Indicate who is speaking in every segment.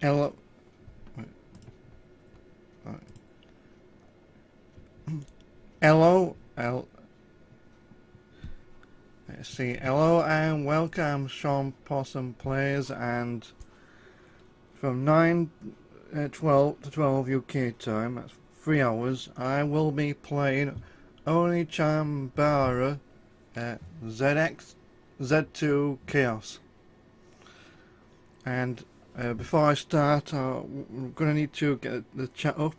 Speaker 1: Hello. Hello. Let's see. Hello and welcome, Shaunpossumplays, and from 12 to 12 UK time, that's 3 hours, I will be playing Onechanbara Z2 Chaos. And before I start, I'm going to need to get the chat up.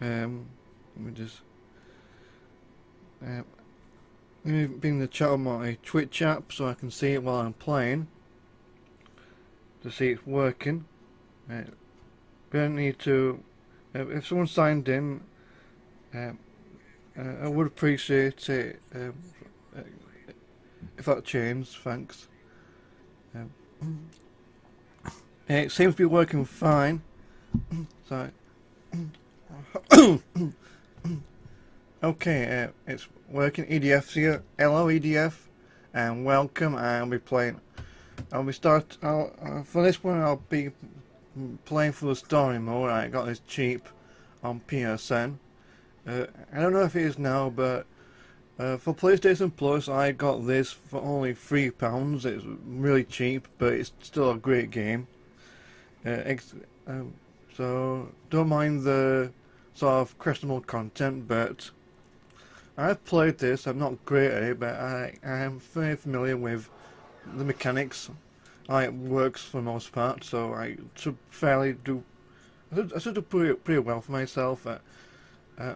Speaker 1: Let me just let me bring the chat on my Twitch app so I can see it while I'm playing, to see it's working. We don't need to. If someone signed in, I would appreciate it if that changed. Thanks. It seems to be working fine. So, okay, it's working. EDF's here. Hello, EDF, and welcome. I'll be for this one. I'll be playing for the story mode. I got this cheap on PSN. I don't know if it is now, but for PlayStation Plus, I got this for only £3. It's really cheap, but it's still a great game. So don't mind the sort of questionable content, but I've played this. I'm not great at it, but I am very familiar with the mechanics. How it works for the most part, so I should fairly do. I should do pretty well for myself. I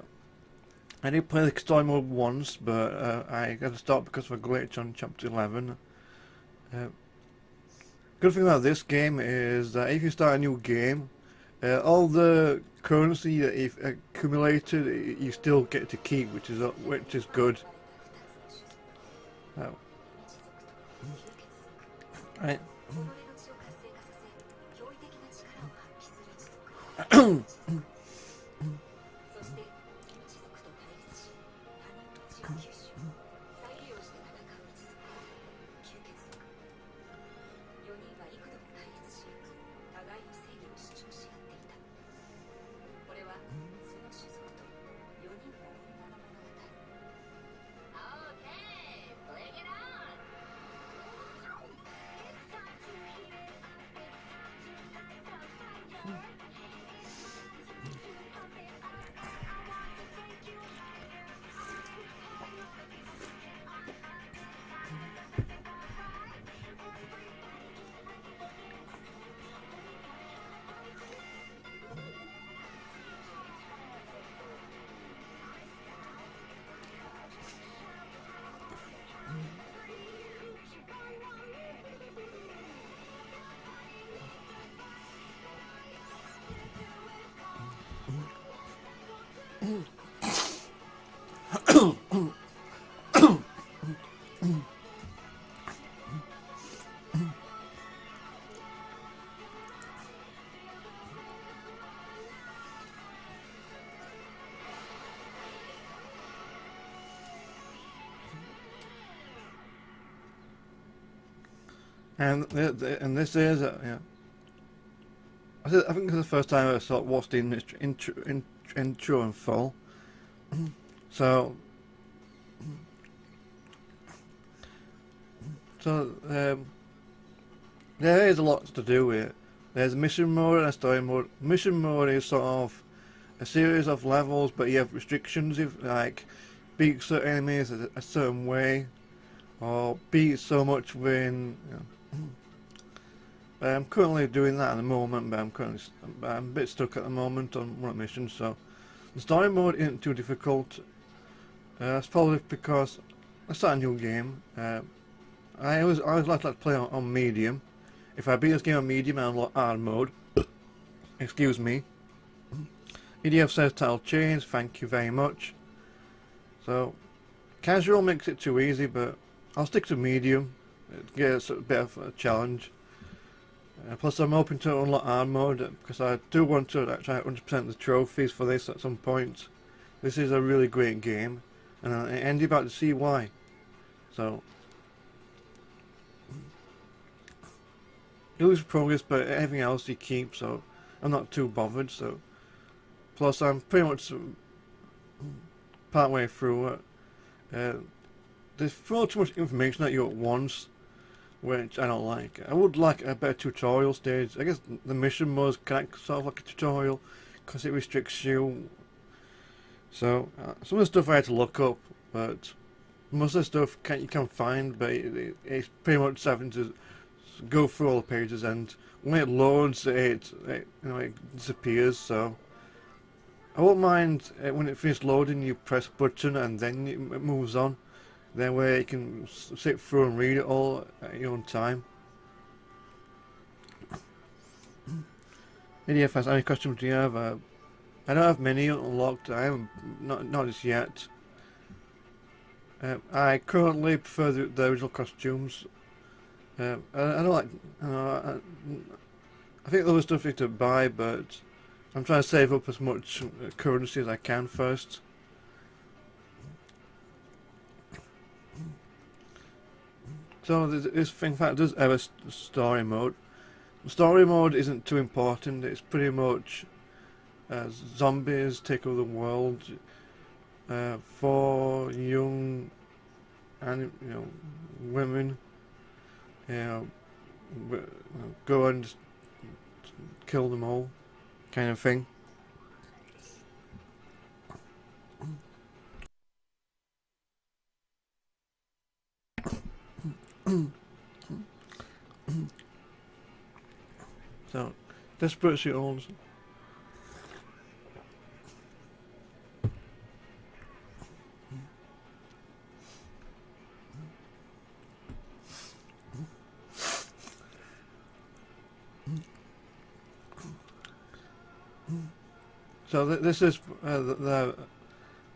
Speaker 1: did play the story mode once, but I had to stop because of a glitch on chapter 11. Good thing about this game is that if you start a new game, all the currency that you've accumulated, you still get to keep, which is good. Right. And this is yeah. I think this is the first time I sort of watched the intro in full. So there is a lot to do with it. There's mission mode and a story mode. Mission mode is sort of a series of levels, but you have restrictions. If like beat certain enemies a certain way, or beat so much within. I'm currently doing that at the moment, but I'm a bit stuck at the moment on one mission. So the story mode isn't too difficult. That's probably because I start a new game. I always like to play on medium. If I beat this game on medium and unlock hard mode, excuse me. EDF says title change. Thank you very much. So casual makes it too easy, but I'll stick to medium. It gets a bit of a challenge. Plus I'm hoping to unlock hard mode because I do want to try 100% the trophies for this at some point. This is a really great game, and you're about to see why. So you lose progress, but everything else you keep, so I'm not too bothered. So, plus I'm pretty much part way through it. There's far too much information at you at once, which I don't like. I would like a better tutorial stage. I guess the mission modes kind of sort of like a tutorial, because it restricts you. So some of the stuff I had to look up, but most of the stuff you can find, but it's pretty much having to go through all the pages, and when it loads, it disappears. So I won't mind when it finishes loading, you press a button and then it moves on. That way you can sit through and read it all at your own time. ADF has any costumes do you have? I don't have many unlocked. I haven't not as yet. I currently prefer the original costumes. I don't like. I think the other stuff is to buy, but I'm trying to save up as much currency as I can first. So this thing fact does have a story mode. The story mode isn't too important. It's pretty much zombies take over the world. 4 young and women go and kill them all, kind of thing. So, desperate souls. So this is the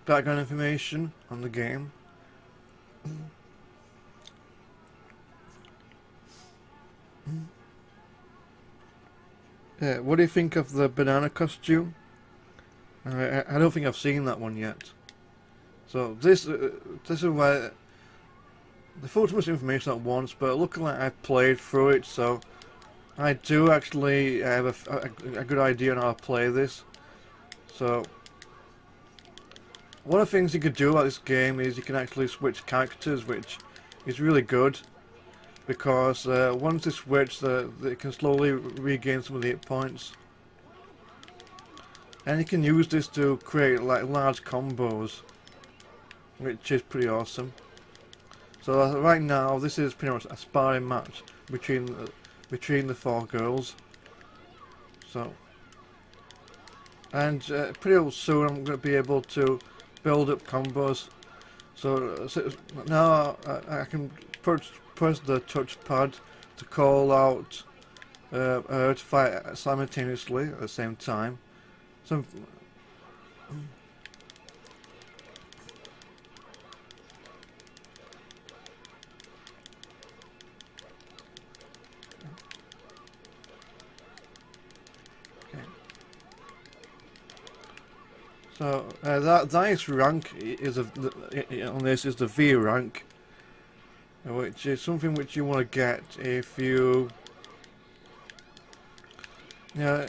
Speaker 1: background information on the game. What do you think of the banana costume? I don't think I've seen that one yet. So this is where the full too much information at once, but looking like I played through it, so I do actually have a good idea on how to play this. So one of the things you could do about this game is you can actually switch characters, which is really good. Because once they switch, they can slowly regain some of the hit points, and you can use this to create like large combos, which is pretty awesome. So right now, this is pretty much a sparring match between the 4 girls. So, and pretty soon I'm going to be able to build up combos. So now I can press the touchpad to call out her to fight simultaneously at the same time. So so that highest rank is on this is the V rank, which is something which you want to get if you. Yeah,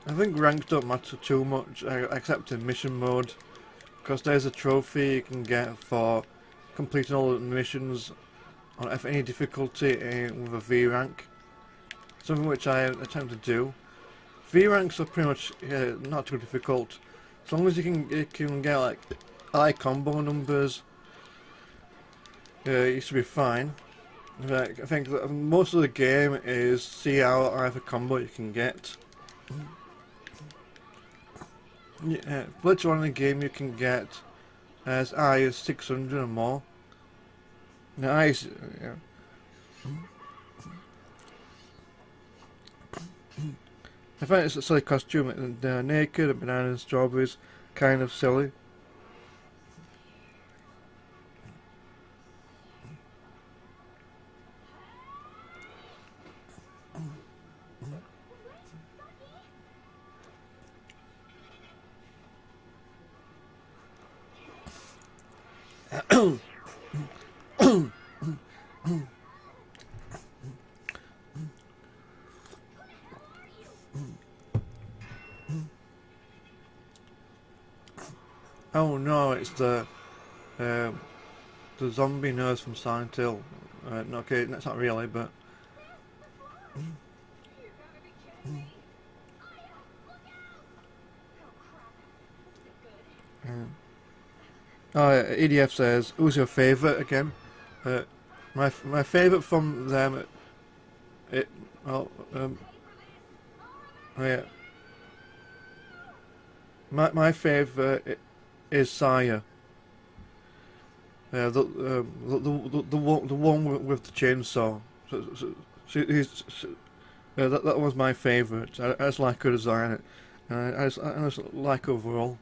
Speaker 1: I think rank don't matter too much, except in mission mode, because there's a trophy you can get for completing all the missions on any difficulty with a V rank. Something which I attempt to do. V ranks are pretty much not too difficult, as long as you can get like high combo numbers. You should be fine. I think that most of the game is see how high of a combo you can get. Yeah, later on in the game you can get as high as 600 or more. Now, yeah. I find it's a silly costume. They're naked, and banana and strawberries, kind of silly. Oh no, it's the zombie nurse from Silent Hill. No, okay, that's not really, but oh, yeah, EDF says, "Who's your favourite again?" Uh, my favourite from them, it oh, oh yeah, my favourite is Saya. The one with the chainsaw. That was my favourite. I just like her design. I just like overall.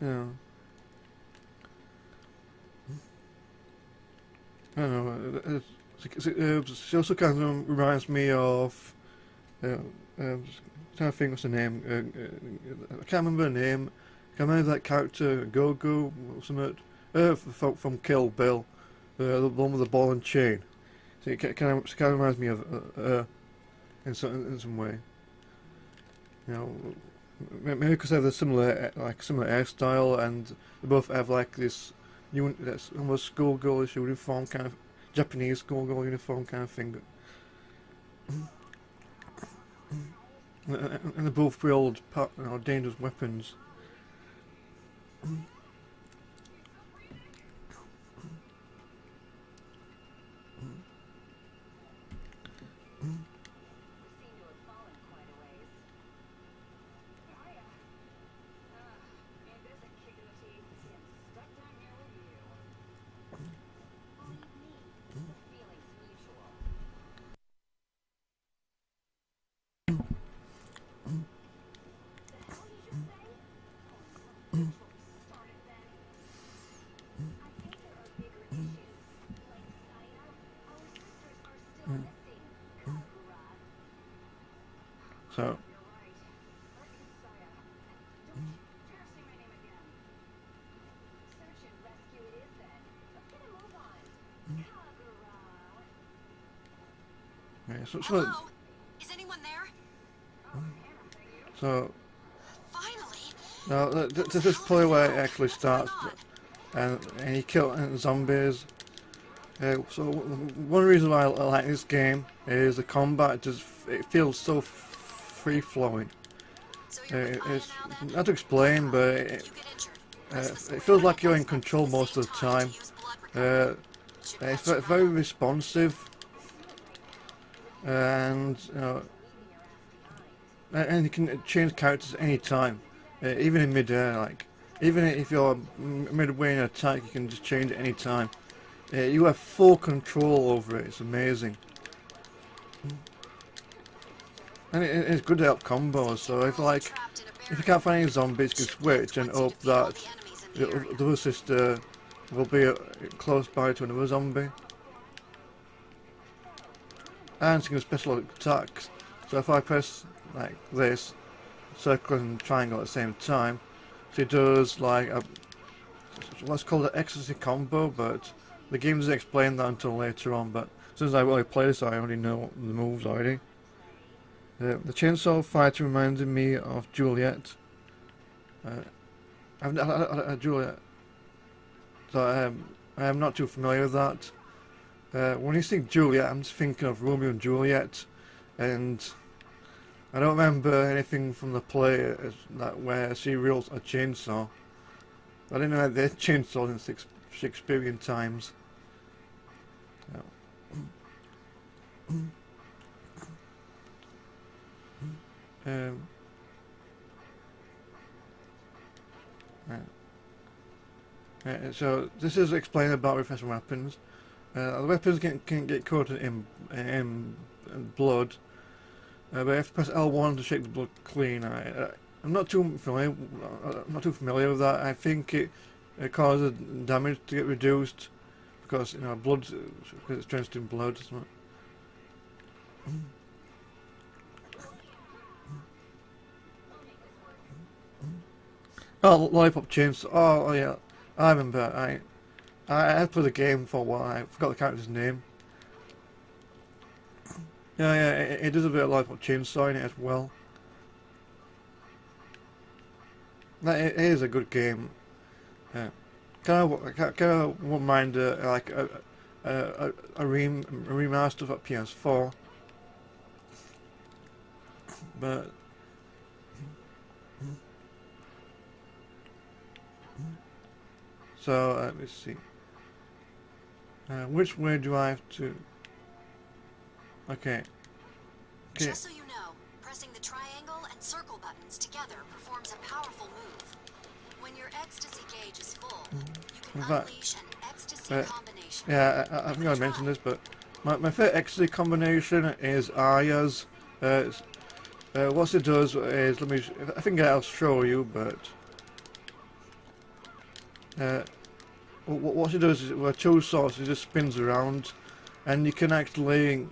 Speaker 1: Yeah. I don't know. She also kind of reminds me of. Uh, trying to think what's the name. I can't remember the name. I can't remember that character, Go-Go or something. From Kill Bill. The one with the ball and chain. So it kind of reminds me of in some way. You know, maybe because they have a similar hairstyle, and they both have like this that's almost schoolgirlish uniform kind of Japanese schoolgirl uniform kind of thing. And they both wield dangerous weapons. So yeah,
Speaker 2: Hello? Is anyone there?
Speaker 1: so
Speaker 2: Finally.
Speaker 1: now this is probably where it actually starts, and you kill zombies. So one reason why I like this game is the combat. It feels so free flowing.
Speaker 2: So you're
Speaker 1: It's
Speaker 2: now then?
Speaker 1: not to explain, but
Speaker 2: Did you get injured?
Speaker 1: it feels like you're in control most of the time. It's very responsive, and and you can change characters any time, even in mid-air. Like even if you're midway in an attack, you can just change at any time. You have full control over it. It's amazing, and it's good to help combos. So if you can't find any zombies, you can switch and hope that the other sister will be close by to another zombie. And she can special attacks. So if I press like this, circle and triangle at the same time, she does like what's called an ecstasy combo, but the game doesn't explain that until later on. But since I've already played this, I already know the moves already. The chainsaw fighter reminded me of Juliet. Juliet. So I am not too familiar with that. When you think Juliet, I'm just thinking of Romeo and Juliet, and I don't remember anything from the play where she wields a chainsaw. I didn't know they had chainsaws in Shakespearean times. So this is explained about refreshing weapons. The weapons can get coated in blood, but you have to press L1 to shake the blood clean. I'm not too familiar. I'm not too familiar with that. I think it causes damage to get reduced because blood, because it's drenched in blood. Oh, lollipop chains. Oh yeah, I remember. I had played the game for a while. I forgot the character's name. Yeah, it does a bit of like chainsaw in it as well. That it is a good game. Yeah. Kind of wouldn't mind like a remaster for PS4, but so let me see. Which way do I have to? Okay. Okay.
Speaker 2: Just so you know, pressing the triangle and circle buttons together performs a powerful move. When your ecstasy gauge is full, you can
Speaker 1: In fact,
Speaker 2: unleash an ecstasy combination.
Speaker 1: yeah, I
Speaker 2: Give
Speaker 1: think
Speaker 2: it
Speaker 1: I
Speaker 2: a try.
Speaker 1: mentioned this, but my favorite ecstasy combination is Aya's. What it does is, let me, I think I'll show you, but uh, what it does is, well, two swords, it just spins around, and you can actually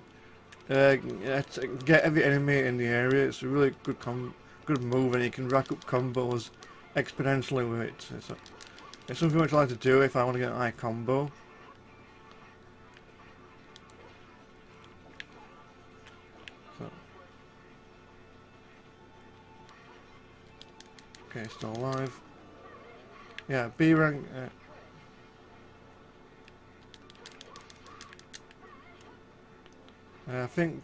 Speaker 1: get every enemy in the area. It's a really good move, and you can rack up combos exponentially with it. It's something which I like to do if I want to get an high combo. So. Okay, still alive. Yeah, B rank. I think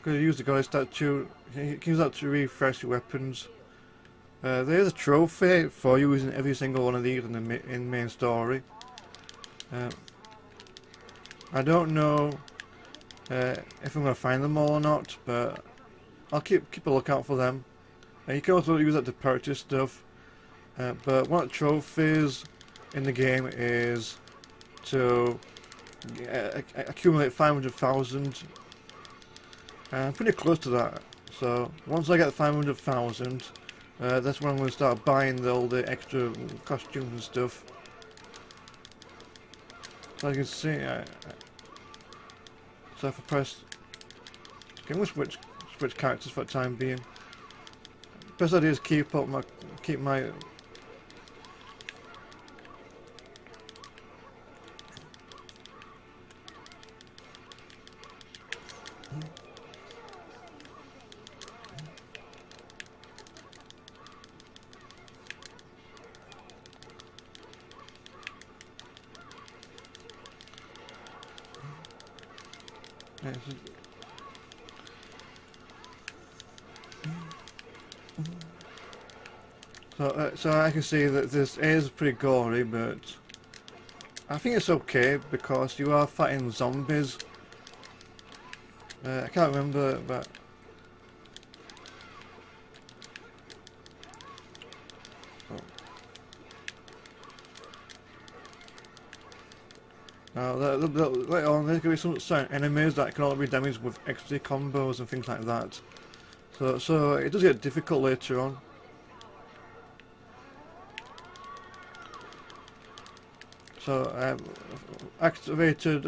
Speaker 1: gonna use the guy statue. You can use that to refresh your weapons. There's a trophy for using every single one of these in the main story. I don't know if I'm gonna find them all or not, but I'll keep a lookout for them. You can also use that to purchase stuff. But one of the trophies in the game is to accumulate 500,000. I'm pretty close to that. So once I get 500,000, that's when I'm going to start buying all the extra costumes and stuff. So as you can see, so if I press, okay, I'm going to switch characters for the time being. Best idea is keep my. Yeah, so I can see that this is pretty gory, but I think it's okay because you are fighting zombies. I can't remember, but later on there's going to be some certain enemies that can only be damaged with extra combos and things like that. So it does get difficult later on. So I've activated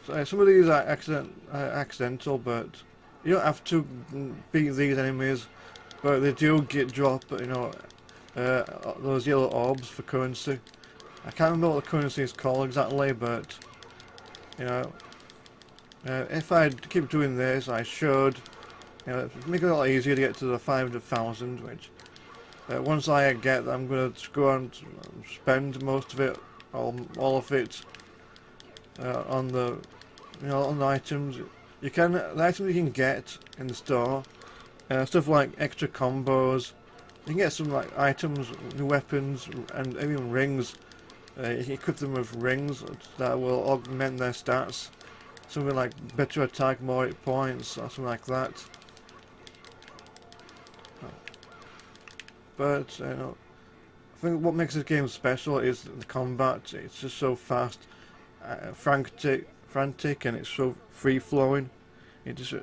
Speaker 1: some of these are accidental, but you don't have to beat these enemies, but they do drop, you know, those yellow orbs for currency. I can't remember what the currency is called exactly, but you know, if I keep doing this, I should, you know, make it a lot easier to get to the 500,000, which once I get, I'm going to go and spend most of it, all of it, on the, you know, on the items. The items you can get in the store, stuff like extra combos. You can get some like items, new weapons, and even rings. You can equip them with rings that will augment their stats. Something like better attack, more hit points, or something like that. But you know, I think what makes this game special is the combat. It's just so fast, frantic, and it's so free flowing. It just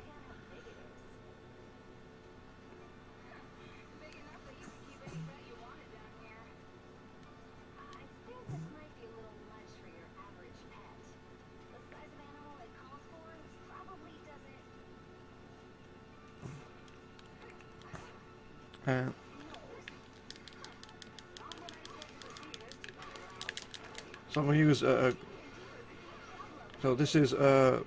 Speaker 1: So I'm going to use so this is so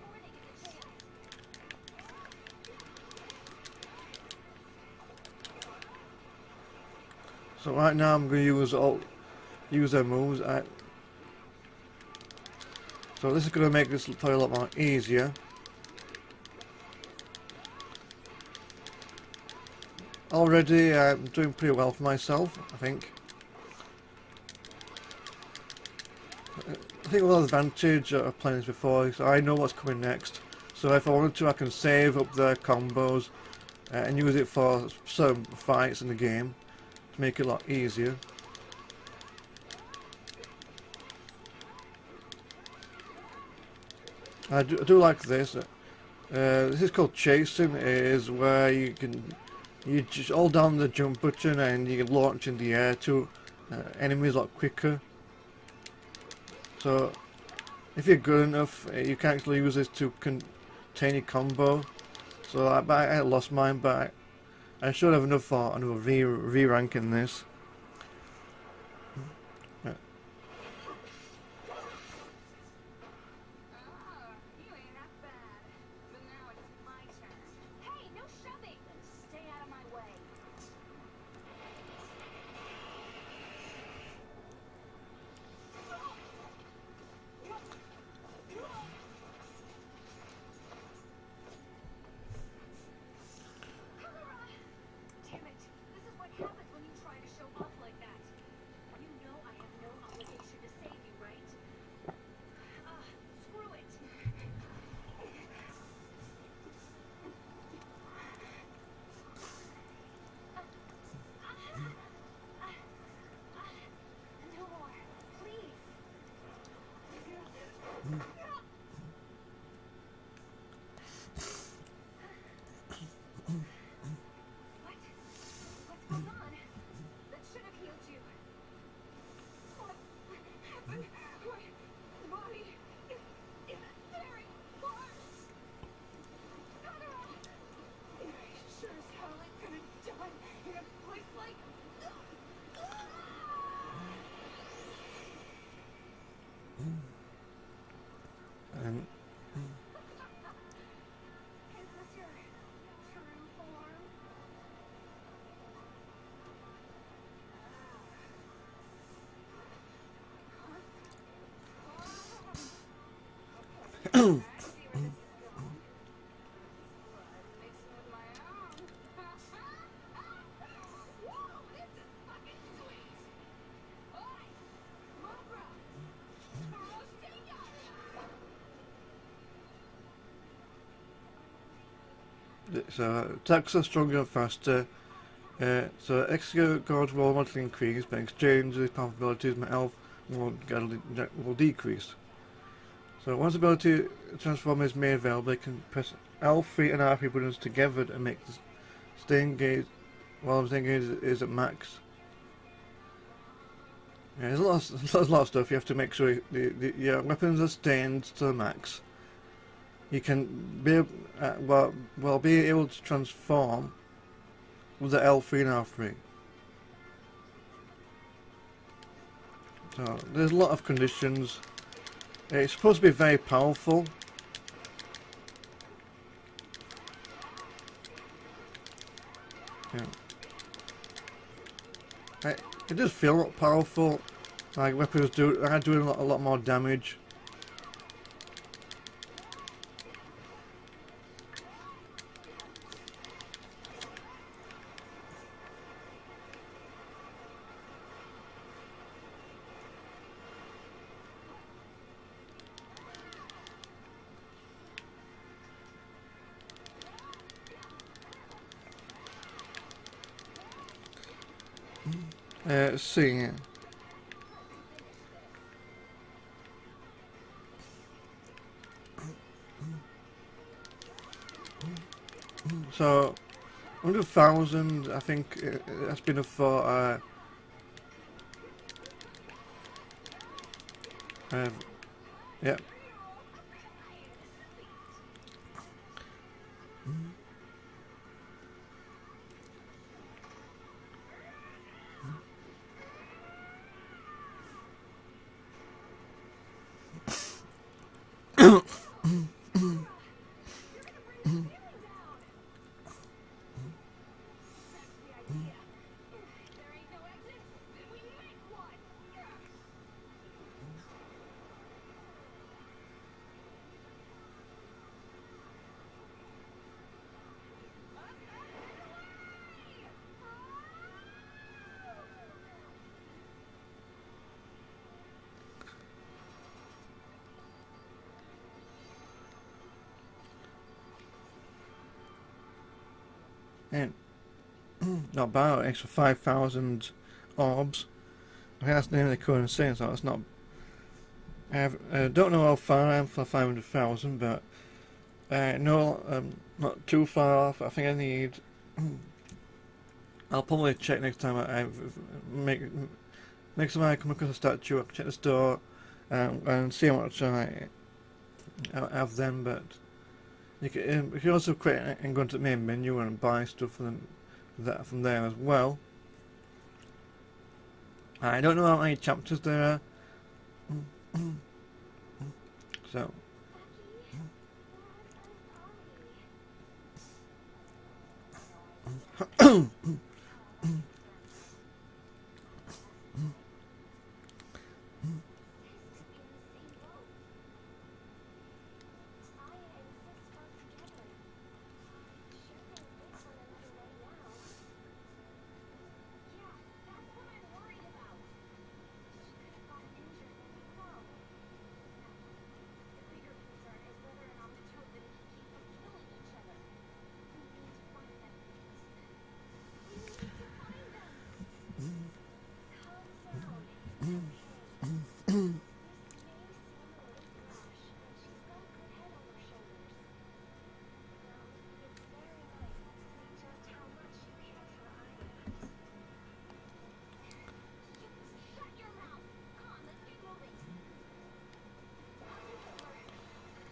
Speaker 1: right now I'm going to use their moves. So this is going to make this play a lot more easier. Already I'm doing pretty well for myself, I think. I think a lot of advantage of playing this before is I know what's coming next. So if I wanted to, I can save up their combos and use it for certain fights in the game to make it a lot easier. I do like this. This is called chasing. It is where you just hold down the jump button and you can launch in the air to enemies a lot quicker. So if you're good enough, you can actually use this to contain your combo. So I lost mine, but I should have enough for another V rank in this. And so attacks are stronger and faster. So execute guard will automatically increase, but in exchange the power abilities, my health will decrease. So once the ability to transform is made available, you can press L3 and R3 buttons together and make the stay engaged while the stay engaged is at max. Yeah, there's a lot of stuff. You have to make sure your weapons are stained to the max. You can be be able to transform with the L3 and R3. So there's a lot of conditions. It's supposed to be very powerful. Yeah. It does feel powerful. Like weapons are doing a lot more damage. See. So 100,000, I think that's been enough for yeah. and not bad, an extra 5,000 orbs. I think that's the name of the currency, so it's not. I don't know how far I am for 500,000, but no, not too far off. I think I need. I'll probably check next time next time I come across a statue. I'll check the store and see how much I have then. But you can also quit and go into the main menu and buy stuff from there as well. I don't know how many chapters there are. So.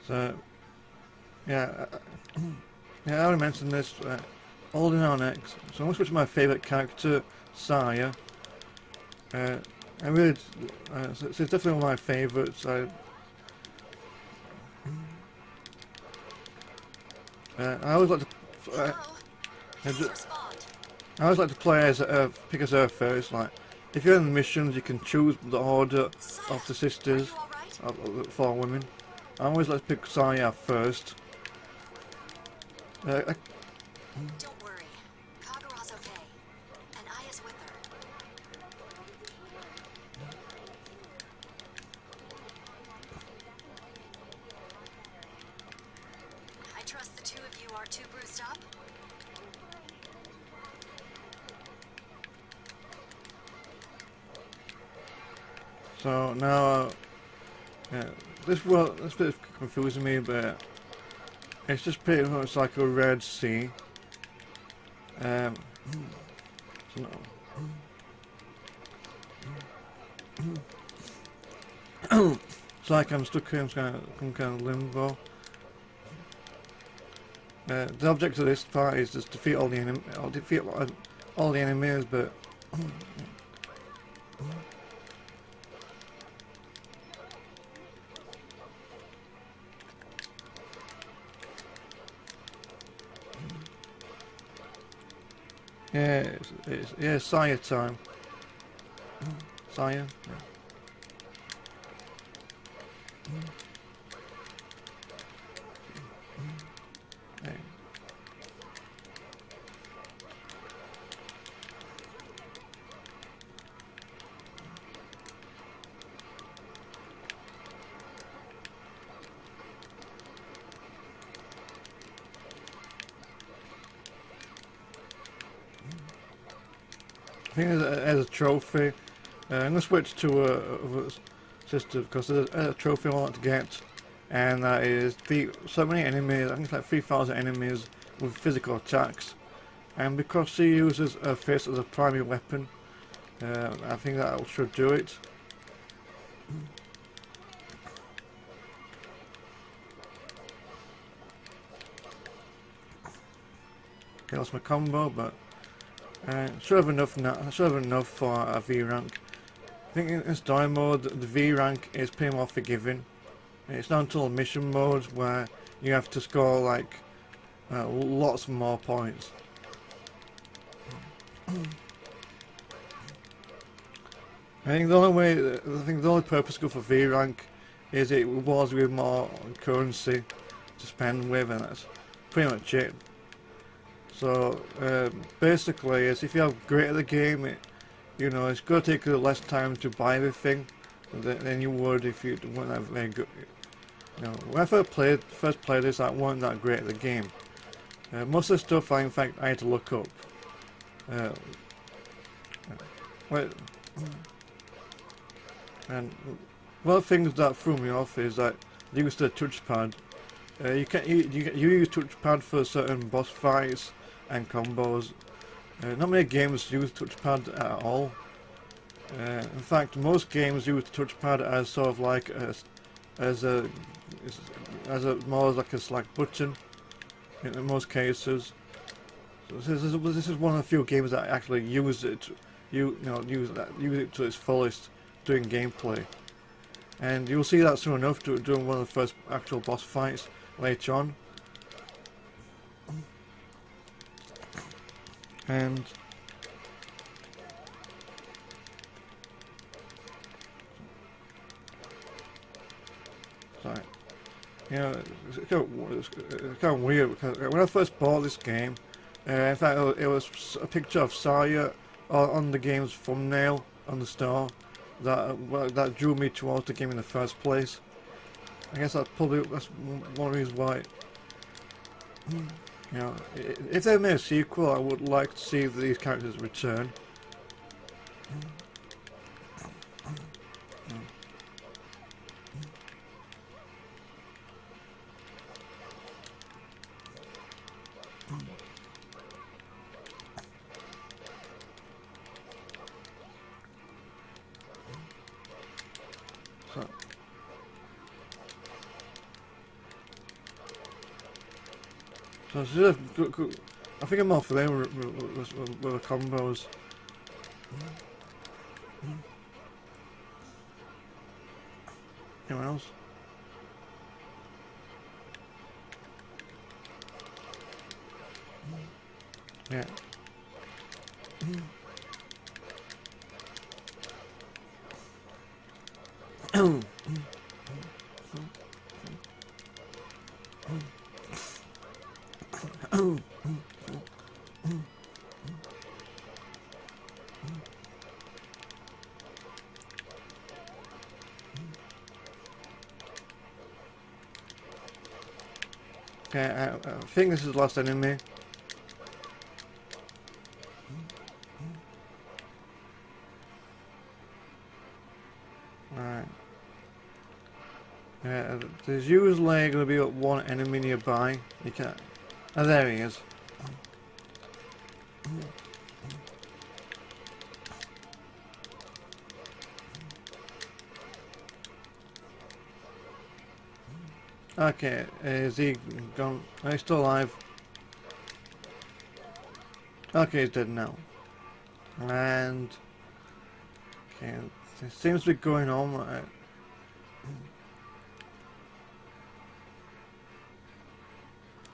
Speaker 1: So, yeah, I already mentioned this. Holding on X. So much, which is my favourite character, Saya. I really, it's definitely one of my favourites. I always like to. I always like to play as pick as her first. Like, if you're in the missions, you can choose the order of the sisters, of the 4 women. I always like to pick Saya first.
Speaker 2: Don't worry, Kagura's okay, and Aya's with her. I trust the 2 of you are too bruised up.
Speaker 1: So now, this bit is confusing me, but it's just pretty much like a Red Sea. So it's like I'm stuck in some kind of limbo. The object of this part is just defeat all the enemies, but yeah, Saya time. Saya. Yeah. Okay. I think as a trophy, I'm going to switch to a sister because there's a trophy I want to get, and that is so many enemies. I think it's like 3,000 enemies with physical attacks, and because she uses her fist as a primary weapon, I think that should do it. Okay, that's my combo, but. Should have enough now. Should have enough for a V rank. I think in story mode the V rank is pretty more forgiving. It's not until mission mode where you have to score like lots more points. I think the only purpose to go for V rank is it rewards you with more currency to spend with, and that's pretty much it. So basically, if you have great at the game, it's going to take you less time to buy everything than you would if you weren't that very good. When I first played this, I wasn't that great at the game. Most of the stuff in fact I had to look up. Well, and one of the things that threw me off is that you use the touchpad. You use touchpad for certain boss fights and combos. Not many games use touchpad at all. In fact, most games use touchpad as sort of like as a more like a select button in most cases. So this is one of the few games that actually use it. Use it to its fullest doing gameplay, and you'll see that soon enough during one of the first actual boss fights later on. And sorry, you know, it's kind of weird because when I first bought this game, in fact it was a picture of Saya on the game's thumbnail on the store that drew me towards the game in the first place. I guess that's one reason why. You know, if they made a sequel, I would like to see these characters return. So I think I'm more familiar with the combos. Anyone else? Yeah. Okay, I think this is the last enemy. Right. Yeah, there's usually going to be one enemy nearby. You can't. Oh, there he is. Okay, is he gone? Oh, he's still alive. Okay, he's dead now. And okay, it seems to be going on.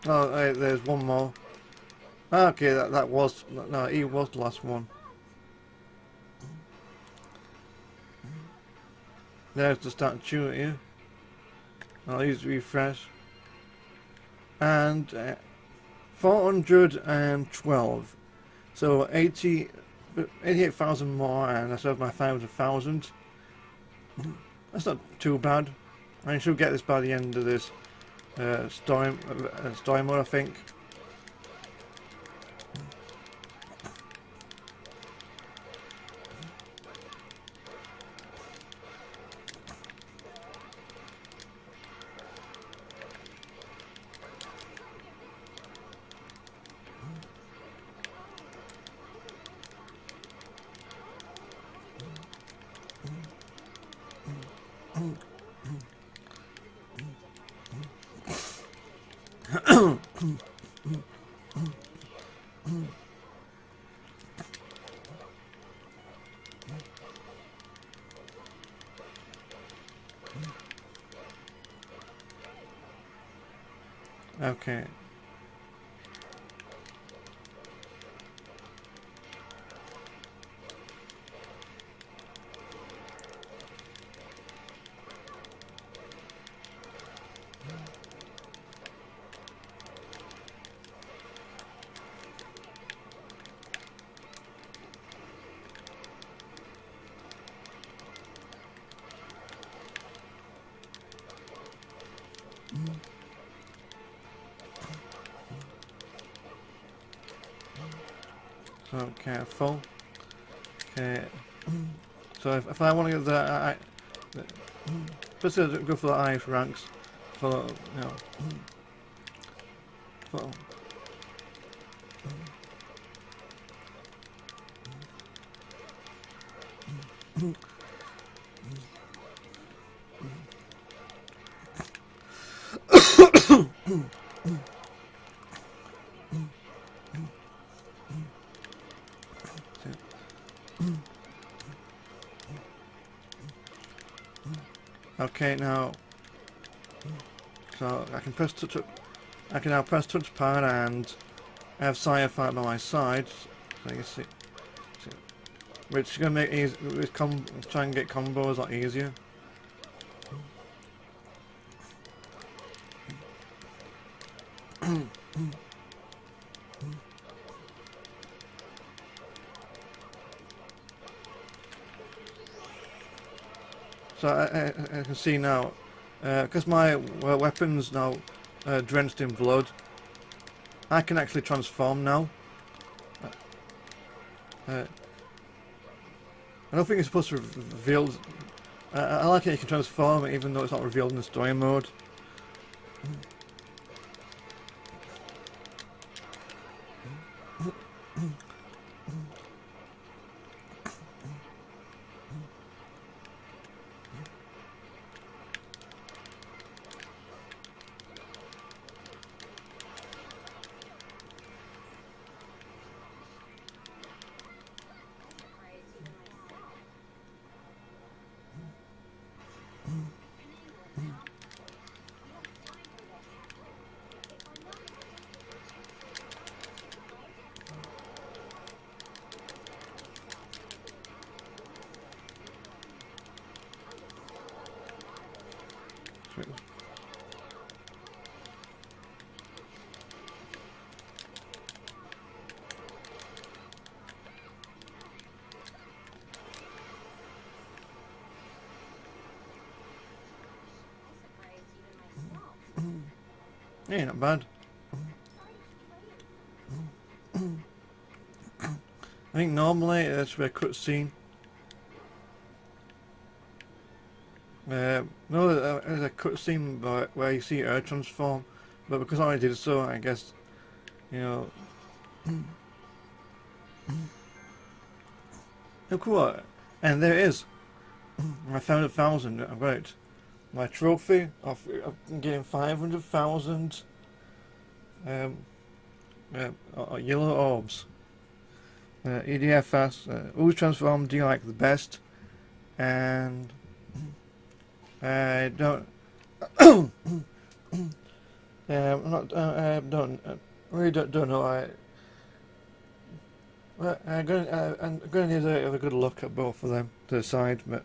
Speaker 1: Oh, there's one more. Okay, that was no, he was the last one. There's the start shooting at you. I'll use refresh. And 412. So 88,000 more, and I still have my 500,000. That's not too bad. I should get this by the end of this story mode, I think. Okay. So careful. Okay. So if I want to get first go for the highest ranks. For you know. For, okay, now. So I can press touch. I can now press touchpad and have Firefight by my side. So you see, which is gonna make easy. Try and get combos a lot easier. So I can see now, because my weapon's now drenched in blood, I can actually transform now. I don't think it's supposed to reveal. I like it you can transform even though it's not revealed in the story mode. Yeah, not bad. I think normally it's a cutscene. No, there's a cutscene where you see her transform, but because I already did so, I guess, you know. Oh, cool! And there it is. I found 1,000. I've got it. My trophy of getting 500,000 yellow orbs. EDFS. Whose transform do you like the best? And I don't. I'm not. Really don't know. I'm gonna need to have a good look at both of them to decide, but.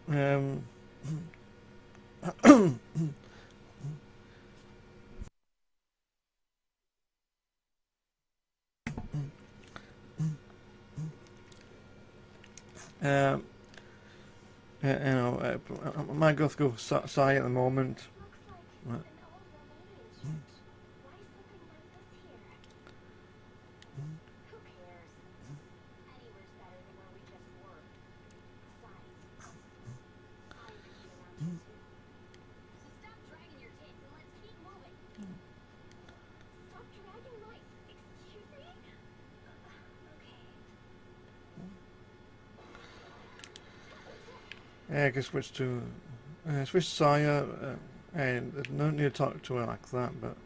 Speaker 1: You know, I might go through Sai at the moment. Yeah, I can switch to Saya, and there's no need to talk to her like that, but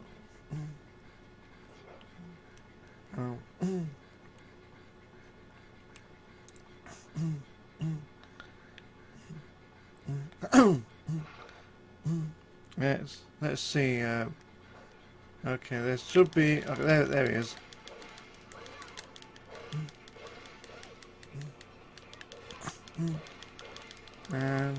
Speaker 1: let's see. Okay, there should be. Okay, there he is. And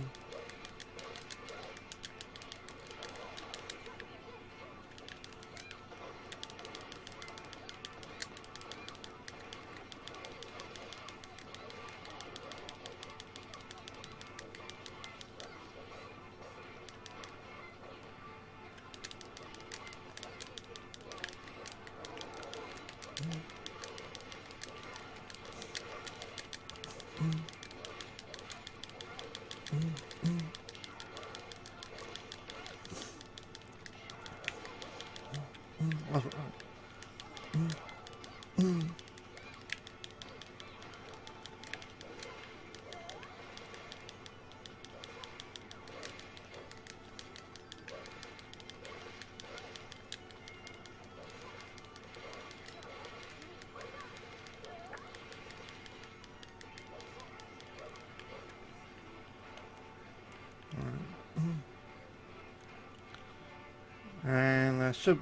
Speaker 1: And I should...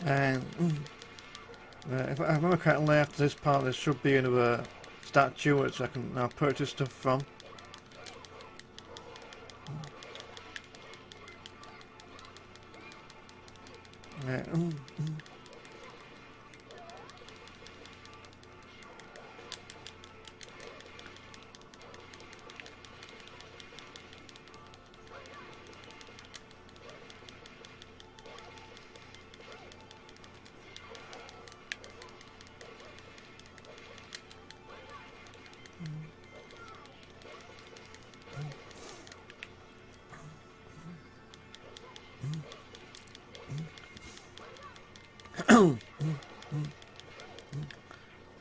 Speaker 1: and if I remember correctly, after this part there should be another statue which I can now purchase stuff from.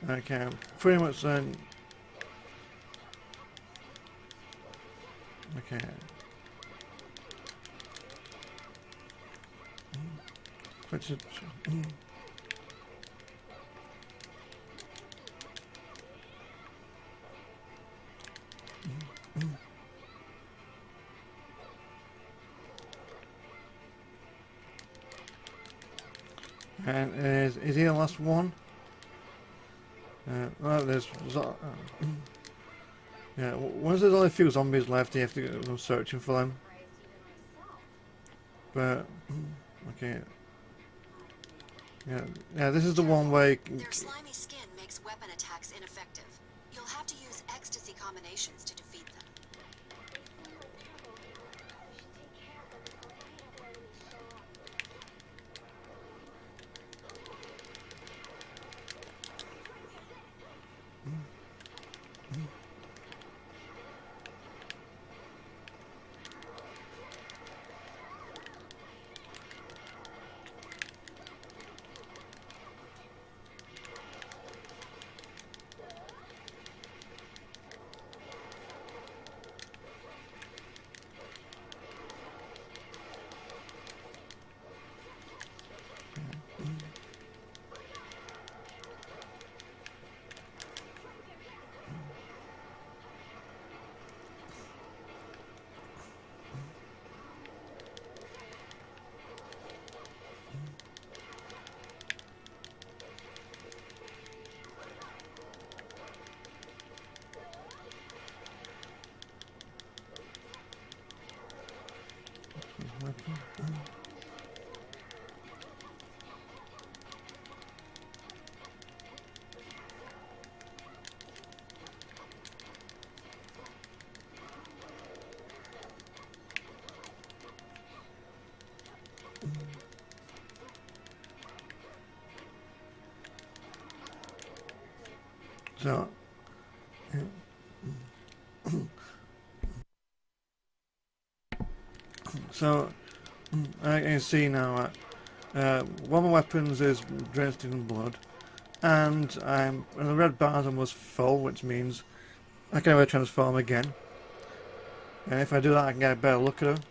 Speaker 1: Okay, pretty much then. Okay. Which is, and is he the last one? Well, there's yeah. Once there's only a few zombies left, you have to go searching for them. But okay, yeah. This is the one way.
Speaker 2: Their slimy skin makes weapon attacks ineffective. You'll have to use ecstasy combinations to defeat them. So, so I can see now one of my weapons is drenched in blood, and the red bar is almost full, which means I can never transform again. And if I do that, I can get a better look at her.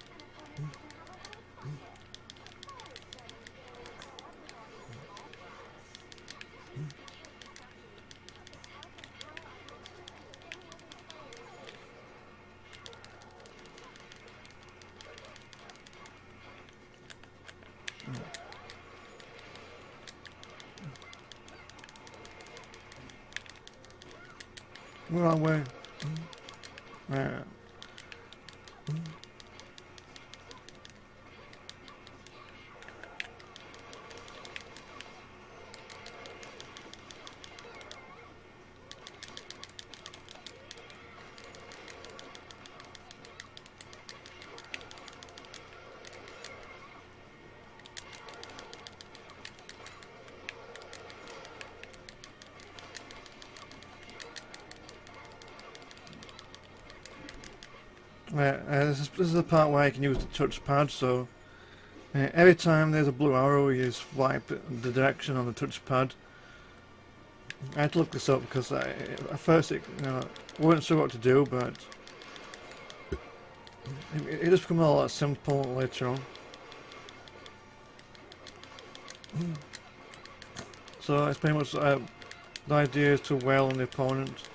Speaker 2: Wrong way.
Speaker 1: This is the part where you can use the touchpad, so every time there's a blue arrow you swipe the direction on the touchpad. I had to look this up because at first I wasn't sure what to do, but it just become a lot simple later on. So it's pretty much the idea is to wail on the opponent.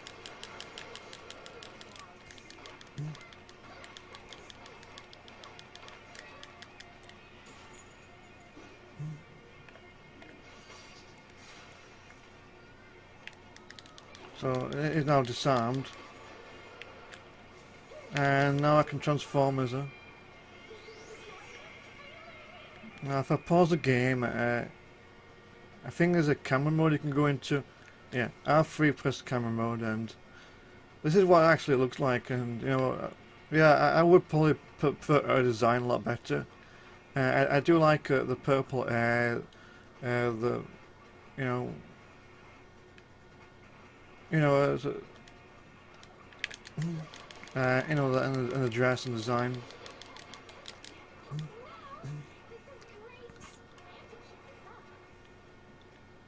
Speaker 1: So it is now disarmed, and now I can transform as her. Now if I pause the game, I think there's a camera mode you can go into. Yeah, R3 press camera mode, and this is what it actually looks like. And yeah, I would probably prefer her design a lot better. I do like the purple hair, the and the dress and design.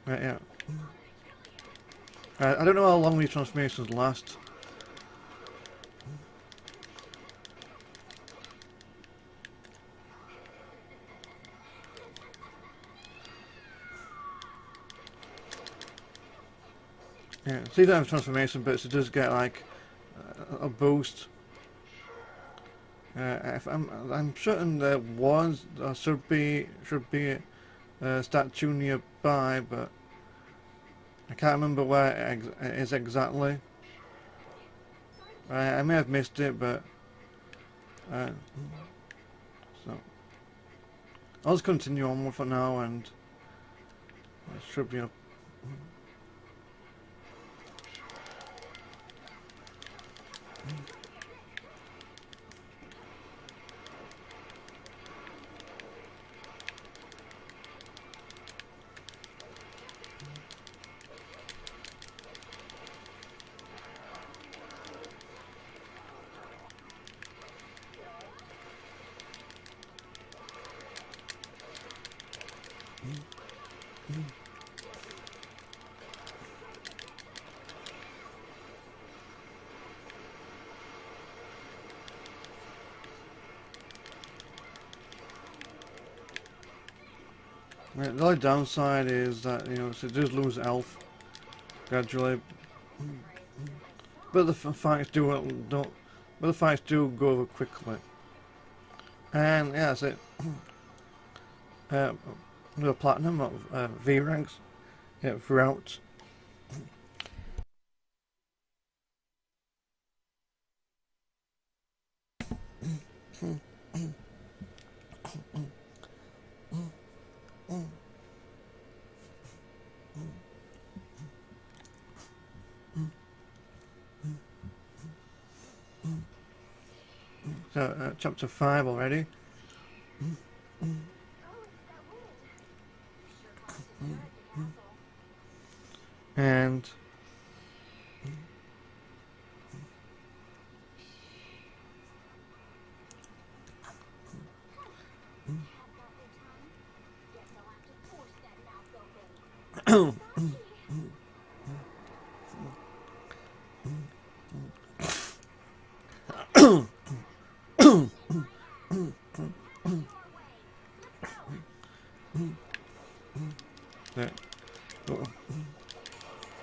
Speaker 1: Right, yeah. I don't know how long these transformations last. Yeah, so you don't have transformation, but it does get like a boost. If I'm certain there was should be a statue nearby, but I can't remember where it is exactly. I may have missed it, but so I'll just continue on for now, and it should be up. The only downside is that so it does lose health gradually, but the fights do go over quickly. And yeah, that's it. The platinum of V ranks throughout. So chapter 5 already. And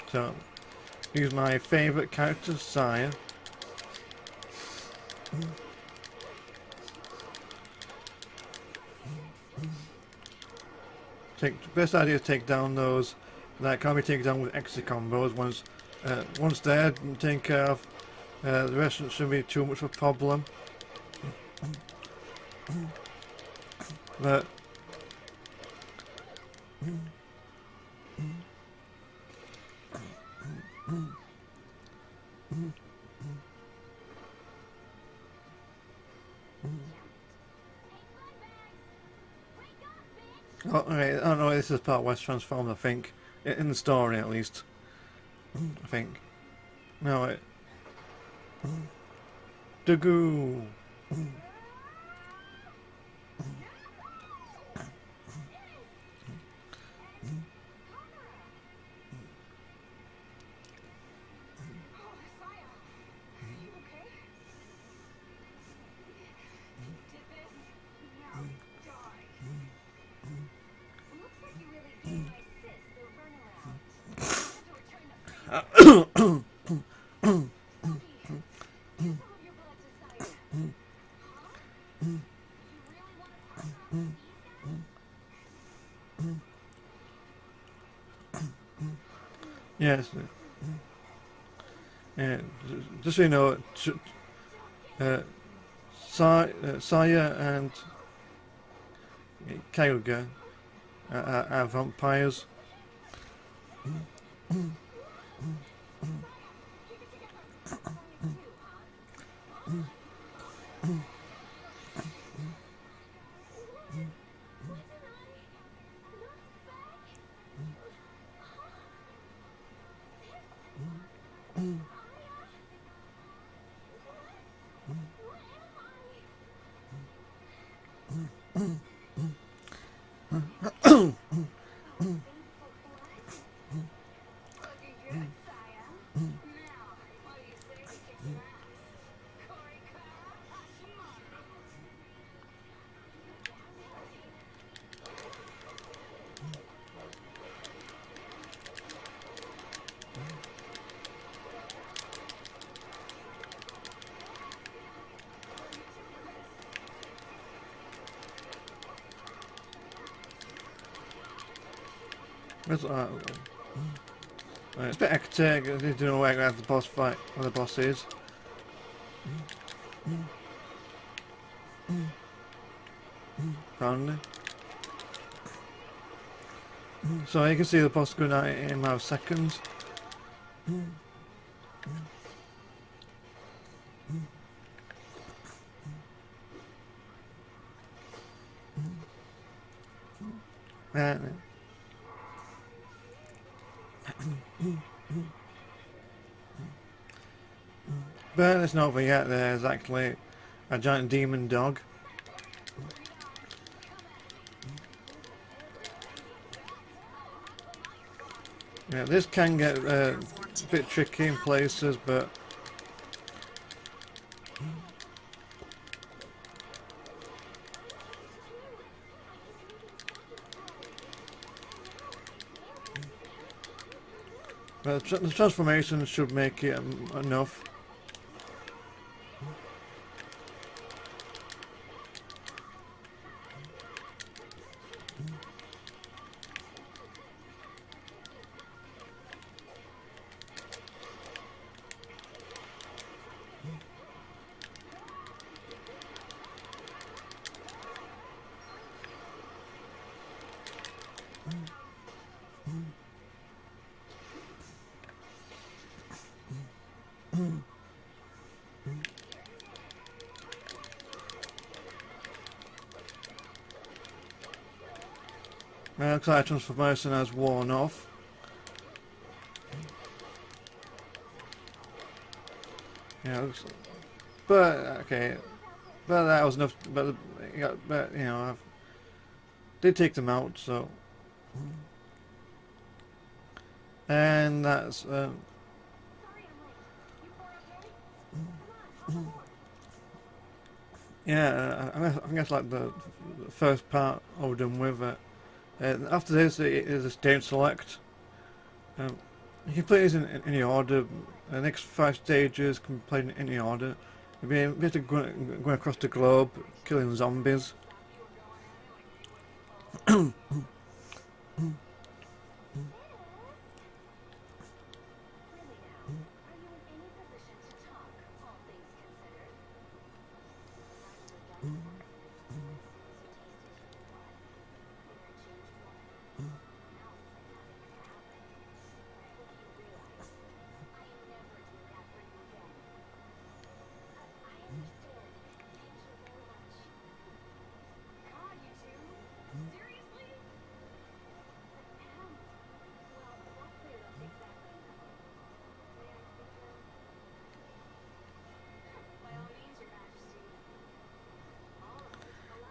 Speaker 1: so he's my favourite character, Sire. The best idea is take down those that can't be taken down with exit combos. Once they're taken care of, the rest shouldn't be too much of a problem. But oh, right, I don't know, this is part West transformed, I think. In the story, at least. I think. No, Dagoo! Yes. Just so you know, Saya and Kyuga are vampires. It's a bit hectic. I need to know where the boss fight, where the boss is. Apparently. So you can see the boss going out in a matter of seconds. But it's not over yet. There's actually a giant demon dog. Yeah, this can get a bit tricky in places, but the transformation should make it enough. Looks like transformation has worn off. Yeah, but okay, but that was enough. But you know, I did take them out, so and that's yeah. I think that's like the first part I've done with it. After this, it is a stage select. You can play this in any order. The next 5 stages can be played in any order. You'll be able to go across the globe, killing zombies.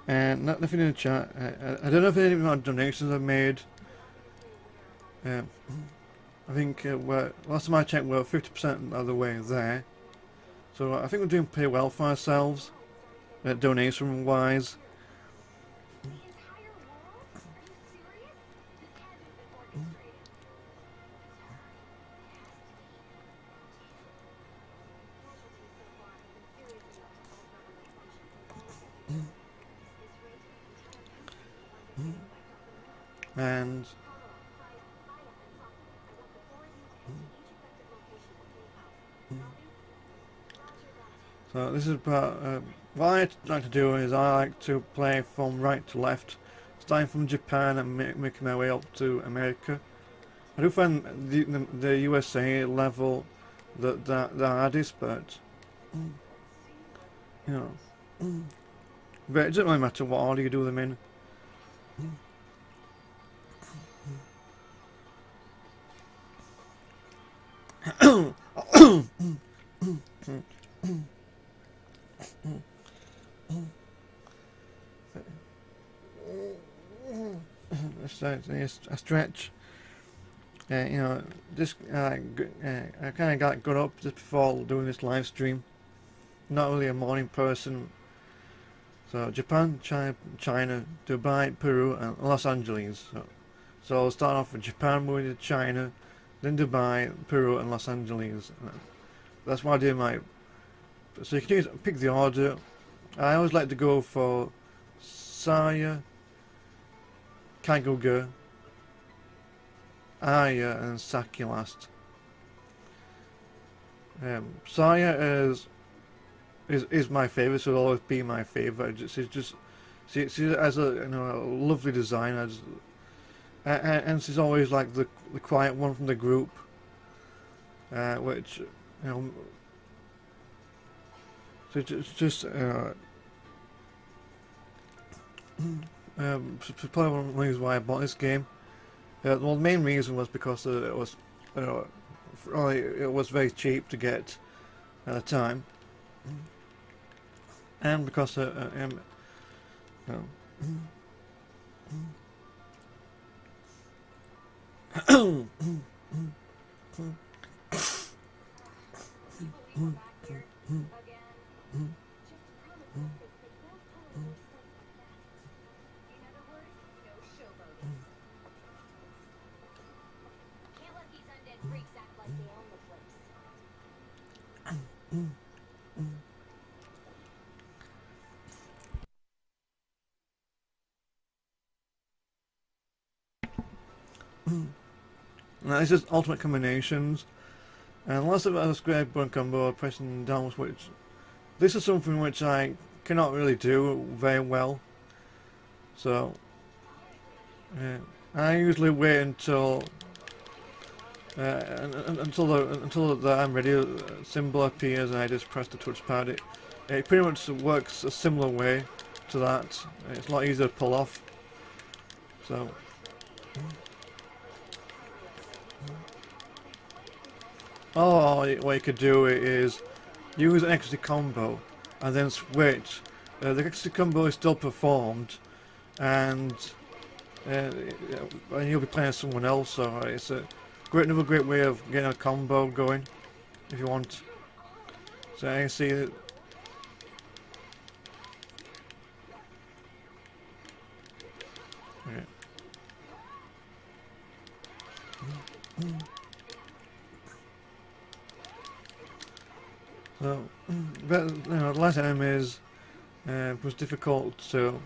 Speaker 2: And nothing in the chat. I don't know if any more donations I've made. I think last time I checked we're 50% of the way there. So I think we're doing pretty well for ourselves, donation wise. And so this is about what I like to do is I like to play from right to left, starting from Japan and making my way up to America. I do find the USA level the hardest, but you know, but it doesn't really matter what order you do them in. A stretch. You know, just I kind of got up just before doing this live stream. Not really a morning person. So Japan, China, Dubai, Peru, and Los Angeles. So I'll start off with Japan, moving to China, then Dubai, Peru, and Los Angeles. That's why I do my. So you can pick the order. I always like to go for Saya, Kaguga, Aya, and Saki last. Saya is my favourite, so it'll always be my favourite. She has a lovely design, and she's always like the quiet one from the group, which so just probably one of the reasons why I bought this game. Well, the main reason was because it was it was very cheap to get at the time. And because now it's just ultimate combinations, and lots of other square button combo pressing down switch. This is something which I cannot really do very well, so I usually wait until I'm ready. A symbol appears and I just press the touchpad. It pretty much works a similar way to that. It's a lot easier to pull off. So. Oh, what you could do is use an extra combo and then switch. The extra combo is still performed, and you'll be playing someone else. So it's another great way of getting a combo going if you want. So I can see that. So, but the last enemies was difficult. So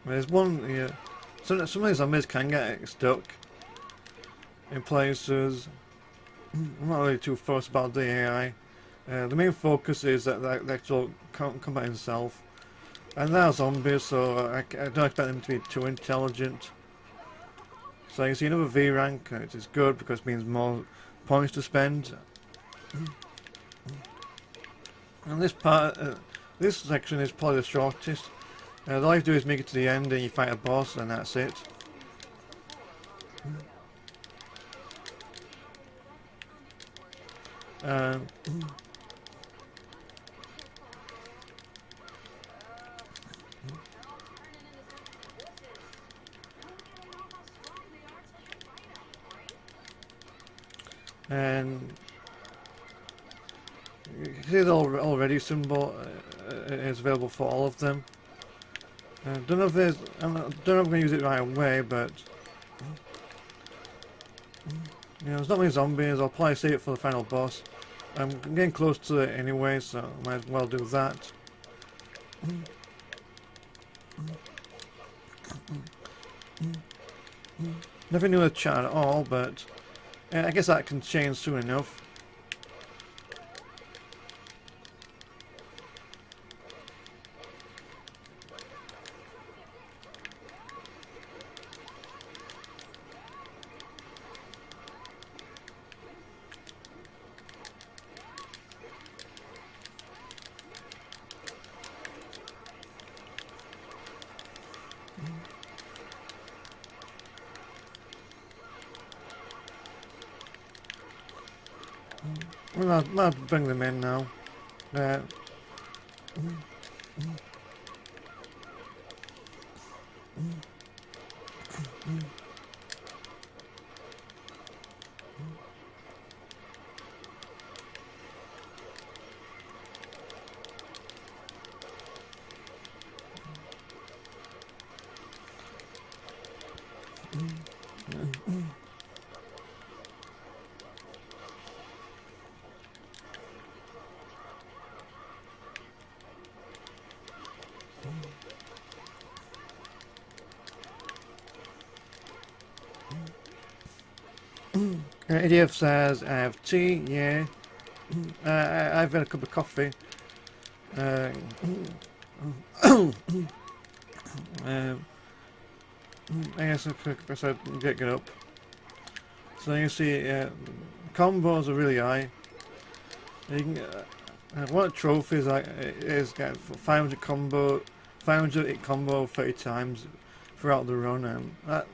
Speaker 2: there's one. Yeah, some of these enemies can get stuck in places. I'm not really too fussed about the AI. The main focus is that the actual combat itself. And they're zombies, so I don't expect them to be too intelligent. So you can see another V rank, which is good because it means more points to spend. And this part, this section is probably the shortest. All you have to do is make it to the end and you fight a boss, and that's it. and you can see the already symbol is available for all of them. Don't know if there's, I don't know if I'm going to use it right away, but you know, there's not many zombies. I'll probably save it for the final boss. I'm getting close to it anyway, so I might as well do that. Nothing new with chat at all, but I guess that can change soon enough. I'll bring them in now. Idiot says, I have tea, yeah. I've had a cup of coffee. I guess I said get up. So you see, combos are really high. You can one of the trophies is get 500 hit combo 30 times throughout the run, and that,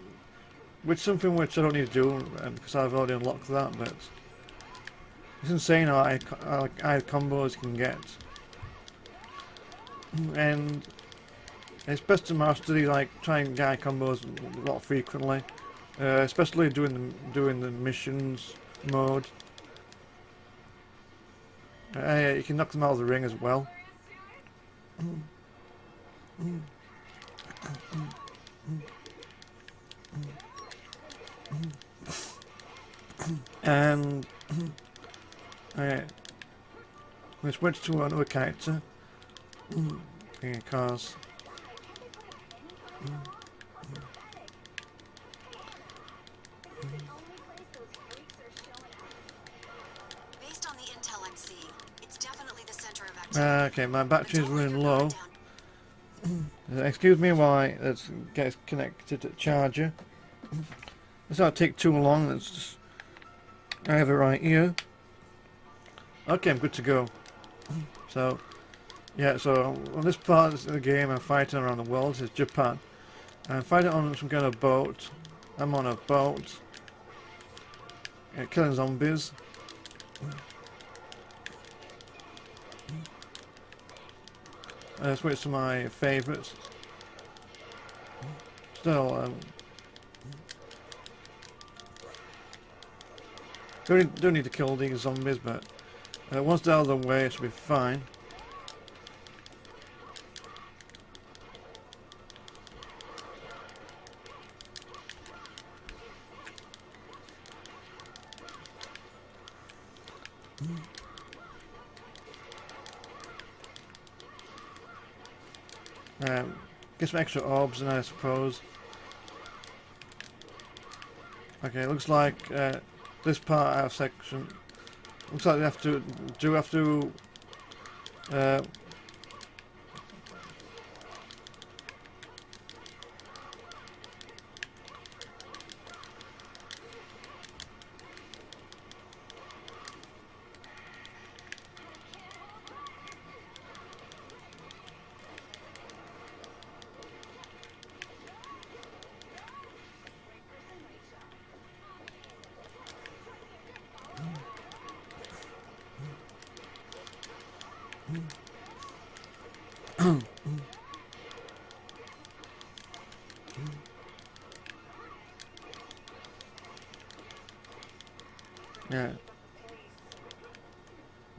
Speaker 2: which is something which I don't need to do because I've already unlocked that. But it's insane how high combos you can get, and it's best to master these, like try and get high combos a lot frequently, especially doing the missions mode. You can knock them out of the ring as well. And we switch to another character because
Speaker 3: based on the intel I'm seeing, it's definitely the center of activity.
Speaker 2: okay, my battery is running low. Excuse me while it gets connected to the charger. It's not take too long. It's just I have it right here. Okay, I'm good to go. So yeah, so on this part of the game, I'm fighting around the world. It's Japan. I'm fighting on some kind of boat. I'm on a boat, killing zombies. Switch to my favourites. Still, don't need to kill these zombies, but once they're out of the way, it should be fine. Get some extra orbs in, I suppose. Okay, looks like this part out of section. Looks like they have to Yeah.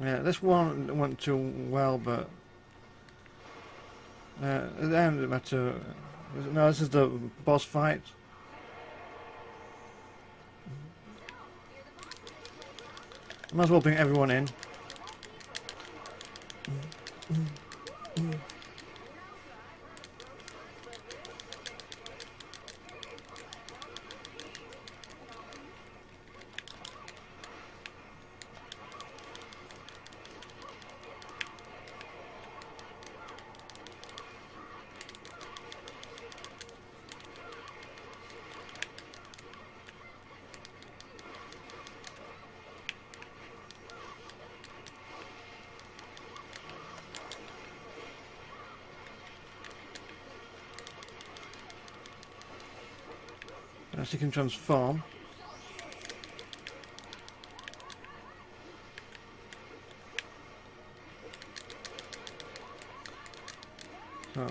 Speaker 2: Yeah, this one went too well, but at the end it matter. No, this is the boss fight. Might as well bring everyone in. She can transform. So.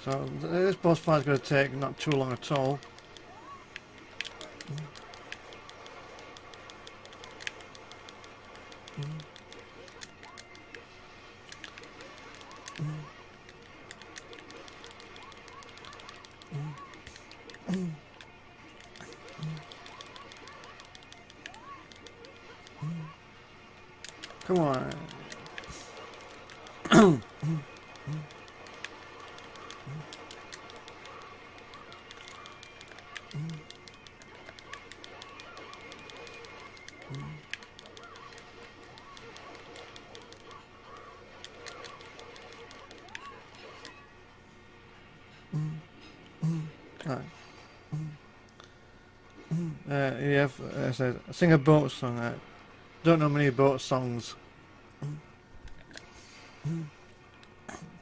Speaker 2: So this boss fight is going to take not too long at all. Come on. Right. Yeah, it says sing a boat song. Don't know many boat songs.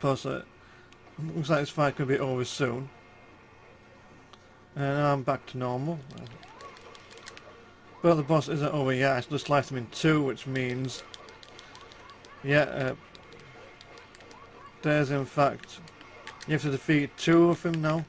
Speaker 2: Plus, looks like this fight could be over soon. And now I'm back to normal. But the boss isn't over yet. I just sliced him in two, which means, yeah, there's in fact, you have to defeat two of him now.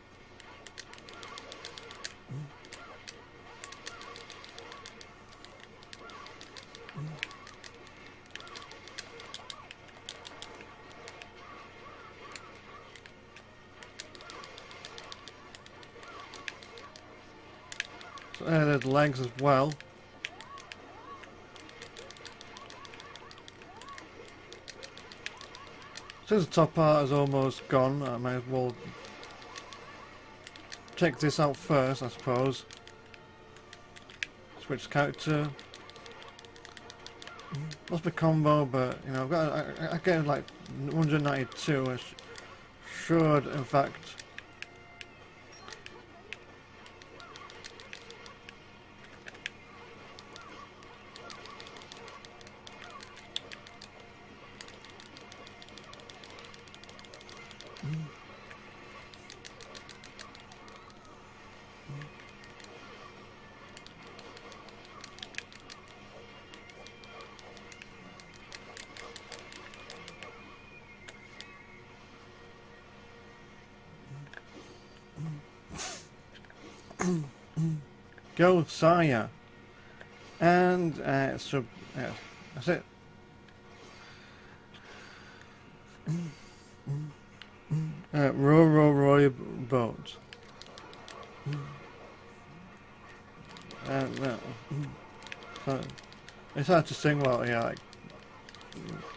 Speaker 2: So there's legs as well. Since the top part is almost gone, I might as well check this out first, I suppose. Switch character. Lost my combo, but you know I've got I get like 192. I should in fact. Go Saya. And so yeah, that's it. Row your boat. No. So it's hard to sing while yeah, like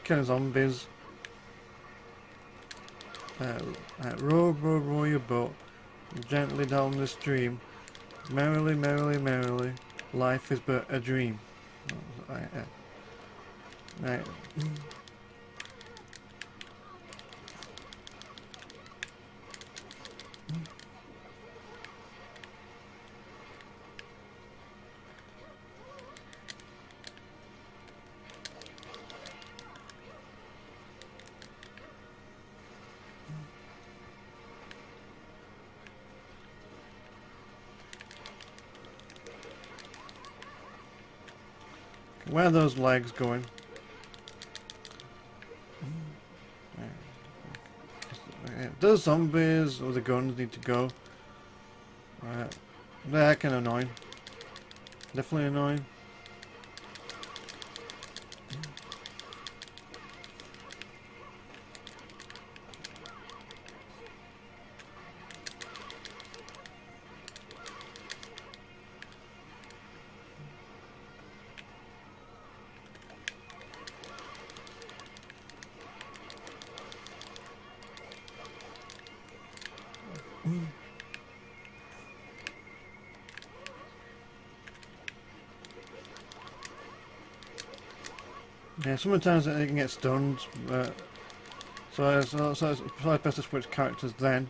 Speaker 2: killing zombies. Row your boat gently down the stream. Merrily, merrily, merrily, life is but a dream. Right. Where are those legs going? Those zombies or the guns need to go. They're kind of annoying. Definitely annoying. Yeah, sometimes they can get stunned, but so it's probably best to switch characters then.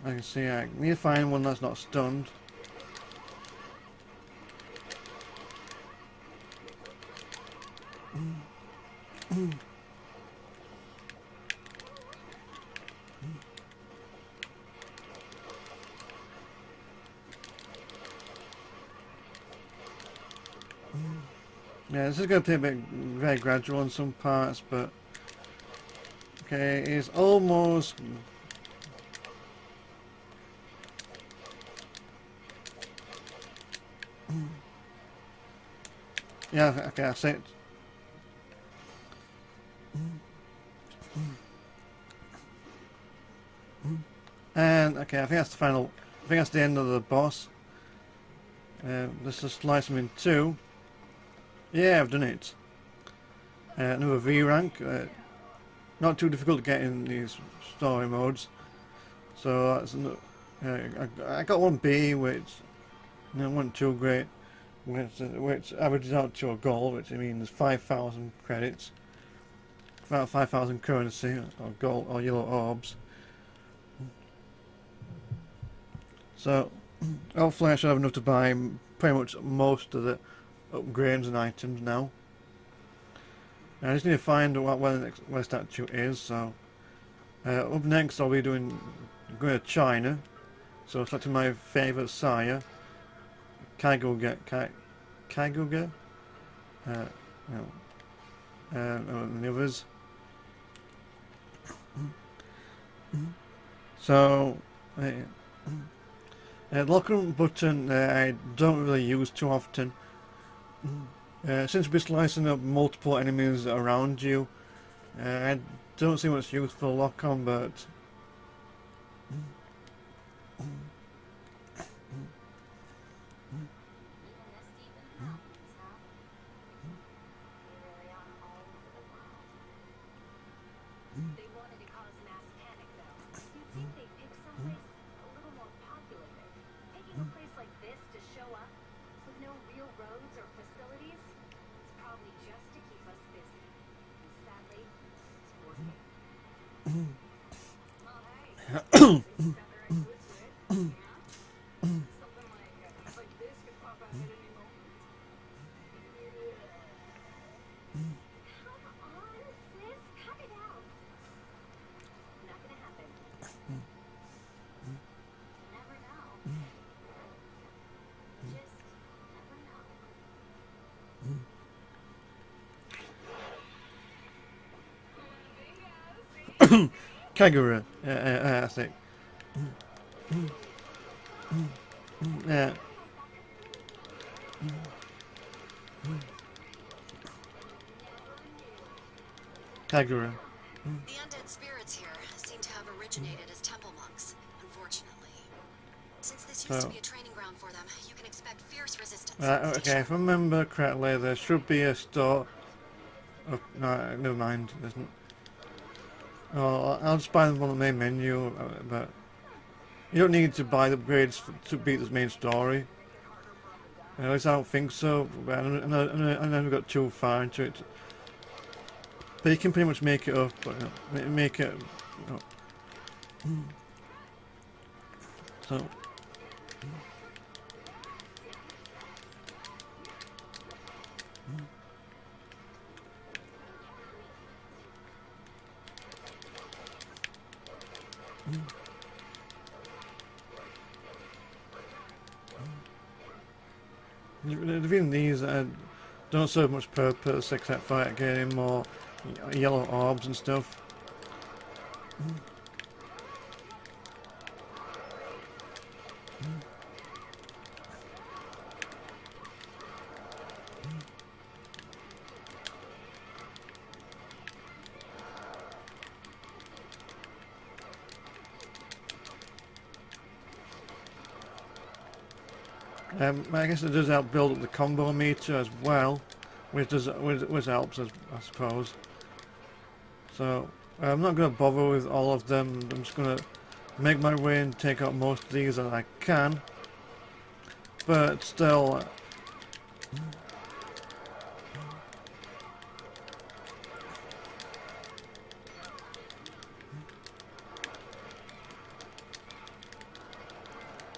Speaker 2: I can see I need to find one that's not stunned. Yeah, this is going to be a bit very gradual in some parts, but okay, it's almost. Yeah, okay, I see it. And okay, I think that's the final. I think that's the end of the boss. Let's just slice them in two. Yeah, I've done it. Another V rank. Not too difficult to get in these story modes. So that's I got one B, which wasn't too great, which averages out to a goal, which means 5,000 credits, about 5,000 currency or gold or yellow orbs. So hopefully I should have enough to buy pretty much most of the upgrades and items now. I just need to find where the next statue is. So up next I'll be going to China. So selecting my favourite sire, Kaiguga, and the others. So locking button I don't really use too often. Since we're slicing up multiple enemies around you, I don't see much use for lock on, but Kagura, I think. Yeah. Kagura.
Speaker 3: The undead spirits here seem to have originated as temple monks, unfortunately. Since this used to be a training ground for them, you can expect fierce resistance.
Speaker 2: Okay, if I remember correctly, there should be a store. Oh, no, never mind. There isn't. Oh, I'll just buy them on the main menu, but you don't need to buy the upgrades to beat this main story. At least I don't think so. But I never got too far into it. But you can pretty much make it up. Make it. So. Even these don't serve much purpose except for getting more yellow orbs and stuff. I guess it does help build up the combo meter as well, which helps, I suppose. So I'm not going to bother with all of them. I'm just going to make my way and take out most of these that I can. But still,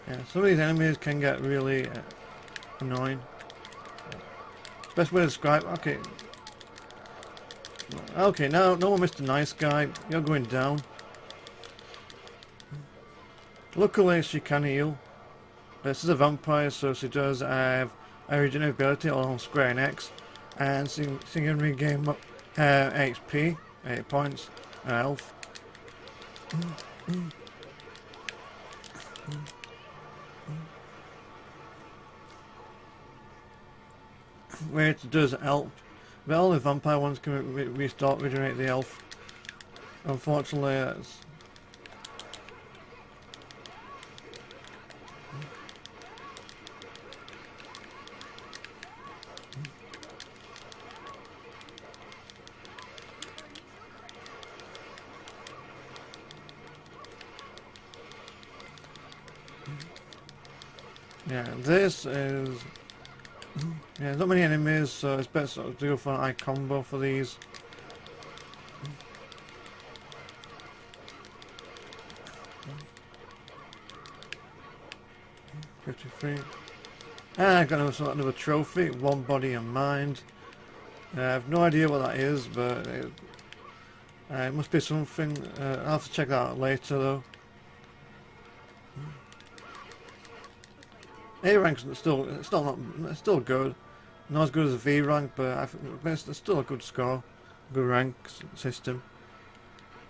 Speaker 2: yeah, some of these enemies can get really annoying. Best way to describe. Okay, now no more Mr. Nice Guy. You're going down. Luckily, she can heal. This is a vampire, so she does have a regenerative ability along Square and X, and she can regain HP, 8 points, health. Which does help. But all the vampire ones can regenerate the health. Unfortunately, it's... Yeah, this is... Yeah, not many enemies, so it's best to go for an eye combo for these. $53. I got another trophy, one body and mind. I have no idea what that is, but it must be something. I'll have to check that out later though. A rank's still good. Not as good as a V rank, but it's still a good score, good rank system.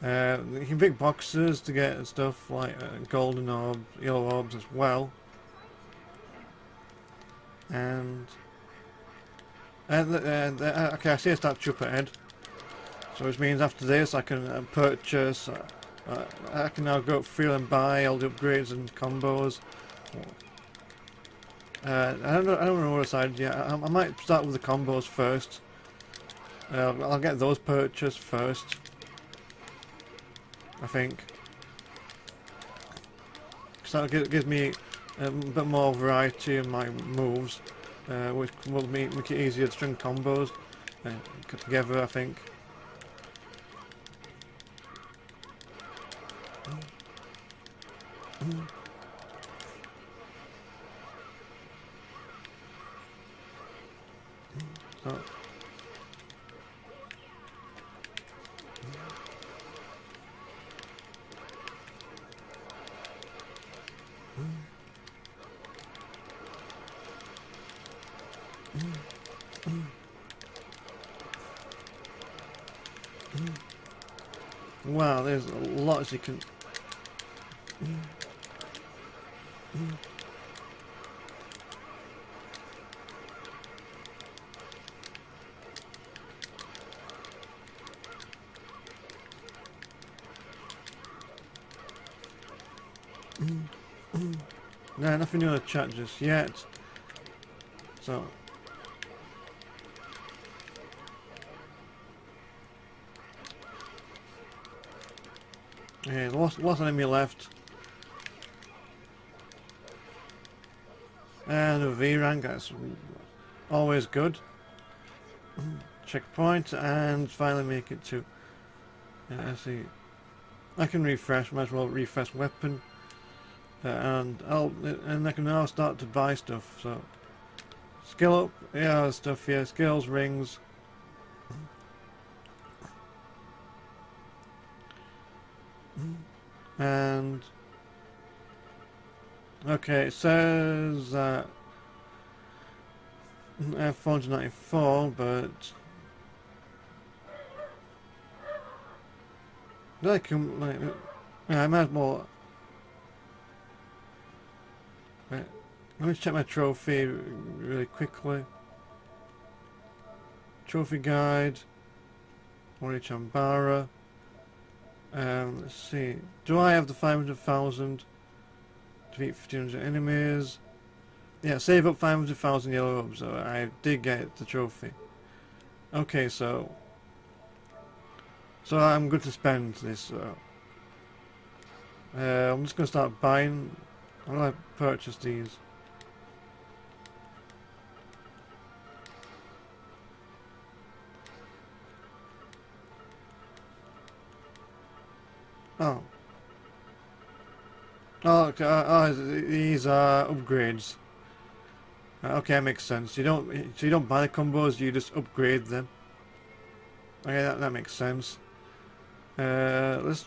Speaker 2: You can pick boxes to get stuff like golden orbs, yellow orbs as well. And okay, I see a statue up ahead, so which means after this I can purchase. I can now go through and buy all the upgrades and combos. I don't know what I decided yet. I might start with the combos first. I'll get those purchased first, I think. Because that gives me a bit more variety in my moves, which will make it easier to string combos together, I think. So. Wow, there's a lot as you can... No, nothing new in the chat just yet. So... Yeah, lost enemy left. And a V rank, that's always good. Checkpoint, and finally make it to... let's see. I can refresh, might as well refresh weapon. And I can now start to buy stuff, so... Skill up, yeah, stuff here, skills, rings. And okay, it says that 494, but did I come like? Yeah, I might as well. Right, let me check my trophy really quickly. Trophy guide, Onechanbara. Let's see. Do I have the 500,000 to beat 1,500 enemies? Yeah, save up 500,000 yellow robes. So I did get the trophy. Okay, so I'm good to spend this. So I'm just gonna start buying. How do I purchase these? Oh. Oh, okay. These are upgrades. Okay, that makes sense. So you don't buy the combos. You just upgrade them. Okay, that makes sense. Let's.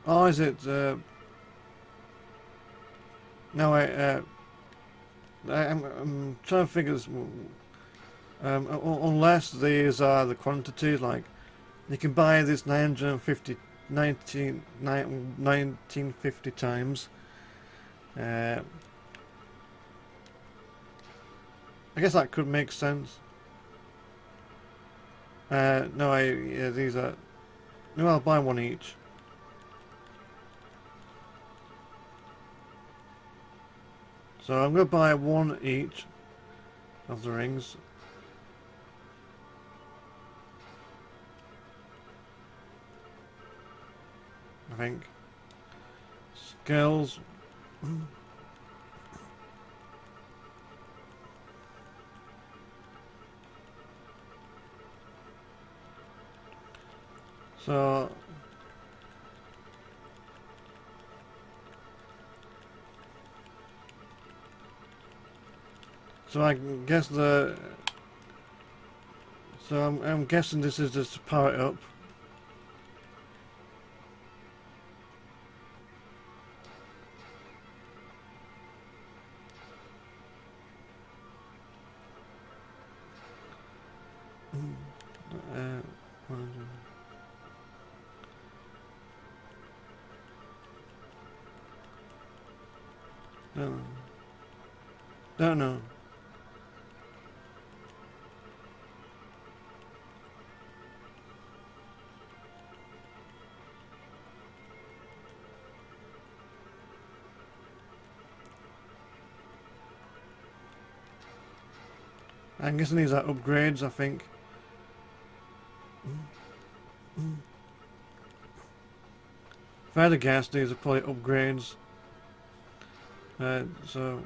Speaker 2: Oh, is it? No, I'm trying to figure this. Unless these are the quantities, like you can buy this 1950 times. I guess that could make sense. No, yeah, these are. No, I'll buy one each. So I'm going to buy one each of the rings. I think. Skills. So I guess the. So I'm guessing this is just to power it up. Don't know. I'm guessing these are upgrades, I think. If I had a guess, these are probably upgrades. So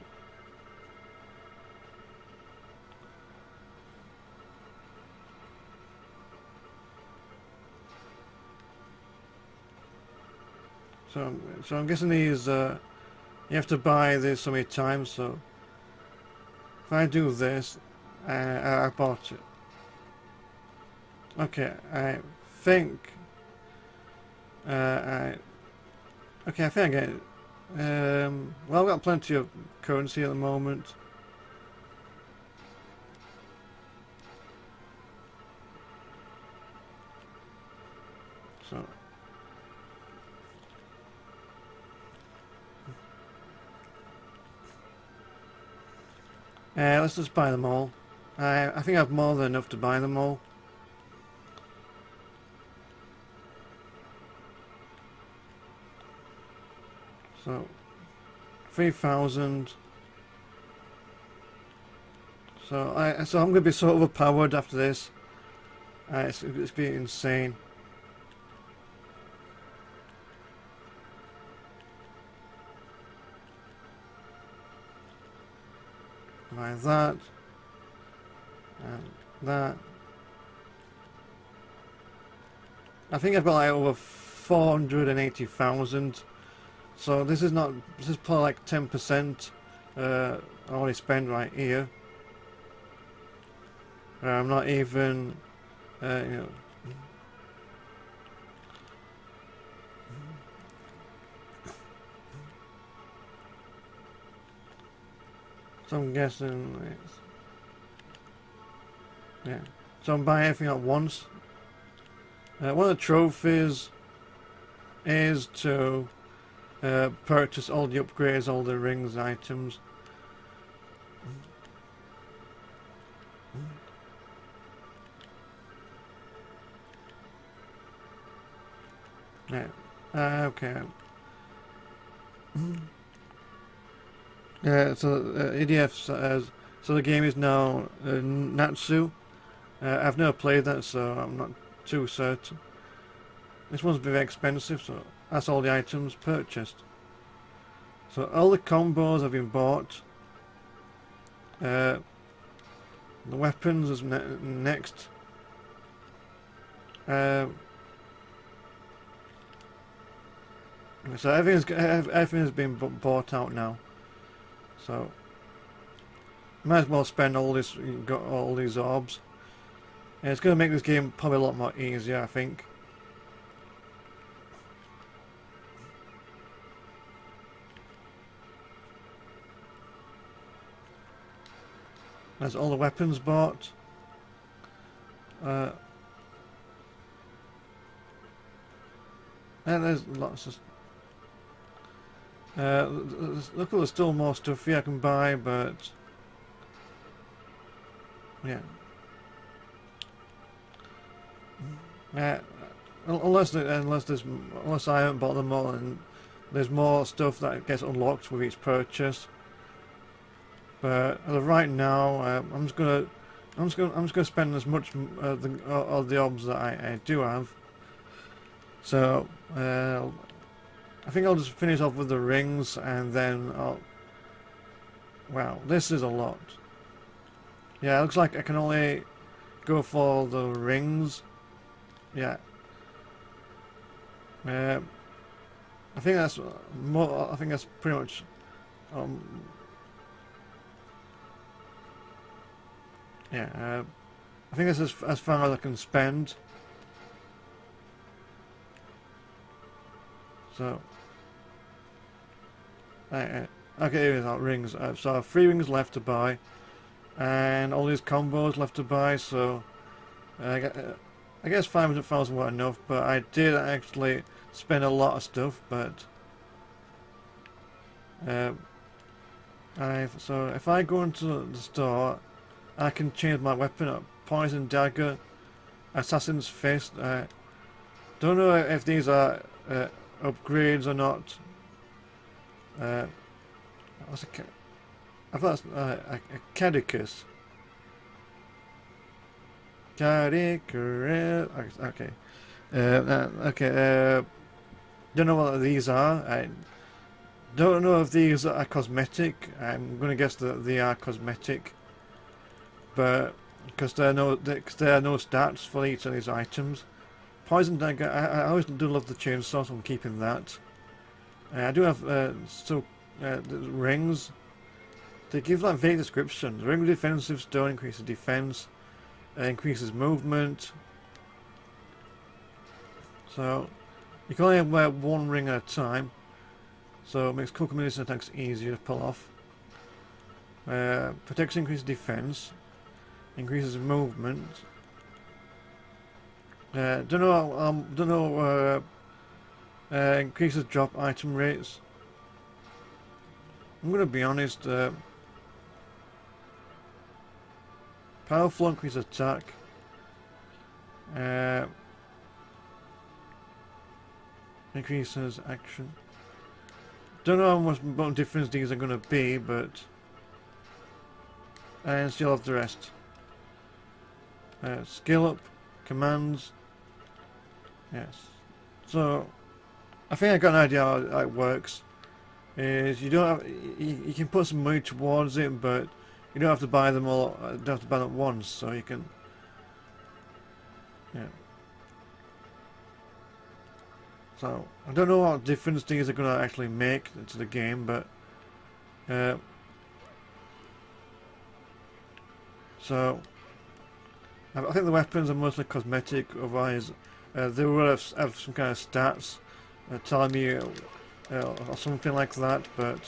Speaker 2: I'm guessing these. You have to buy this so many times. So if I do this, I bought it. Okay, I think. Okay, I think I get it. Well, I've got plenty of currency at the moment. So. Let's just buy them all. I think I have more than enough to buy them all. So, 3,000. So I'm going to be so overpowered after this. It's going to be insane. Buy that. And that. I think I've got like over 480,000. So this is probably like 10% I already spent right here. I'm not even, you know. So I'm guessing it's... Yeah. So I'm buying everything at once. One of the trophies is to purchase all the upgrades, all the rings, items. Yeah. Okay. EDF says, so the game is now Natsu. I've never played that, so I'm not too certain. This one's very expensive, so that's all the items purchased. So all the combos have been bought. The weapons is next. So everything has been bought out now. So might as well spend all this, got all these orbs. And it's going to make this game probably a lot more easier, I think. There's all the weapons bought. And there's lots of... look, there's still more stuff here I can buy, but... Yeah. Unless I haven't bought them all, and there's more stuff that gets unlocked with each purchase. But as of right now, I'm just gonna spend as much of the orbs that I do have. So I think I'll just finish off with the rings, and then I'll... Wow, this is a lot. Yeah, it looks like I can only go for the rings. Yeah. I think that's more. I think that's pretty much. Yeah. I think that's as far as I can spend. So. Okay, here is our rings. So I have 3 rings left to buy, and all these combos left to buy. So. I guess 500,000 weren't enough, but I did actually spend a lot of stuff. But so if I go into the store, I can change my weapon up: poison dagger, assassin's fist. Don't know if these are upgrades or not. What's a? I thought it's a cadicus. Okay. Don't know what these are. I don't know if these are cosmetic. I'm going to guess that they are cosmetic, but because there are no stats for each of these items. Poison dagger. I always do love the chainsaw, so I'm keeping that. I do have the rings. They give like vague descriptions. Ring with defensive stone increases defense. Increases movement. So you can only wear 1 ring at a time, so it makes quick combination attacks easier to pull off. Protection increases defense, increases movement. Increases drop item rates. I'm gonna be honest. Powerful increase attack. Increases action. Don't know how much difference these are going to be, but and still have the rest. Skill up, commands. Yes. So I think I got an idea how it works. Is you don't have you can put some money towards it, but you don't have to buy them all. You don't have to buy them at once, so you can. Yeah. So I don't know what difference these are going to actually make to the game, but so I think the weapons are mostly cosmetic. Otherwise, they will have some kind of stats telling me or something like that, but.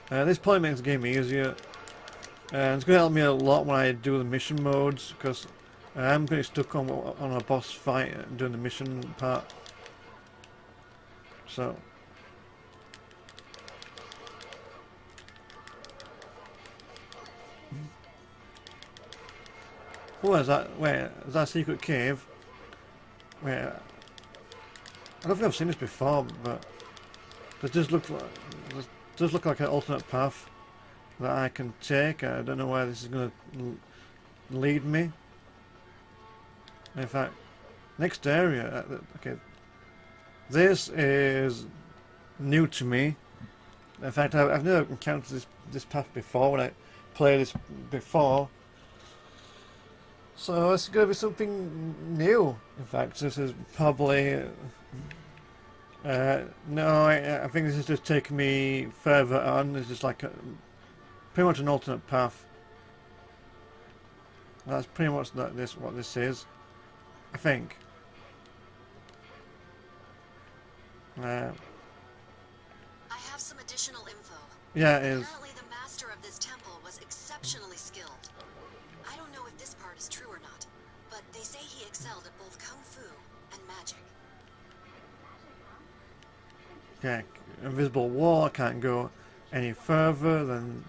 Speaker 2: This probably makes the game easier. And it's going to help me a lot when I do the mission modes, because I'm pretty stuck on a boss fight doing the mission part. So. Oh, is that? Wait, is that a secret cave? Wait, I don't think I've seen this before, but it does look like an alternate path that I can take. I don't know where this is going to lead me. In fact, next area. Okay, this is new to me. In fact, I've never encountered this path before when I played this before. So it's going to be something new. In fact, this is probably... no, I think this is just taking me further on. It's just like pretty much an alternate path. That's pretty much what this is. I think.
Speaker 3: I have some additional info.
Speaker 2: Yeah, it is.
Speaker 3: Apparently the master of this temple was exceptionally skilled. I don't know if this part is true or not, but they say he excelled at both kung fu and magic.
Speaker 2: Yeah, invisible wall. I can't go any further than.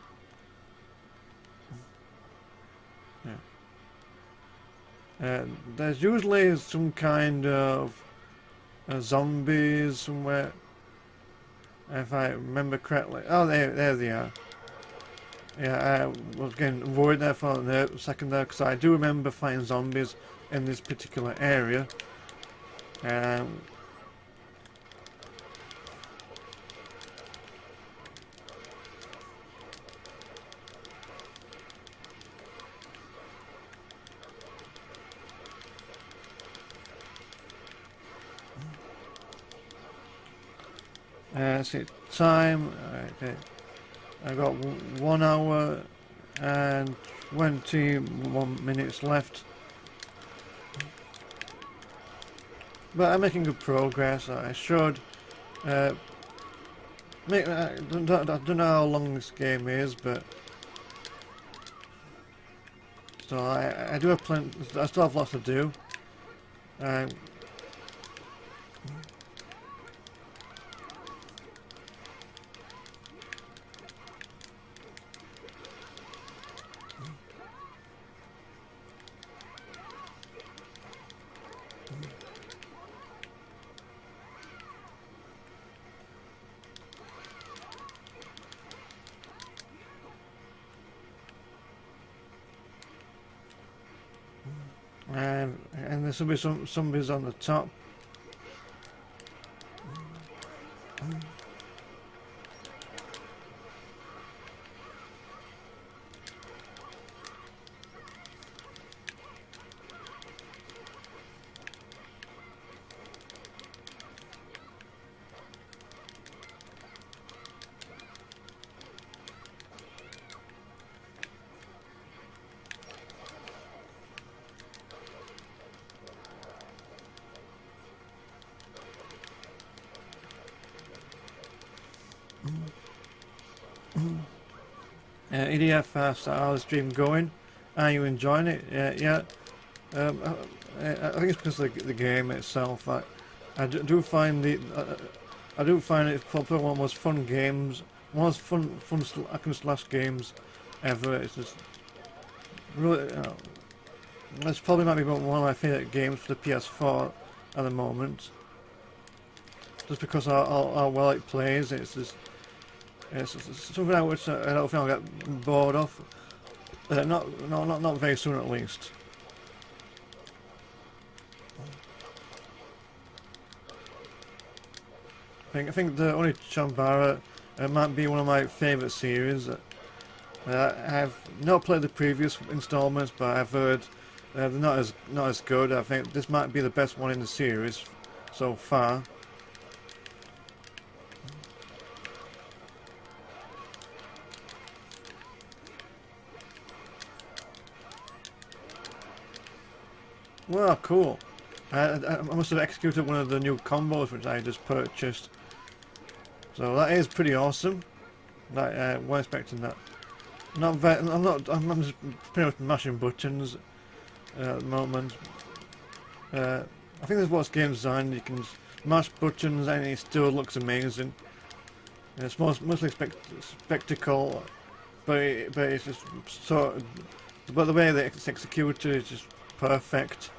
Speaker 2: Yeah. There's usually some kind of zombies somewhere, if I remember correctly. Oh, there they are. Yeah, I was getting worried there for a second there, because I do remember finding zombies in this particular area. Let's see, time. Okay, I got 1 hour and 21 minutes left, but I'm making good progress. I should make. I don't know how long this game is, but so I do have plenty. I still have lots to do. And there should be some zombies on the top. EDF asks, how's the stream going? Are you enjoying it? Yeah. I think it's because of the game itself. I do find it's probably one of the most fun games, one of the fun slash games ever. It's just really, that's probably might be one of my favourite games for the PS4 at the moment. Just because how well it plays, it's something which I don't think I'll get bored of. Not very soon at least. I think the Onechanbara might be one of my favourite series. I've not played the previous installments, but I've heard they're not as good. I think this might be the best one in the series so far. Well, cool. I must have executed one of the new combos which I just purchased. So that is pretty awesome. Like, weren't expecting that. Not very, I'm just pretty much mashing buttons at the moment. I think that's what's game design. You can mash buttons and it still looks amazing. It's mostly spectacle, but it's just so. But the way that it's executed is just perfect.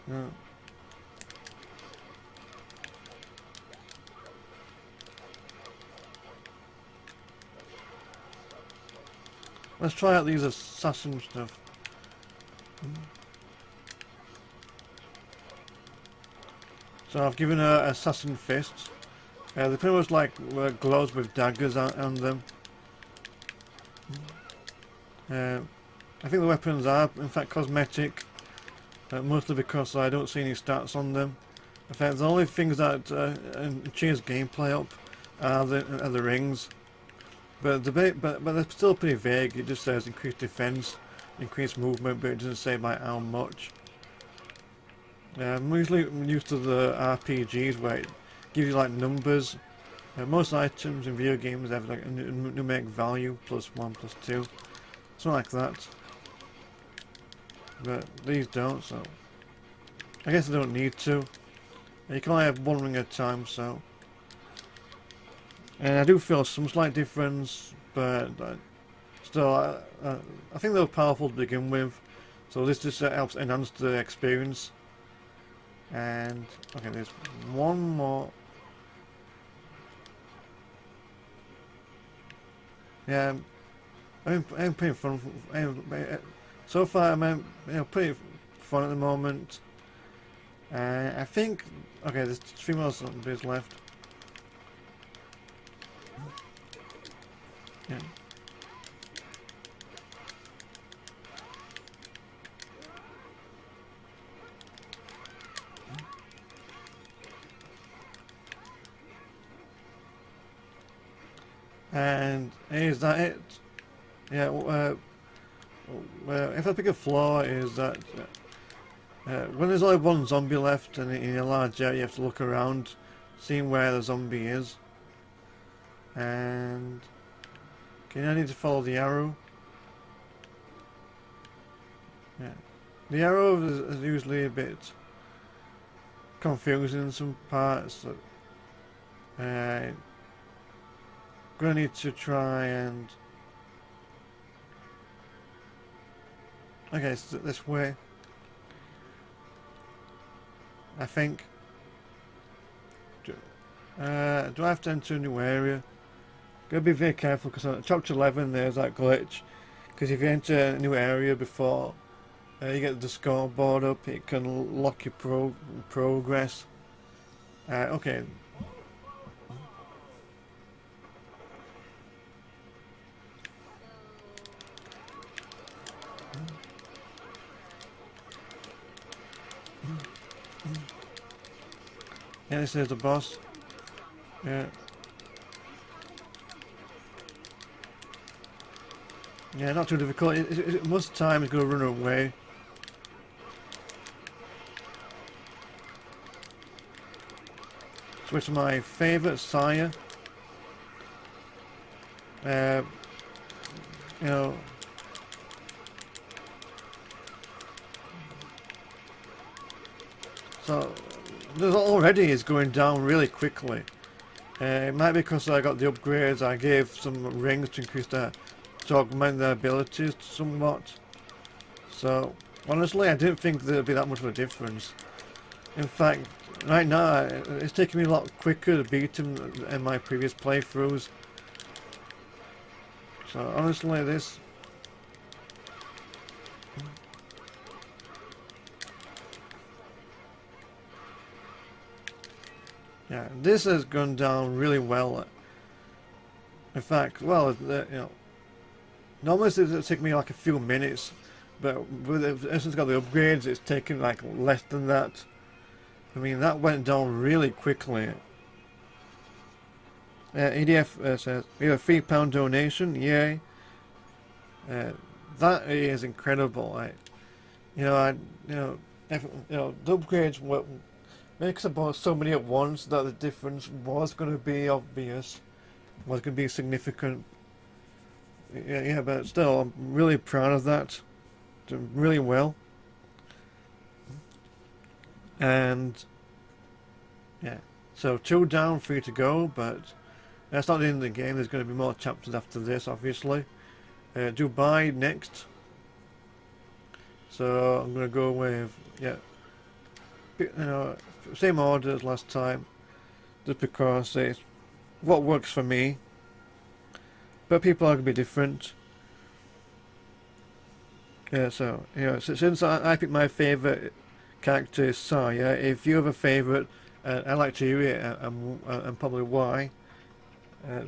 Speaker 2: Yeah. Let's try out these assassin stuff. So I've given her assassin fists. They're pretty much like gloves with daggers on them. I think the weapons are in fact cosmetic, mostly because I don't see any stats on them. In fact, the only things that change gameplay up are the rings. But they're still pretty vague. It just says increased defense, increased movement, but it doesn't say by how much. I'm usually used to the RPGs where it gives you like numbers. Most items in video games have like a numeric value, +1, +2, something like that. But these don't, so I guess I don't need to. You can only have one ring at a time, so. And I do feel some slight difference, but still, I think they were powerful to begin with, so this just helps enhance the experience. And okay, there's one more. Yeah, I'm pretty fun. So far, I'm pretty fun at the moment. I think okay, there's 3 more zombies left. Yeah. And is that it? Yeah. If I pick a flaw, is that when there's only one zombie left and in a large area, you have to look around, seeing where the zombie is. And okay, I need to follow the arrow. Yeah, the arrow is usually a bit confusing in some parts. Gonna need to try and. Okay, so this way. I think. Do I have to enter a new area? Gotta be very careful because on chapter 11 there's that glitch. Because if you enter a new area before you get the scoreboard up, it can lock your progress. Okay. Yeah, this is the boss. Yeah. Yeah, not too difficult. Most of the time it's going to run away. Switch to my favourite sire. You know. So, this already is going down really quickly. It might be because I got the upgrades. I gave some rings to increase their, to augment their abilities somewhat. So, honestly, I didn't think there'd be that much of a difference. In fact, right now, it's taking me a lot quicker to beat him in my previous playthroughs. So, honestly, this. Yeah, this has gone down really well. In fact, well, you know, normally it'll take me like a few minutes, but since it's got the upgrades, it's taken like less than that. I mean, that went down really quickly. EDF says we have a £3 donation. Yay! That is incredible. The upgrades were makes about so many at once that the difference was going to be obvious, was going to be significant. Yeah, but still, I'm really proud of that. Done really well. And yeah, so 2 down, 3 to go, but that's not the end of the game. There's going to be more chapters after this, obviously. Dubai next. So I'm going to go with, same order as last time, just because it's what works for me. But people are going to be different. Yeah, so, since I picked my favourite character is Saya, if you have a favourite, I'd like to hear it, and probably why.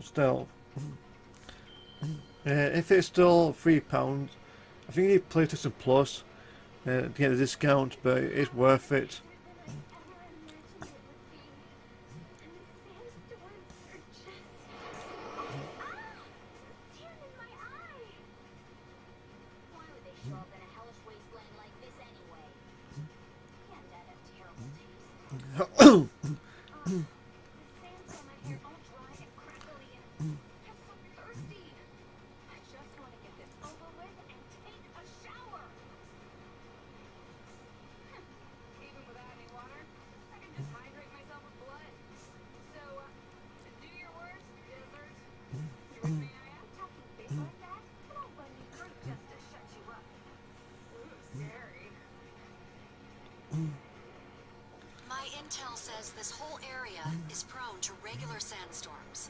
Speaker 2: Still, if it's still £3, I think you need PlayStation Plus to get a discount, but it's worth it.
Speaker 3: My intel says this whole area is prone to regular sandstorms.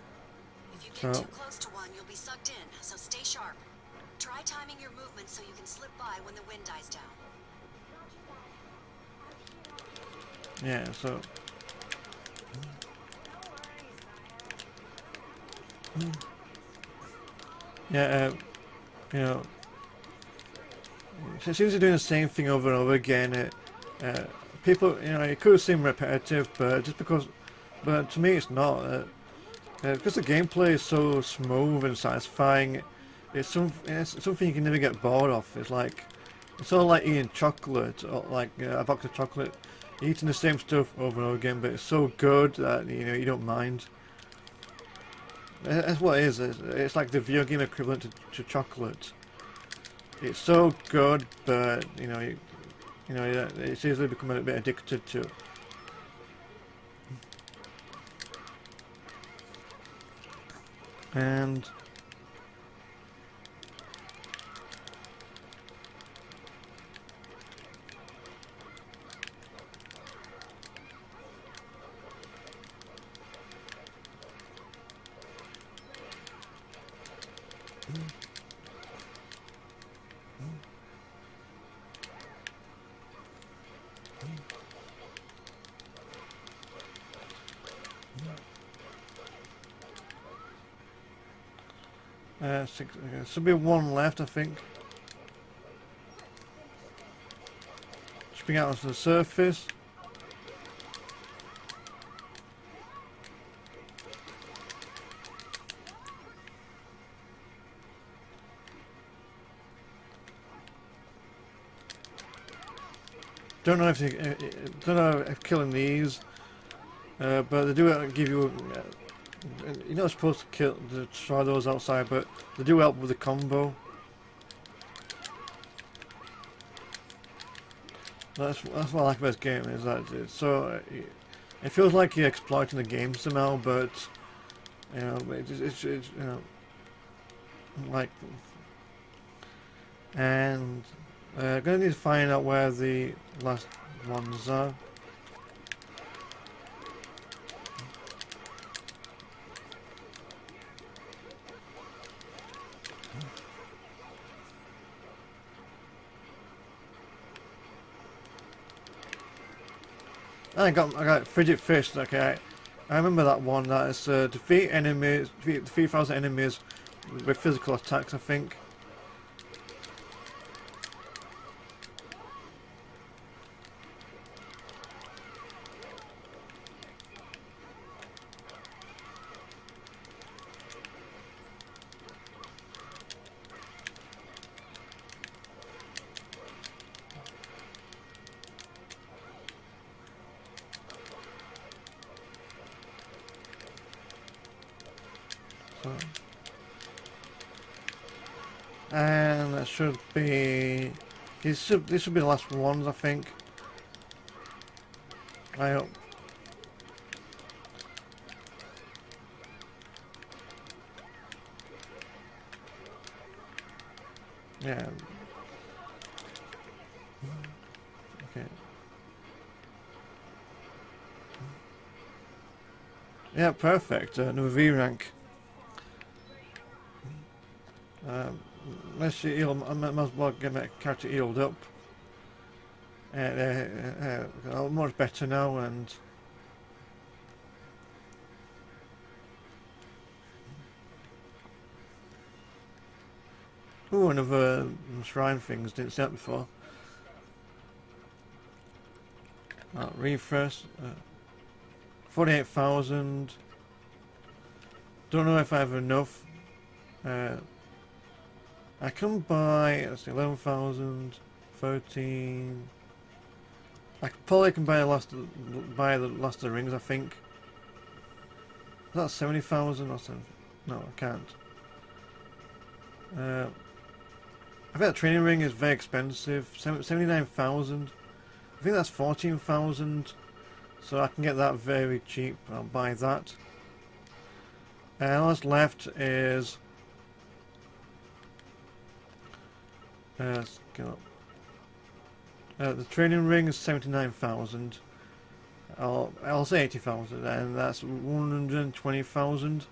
Speaker 3: If you get too close to one, you'll be sucked in, so stay sharp. Try timing your movements so you can slip by when the wind dies down.
Speaker 2: Yeah, so it seems to be doing the same thing over and over again. People, it could seem repetitive, but to me it's not. Because the gameplay is so smooth and satisfying, it's something you can never get bored of. It's sort of like eating chocolate, or like a box of chocolate, eating the same stuff over and over again, but it's so good that you don't mind. That's what it is. It's like the video game equivalent to chocolate. It's so good, but it's easily becoming a bit addicted to. And should be 1 left, I think. Spring out onto the surface. Don't know if killing these, but they do give you. You're not supposed to try those outside, but they do help with the combo. That's what I like about this game, is that it's so. It feels like you're exploiting the game somehow, but it's like. And gonna need to find out where the last ones are. I got frigid fist. Okay, I remember that one. That is defeat 3,000 enemies with physical attacks, I think. And that should be... This should be the last ones, I think. I hope. Yeah. Okay. Yeah, perfect. Another V rank. Let's see, heal. I might as well get my character healed up. Much better now, and oh, another shrine things. Didn't see that before. Refresh. 48,000. Don't know if I have enough. I can buy, let's see, 11,000, 13. I probably can buy the last of the rings, I think. Is that 70,000 or something? No, I can't. I think that training ring is very expensive. 79,000. I think that's 14,000. So I can get that very cheap. I'll buy that. And what's left is let's go. The training ring is 79,000. I'll say 80,000, and that's 120,000.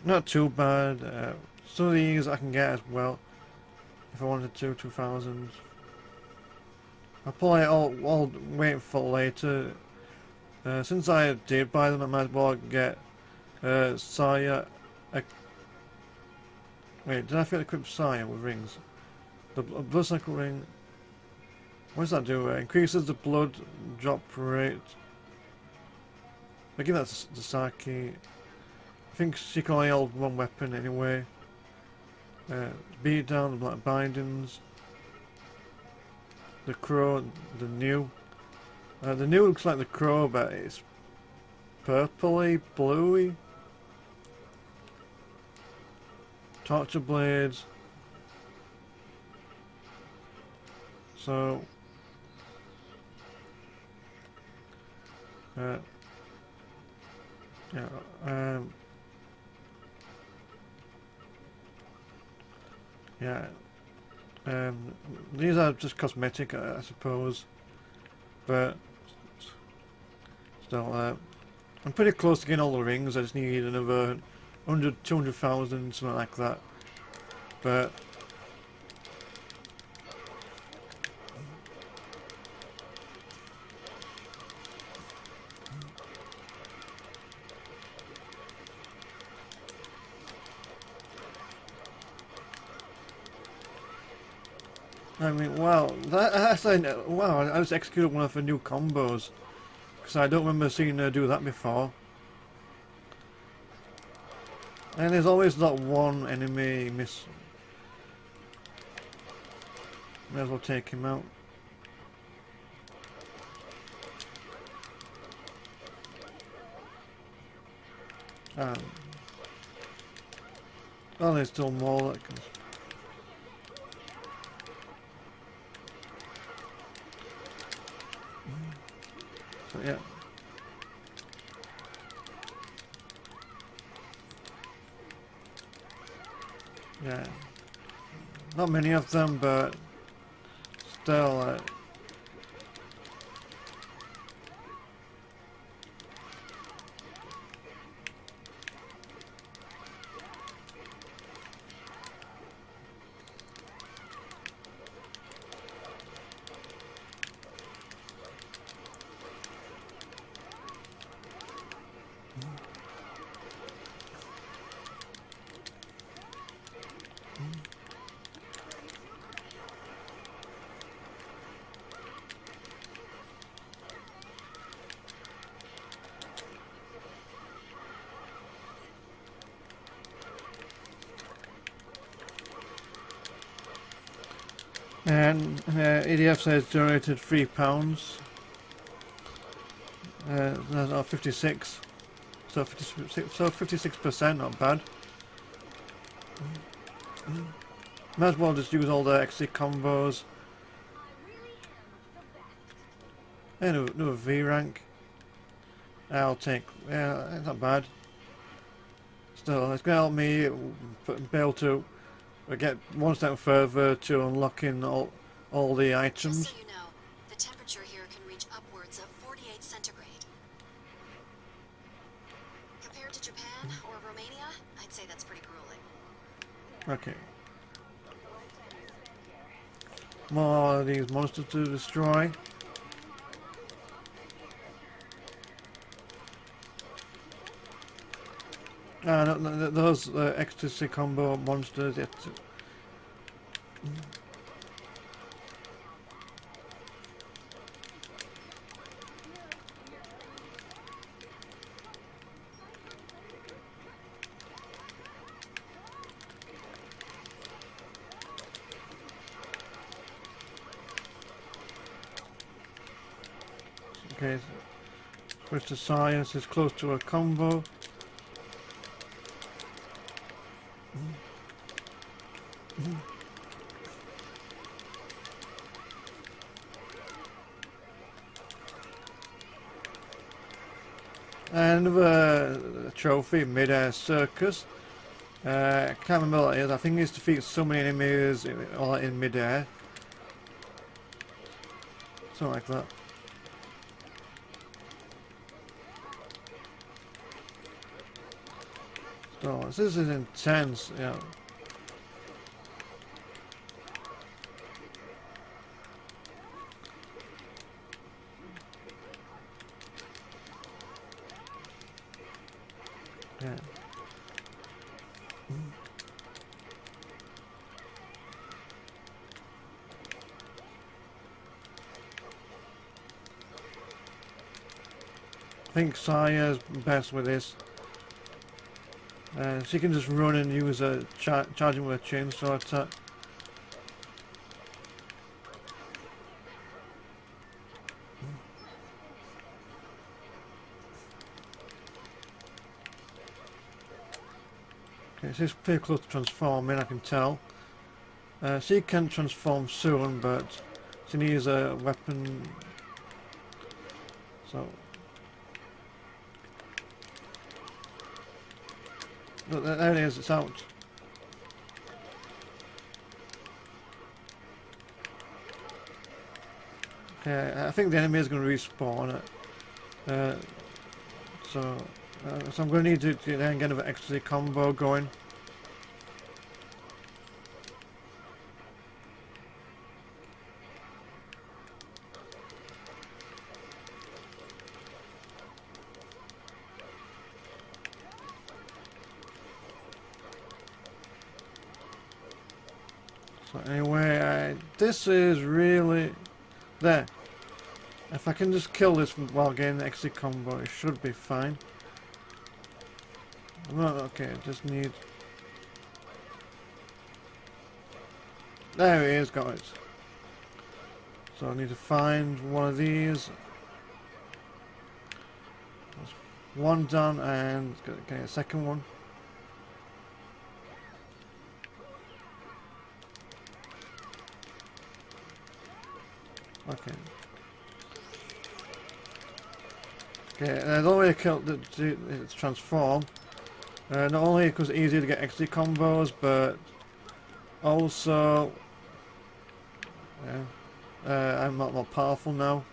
Speaker 2: Not too bad. Some of these I can get as well if I wanted to. 2,000. I'll probably I'll wait for later. Since I did buy them, I might as well get Saya. Wait, did I fit equip Saya with rings? The blood cycle ring. What does that do? Increases the blood drop rate. I give that to Saki. I think she can only hold one weapon anyway. Beat down the black bindings. The crow, the new. The new looks like the crow, but it's purpley, bluey. Torture blades. So these are just cosmetic, I suppose, but still, I'm pretty close to getting all the rings. I just need another 100, 200,000, something like that. But I mean, wow, wow, I just executed one of the new combos, because I don't remember seeing her do that before. And there's always that one enemy miss. May as well take him out. Oh, there's still more that can. So, yeah. Yeah. Not many of them, but still. And EDF says donated £3. That's 56.
Speaker 1: So 56%, not bad. Might as well just use all the XC combos. Another V rank. I'll take. Yeah, it's not bad. Still, it's going to help me be able to get one step further to unlocking all the items.
Speaker 3: Just so you know, the temperature here can reach upwards of 48 centigrade. Compared to Japan or Romania, I'd say that's pretty grueling.
Speaker 1: Okay. More of these monsters to destroy. No, those ecstasy combo monsters. Okay, switch to science is close to a combo. And another trophy, mid-air circus. Can't remember what it is. I think it's defeat so many enemies all in mid-air. Something like that. So this is intense, yeah. Yeah. I think Saya's best with this. She can just run and use a charging with a chainsaw attack. Okay, she's pretty close to transforming, I can tell. She can transform soon, but she needs a weapon. So. Look, there it is, it's out. Okay, I think the enemy is going to respawn it. So I'm going to need to then get an extra combo going. So anyway, this is really there. If I can just kill this while getting the extra combo, it should be fine. Well, okay, just need. There it is, got it. So I need to find one of these. That's one done, and get a second one. Okay. Okay, the only way to transform, not only because it's easier to get XD combos, but also I'm not more powerful now.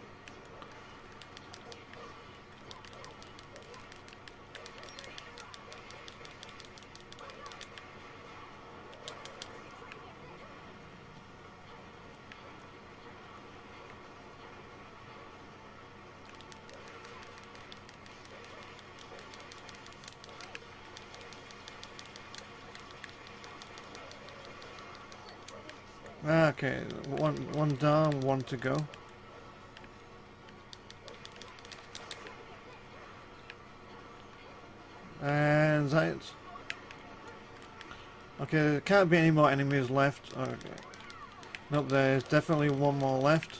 Speaker 1: Okay, one down, one to go. And that's it. Okay, there can't be any more enemies left. Okay. Nope, there's definitely one more left.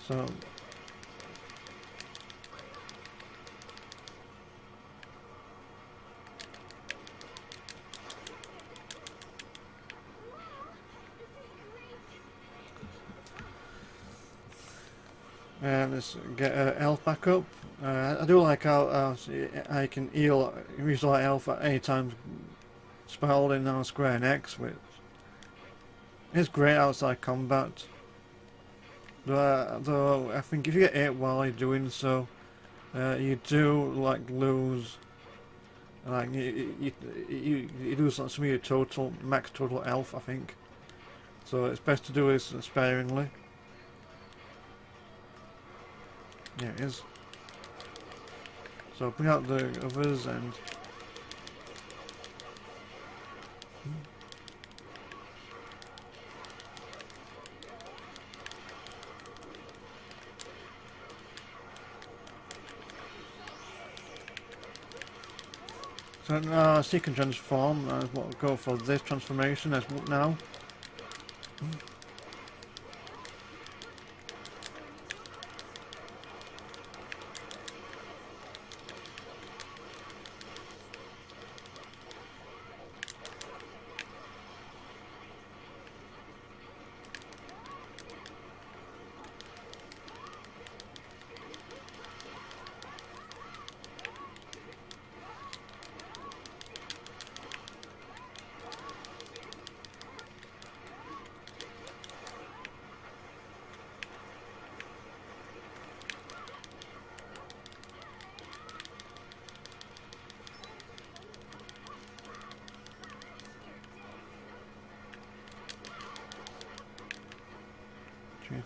Speaker 1: So
Speaker 2: And let's get health back up. I do like how I can heal, restore health at any time spalding on square and X, which is great outside combat. Though I think if you get hit while you're doing so, you do like lose, like you lose some of your total max total health, I think. So it's best to do this sparingly. Yeah, it is. So bring out the others and. So she can transform. We'll go for this transformation as now.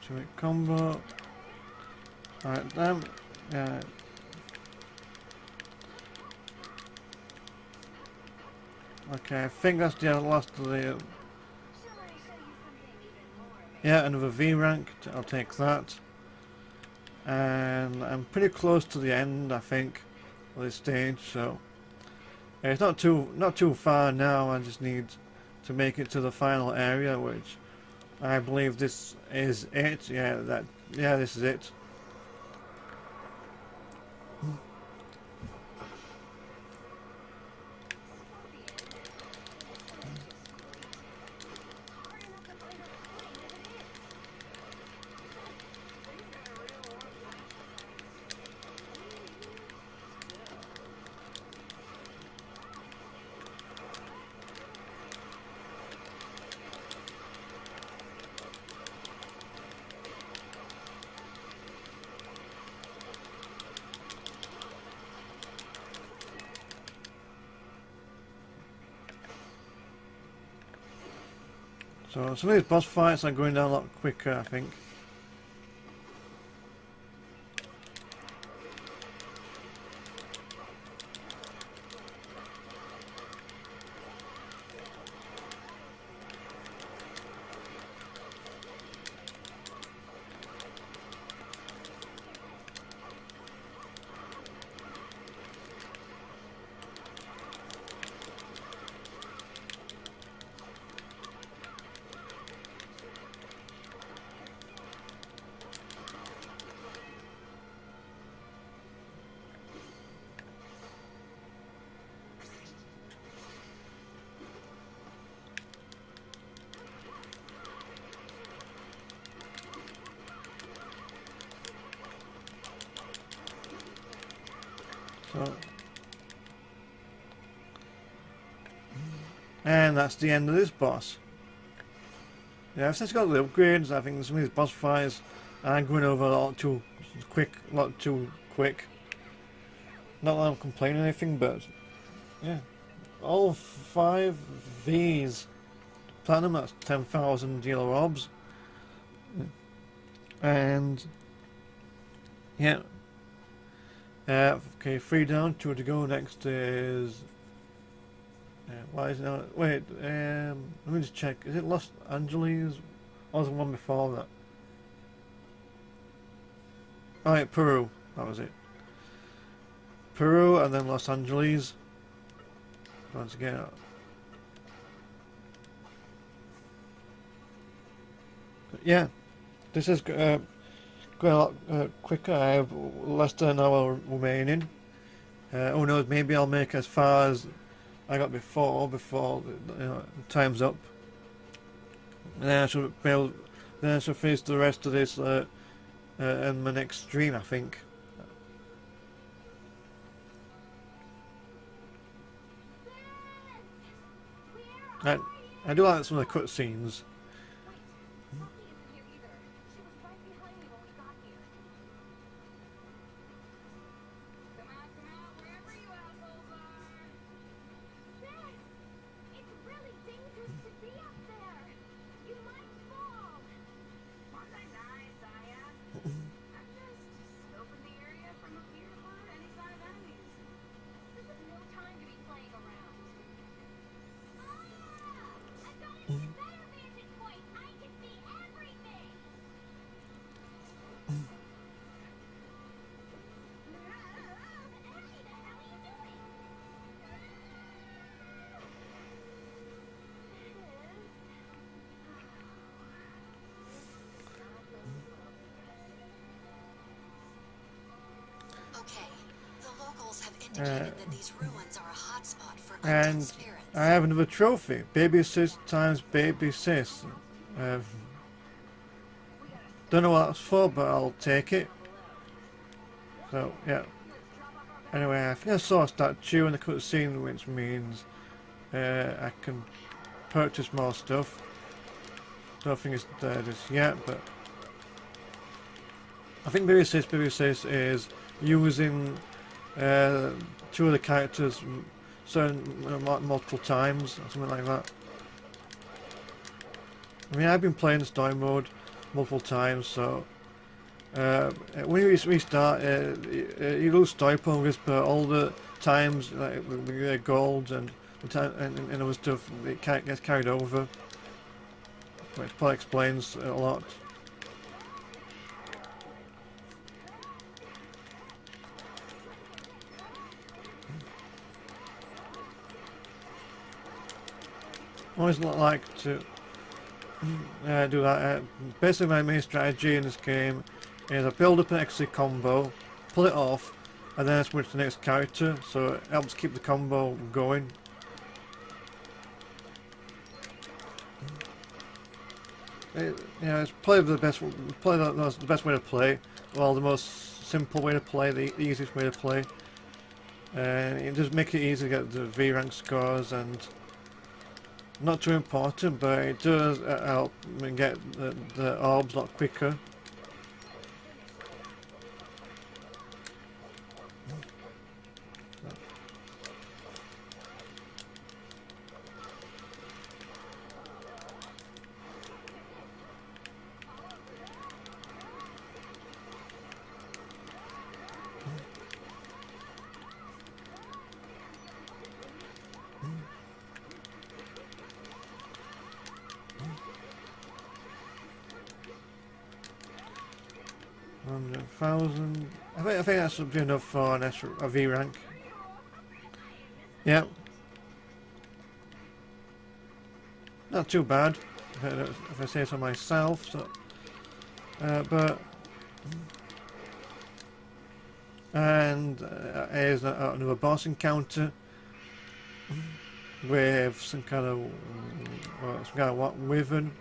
Speaker 2: To it combo. Alright, then. Yeah. Okay, I think that's the last of the. Yeah, another V rank. I'll take that. And I'm pretty close to the end, I think, of this stage. So it's not too far now. I just need to make it to the final area, which. I believe this is it. Yeah, this is it. So some of these boss fights are going down a lot quicker, I think. So, and that's the end of this boss. Yeah, I've since got the upgrades. I think some of these boss fights are going over a lot too quick. Not that I'm complaining or anything, but yeah, all 5 V's platinum. That's 10,000 yellow orbs, and yeah. Okay, 3 down, 2 to go. Next is. Why is it not? Wait, let me just check. Is it Los Angeles? Or was the one before that? Oh, yeah, Peru. That was it. Peru and then Los Angeles. Once again. Yeah, this is going a lot quicker. I have less than an hour remaining. Who knows? Maybe I'll make as far as I got before time's up. And then I should face the rest of this in my next stream, I think. I do like some of the cutscenes.
Speaker 3: Okay, the locals have indicated that these ruins are a hotspot for undead
Speaker 2: And
Speaker 3: spirits.
Speaker 2: I have another trophy. Baby sis times baby sis. Don't know what that's for, but I'll take it. So, yeah. Anyway, I think I saw a statue in the cutscene, which means I can purchase more stuff. Don't think it's there just yet, but I think baby sis is using two of the characters multiple times or something like that. I mean, I've been playing the story mode multiple times, so when you restart, you lose story progress, but all the times, like the gold and other stuff, it gets carried over, which probably explains a lot. I always like to do that. Basically, my main strategy in this game is I build up an XC combo, pull it off, and then I switch to the next character, so it helps keep the combo going. It's probably the best way to play. Well, the most simple way to play, the easiest way to play. It does make it easy to get the V rank scores, and not too important, but it does help me get the orbs a lot quicker. I think that should be enough for a V rank. Yep. Not too bad, if I say so myself. So, here's another boss encounter with some kind of wyvern.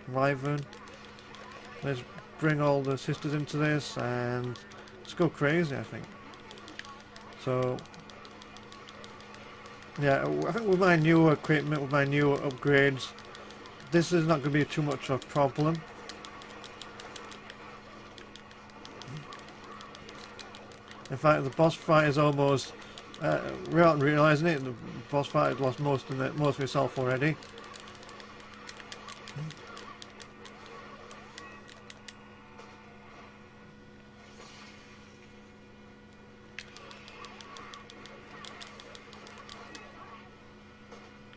Speaker 2: Let's bring all the sisters into this and let's go crazy, I think. So, yeah, I think with my new equipment, with my new upgrades, this is not going to be too much of a problem. In fact, the boss fight is almost, without realising it, the boss fight has lost most of itself already.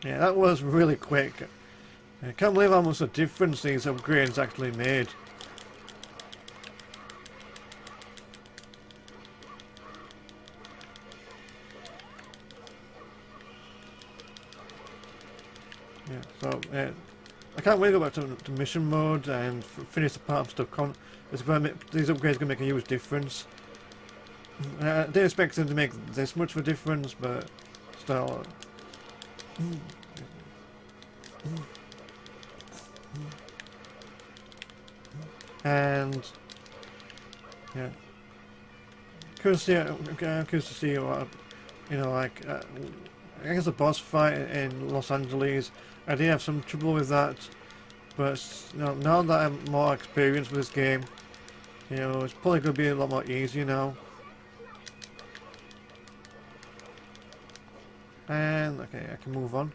Speaker 2: Yeah, that was really quick. I can't believe how much a difference these upgrades actually made. Yeah, so I can't wait to go back to mission mode and finish the part of stuff. These upgrades are going to make a huge difference. I didn't expect them to make this much of a difference, but still. And Yeah. Curious to see what, you know, like, I guess the boss fight in Los Angeles, I did have some trouble with that, but you know, now that I'm more experienced with this game, you know, it's probably going to be a lot more easier now. And, okay, I can move on.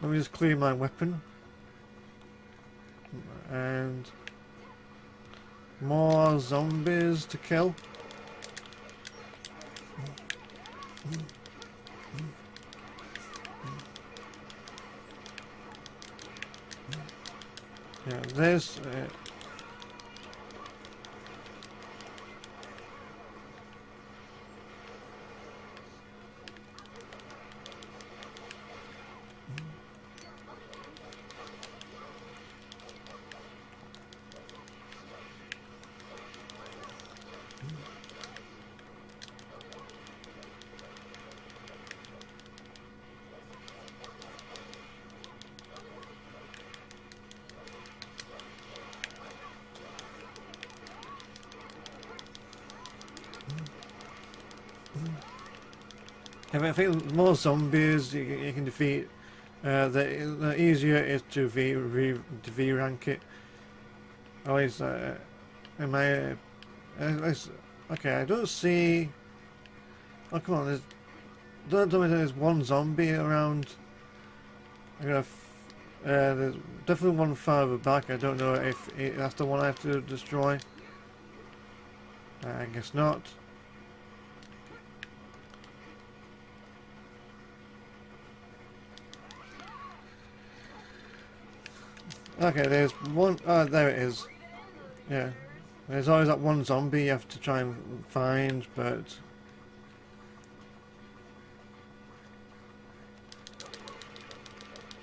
Speaker 2: Let me just clear my weapon. And more zombies to kill. Yeah, there's I think the more zombies you can defeat, the easier it is to V rank it. Always, am I? Okay, I don't see. Oh come on! Don't tell me there's one zombie around. There's definitely one farther back. I don't know if that's the one I have to destroy. I guess not. Okay, there's one. Oh, there it is. Yeah. There's always that one zombie you have to try and find, but...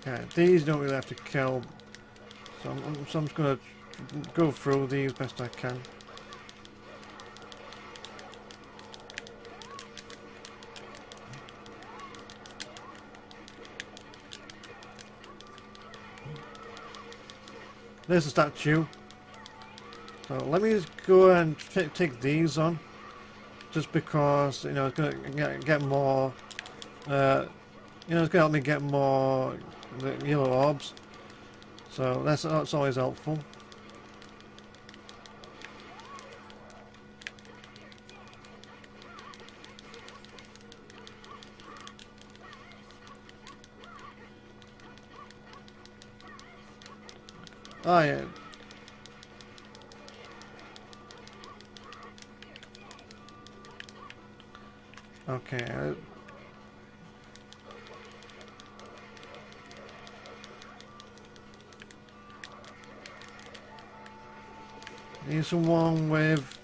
Speaker 2: yeah, these don't really have to kill. So I'm just going to go through these best I can. There's a statue. So let me just go and take these on, just because you know it's gonna get more. You know, it's gonna help me get more the yellow orbs. So that's always helpful. Oh yeah. Okay. Need someone with...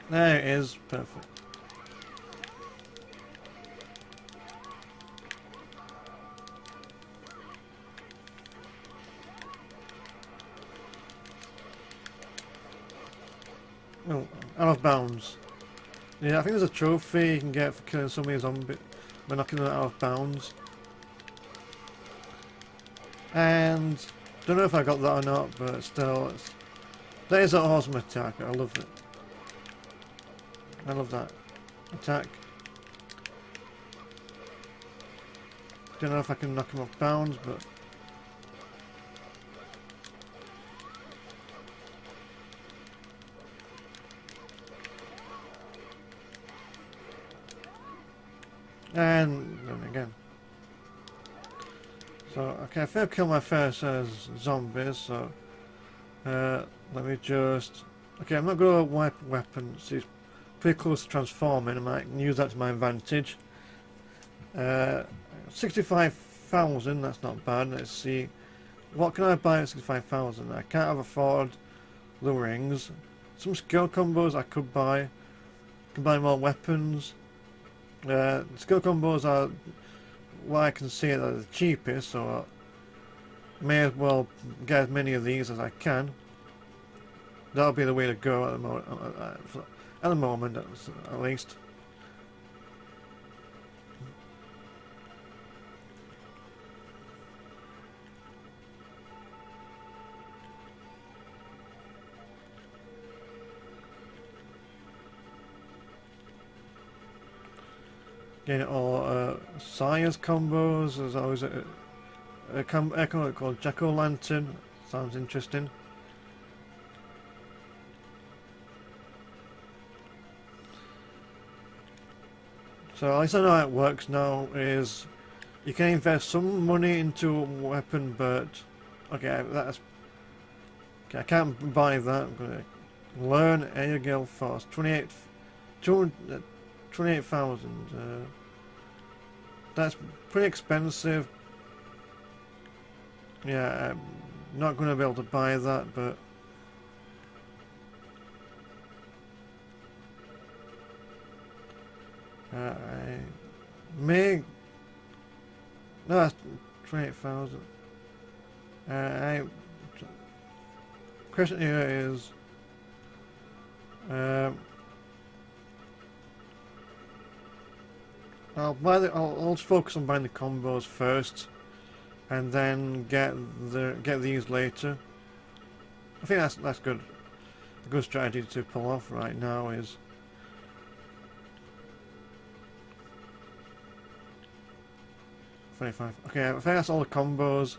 Speaker 2: there it is. Perfect. Oh, out of bounds. Yeah, I think there's a trophy you can get for killing so many zombies by knocking them out of bounds. And don't know if I got that or not, but still, that is an awesome attack. I love it. I love that attack. Don't know if I can knock him off bounds, but and then again. So, okay, I think I've killed my first zombies, so let me just... okay, I'm not going to wipe weapons, it's pretty close to transforming, I might use that to my advantage. 65,000, that's not bad. Let's see, what can I buy at 65,000? I can't afford the rings. Some skill combos I could buy. I can buy more weapons. Skill combos are what I can see are the cheapest, so I may as well get as many of these as I can. That'll be the way to go at the moment, at least. getting all Sire's combos. There's always a combo called Jack-O-Lantern. Sounds interesting. So at least I know how it works now. Is you can invest some money into a weapon, but okay, that's okay. I can't buy that. I'm gonna learn Air Gale Force 28,000. That's pretty expensive. Yeah, I'm not going to be able to buy that, but I may. No, that's 28,000. Question here is. I'll just focus on buying the combos first, and then get these later. I think that's good. A good strategy to pull off right now is. $25. Okay, I think that's all the combos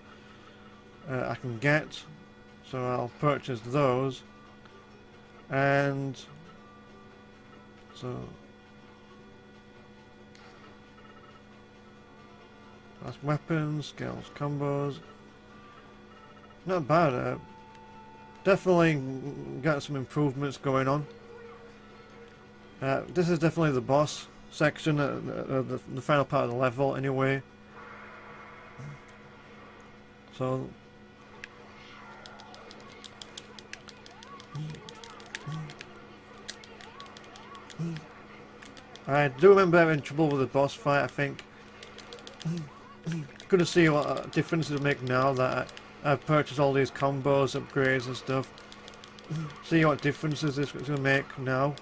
Speaker 2: I can get, so I'll purchase those, and so. That's weapons, skills, combos. Not bad. Definitely got some improvements going on. This is definitely the boss section, the final part of the level anyway. So I do remember having trouble with the boss fight, I think. Good to see what difference it'll make now that I've purchased all these combos, upgrades and stuff. See what differences this is going to make now.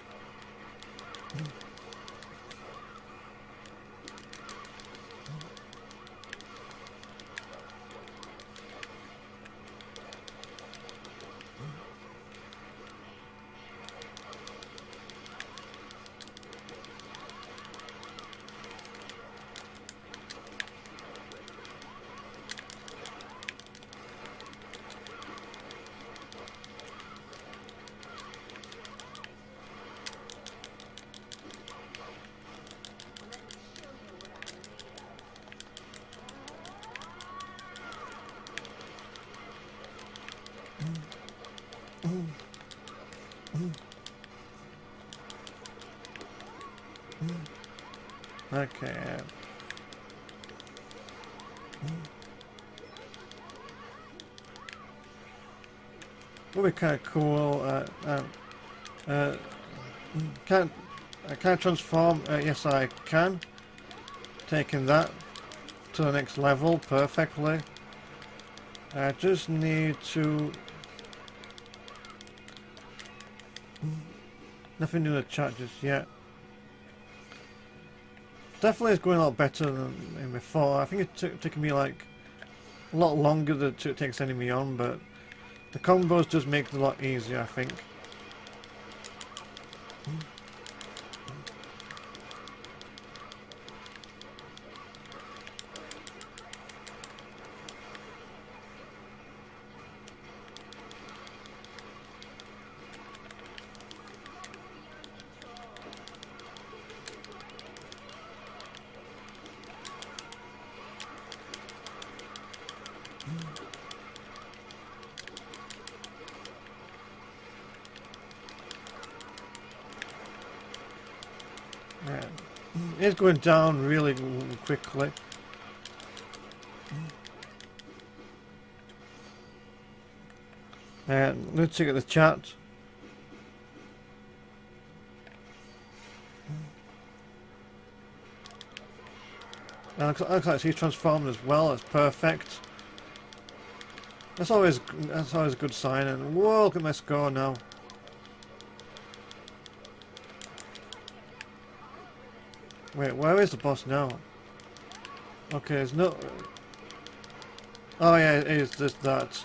Speaker 2: Okay. Would be kind of cool. Can I transform? Yes, I can. Taking that to the next level perfectly. I just need to. Nothing new to chat just yet. Definitely is going a lot better than before. I think it took me like a lot longer than it takes sending me on, but the combos just make it a lot easier, I think. Yeah. It's going down really quickly. Let's check at the chat. Looks like she's transformed as well. That's perfect. That's always a good sign. And whoa, look at my score now. Wait, where is the boss now? Okay, there's no. Oh yeah, it is just that.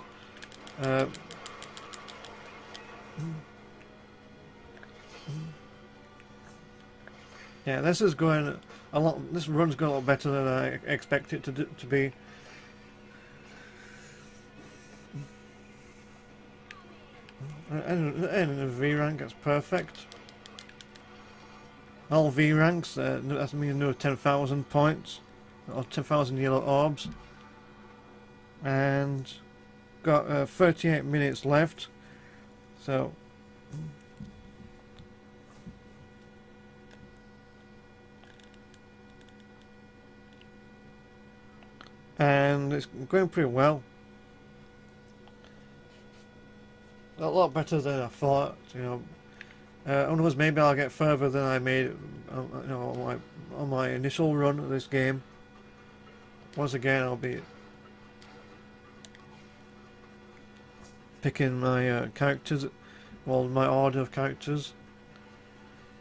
Speaker 2: Yeah, this is going a lot. This run's got a lot better than I expect it to be. And a V rank, that's perfect. All V ranks, that's means another 10,000 points, or 10,000 yellow orbs. And got 38 minutes left, so and it's going pretty well. A lot better than I thought, you know. Who knows, maybe I'll get further than I made, you know, on my initial run of this game. Once again, I'll be picking my characters, well, my order of characters.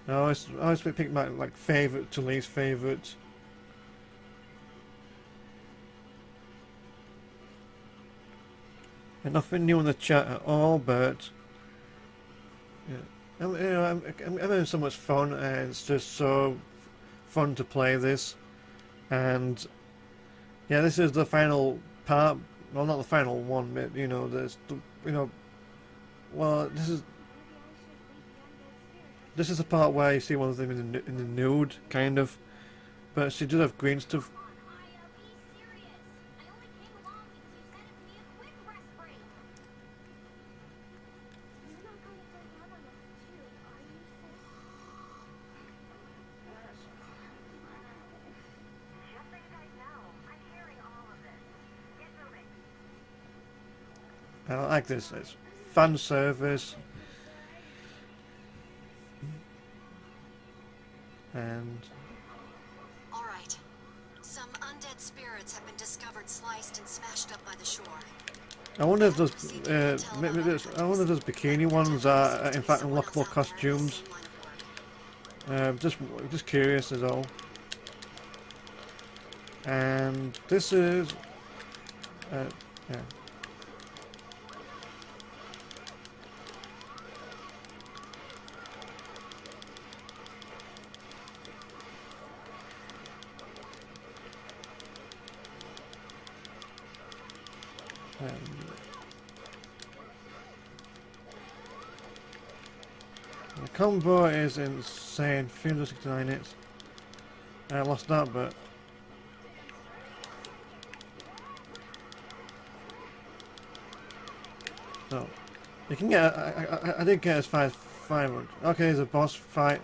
Speaker 2: I always pick my like favorite to least favorite. And nothing new in the chat at all, but yeah. You know, I'm having so much fun, and it's just so fun to play this. And yeah, this is the final part. Well, not the final one, but you know, there's, you know, well, this is the part where you see one of them in the nude, kind of. But she does have green stuff. I like this. It's fan service, and
Speaker 3: All right. Some undead spirits have been discovered sliced and smashed up by the shore.
Speaker 2: I wonder if those I wonder if those bikini ones are in fact unlockable costumes. Just curious is all. And this is yeah. The combo is insane. 369 hits. I lost that, but so you can get. I did get as far as 500. Okay, there's a boss fight.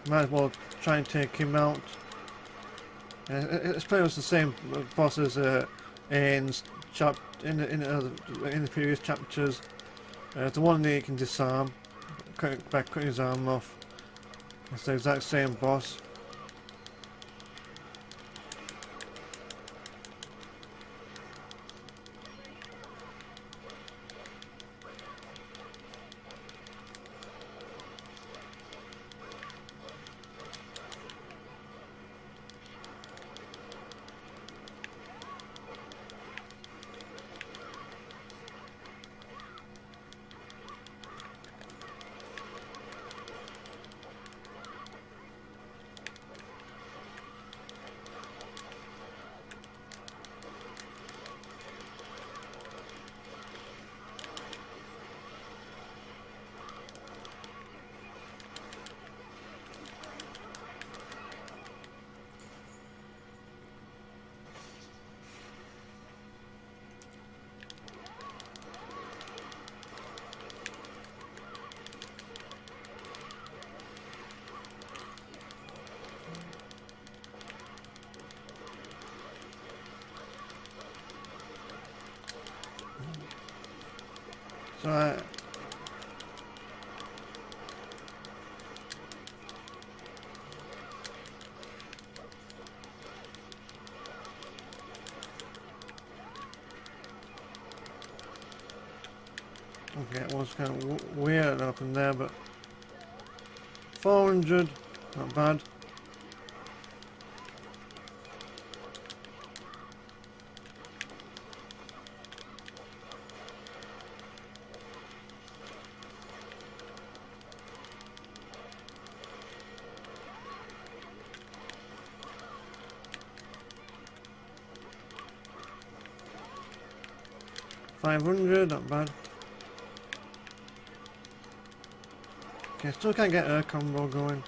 Speaker 2: Might as well try and take him out. It's pretty much the same boss as in the previous chapters. The one that you can disarm by cutting his arm off. It's the exact same boss. So okay, it was kind of weird up in there, but 400, not bad. 500, not bad. Okay, still can't get a combo going.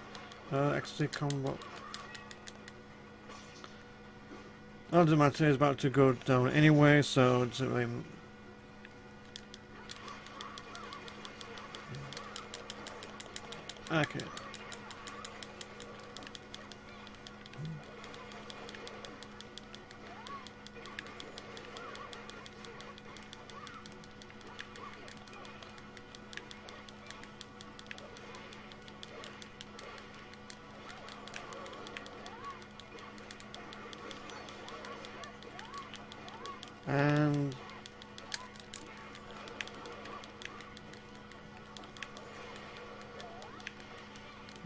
Speaker 2: XC combo. All doesn't matter, it's about to go down anyway, so it doesn't really. Okay. And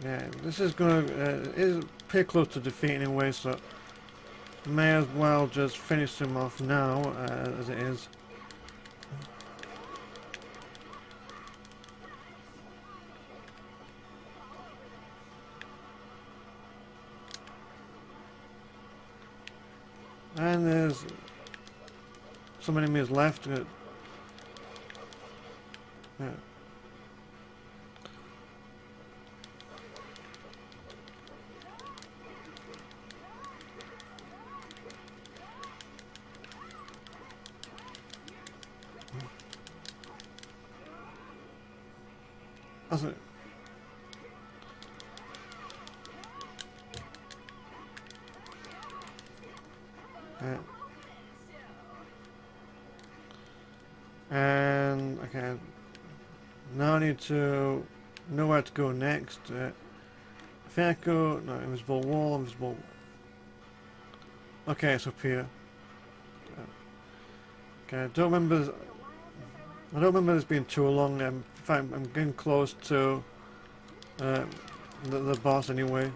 Speaker 2: yeah, this is gonna is pretty close to defeat anyway, so may as well just finish him off now as it is. And there's some enemies left. Yeah. That's it. Yeah. And okay, now I need to know where to go next. I think I go no invisible wall, invisible. Okay, it's up here. Okay, I don't remember. I don't remember this being too long. In fact, I'm getting close to the boss anyway.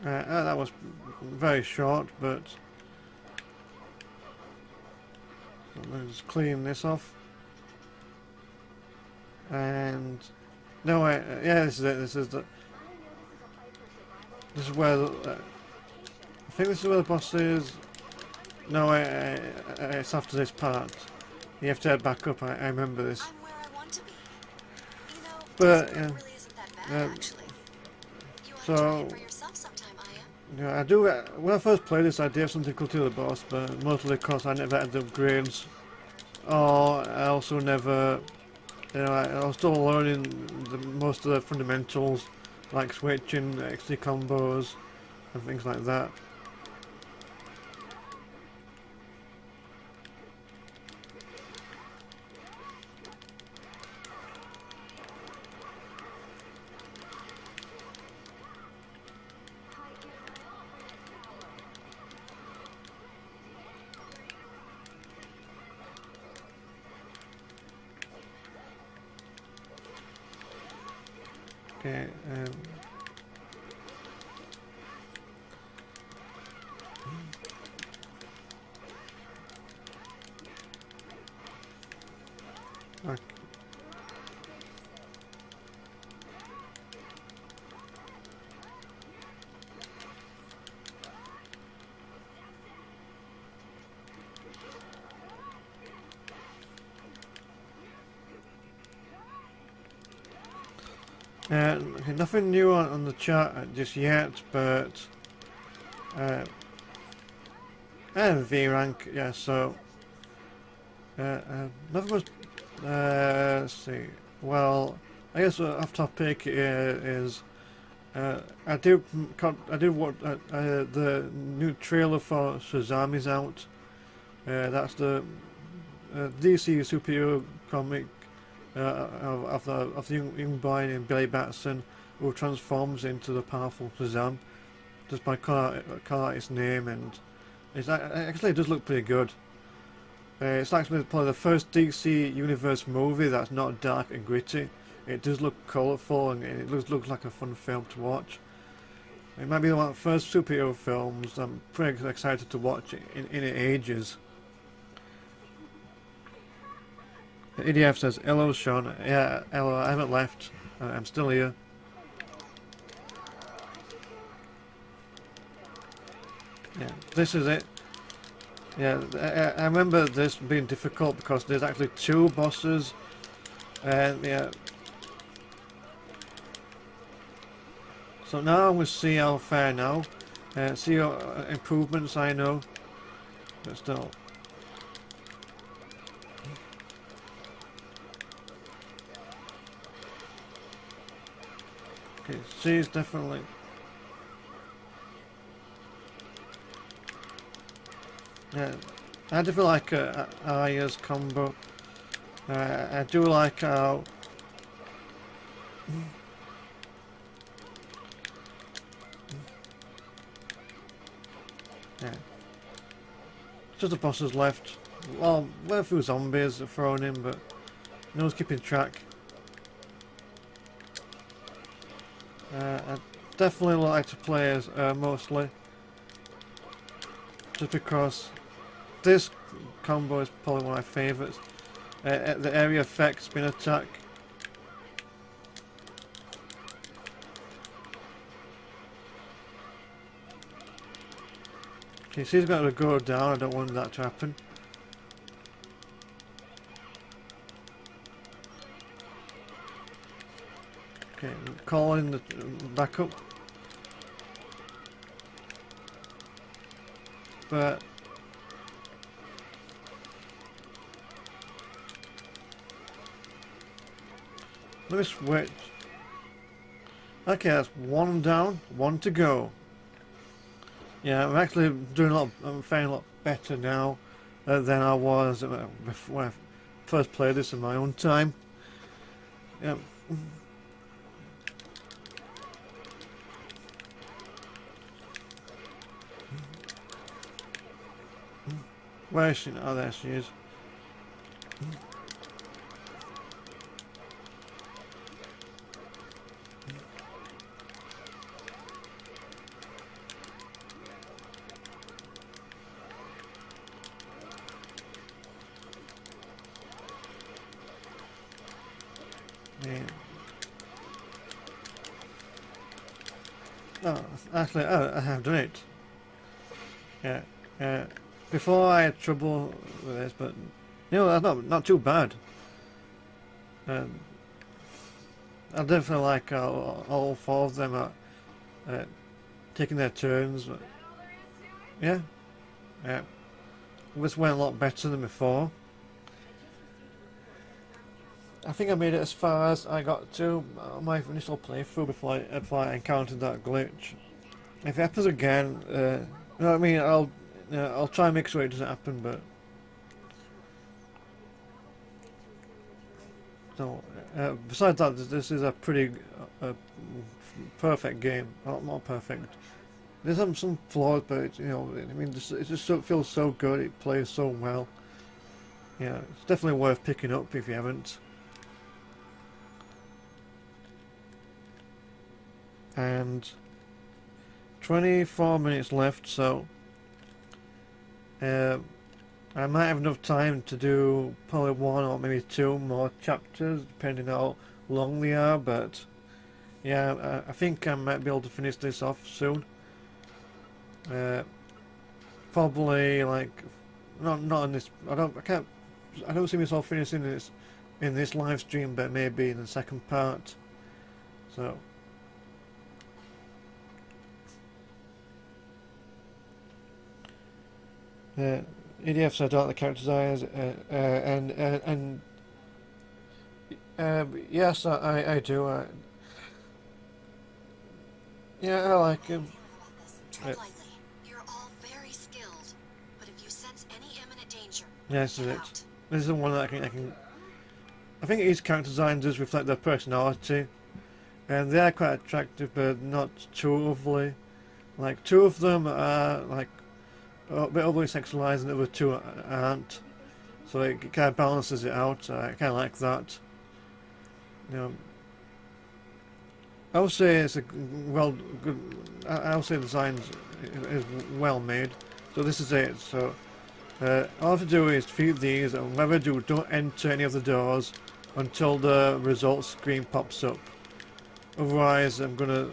Speaker 2: That was very short, but let's clean this off. And no, yeah, this is it. This is where I think this is where the boss is. No, it's after this part. You have to head back up. I remember this.
Speaker 3: I'm where I want to be. You know,
Speaker 2: But
Speaker 3: this really isn't that bad, actually. You ought to
Speaker 2: so
Speaker 3: try it for yourself sometime, Aya.
Speaker 2: yeah, I do. When I first played this, I did have something called to the boss, but mostly because I never had the upgrades, or I also never. You know, I was still learning most of the fundamentals, like switching, XD combos, and things like that. Okay, okay. Okay, nothing new on the chat just yet, but and V rank, yeah. So nothing much. Let's see. Well, I guess off topic is I do what the new trailer for Shazam is out. That's the DC superhero comic. Of the young boy named Billy Batson, who transforms into the powerful Shazam just by calling out his name, and actually it does look pretty good. It's actually probably the first DC Universe movie that's not dark and gritty. It does look colourful, and it looks like a fun film to watch. It might be one of the first superhero films I'm pretty excited to watch in ages. The EDF says, hello Sean. Yeah, hello, I haven't left. I'm still here. Yeah, this is it. Yeah, I remember this being difficult because there's actually 2 bosses. And yeah. So now we'll see how far now. See what improvements I know. But still. Okay, C is definitely. Yeah, I definitely like Aya's combo. I do like how. Yeah. Just the bosses left. Well, a few zombies are thrown in, but no one's keeping track. I definitely like to play as mostly. Just because this combo is probably one of my favourites. The area effect spin attack. Okay, so he's got to go down. I don't want that to happen. Okay, calling the backup. But let me switch. Okay, that's 1 down, 1 to go. Yeah, I'm actually doing a lot. I'm faring a lot better now than I was when I first played this in my own time. Yeah. Where is she? Oh, there she is. Yeah. Oh, actually, I have done it. Yeah. Before I had trouble with this, but you know, that's not too bad. I definitely like all 4 of them are taking their turns. But yeah, yeah. This went a lot better than before. I think I made it as far as I got to my initial playthrough before I encountered that glitch. If it happens again, you know what I mean, I'll try and make sure it doesn't happen, but so besides that, this is a pretty perfect game. Not perfect. There's some flaws, but you know, I mean, it just feels so good. It plays so well. Yeah, it's definitely worth picking up if you haven't. And 24 minutes left, so I might have enough time to do probably 1 or maybe 2 more chapters, depending how long they are. But yeah, I think I might be able to finish this off soon. Probably like not in this. I don't see myself finishing this in this live stream, but maybe in the second part. So. EDF said I like the character designs, and yes, I do. Yeah, I like him.
Speaker 3: Tread lightly. You're all very skilled, but if you sense any imminent danger,
Speaker 2: Yes,
Speaker 3: get
Speaker 2: is it?
Speaker 3: out.
Speaker 2: This is the one that I can. I think each character design does reflect their personality, and they are quite attractive, but not too overly. Like 2 of them are like a bit overly sexualized, and the other 2 aren't. So it kind of balances it out. I kind of like that. You know. I would say it's a good. I'll say the design is well made. So this is it. So all I have to do is defeat these, and whatever I do, don't enter any of the doors until the results screen pops up. Otherwise, I'm gonna.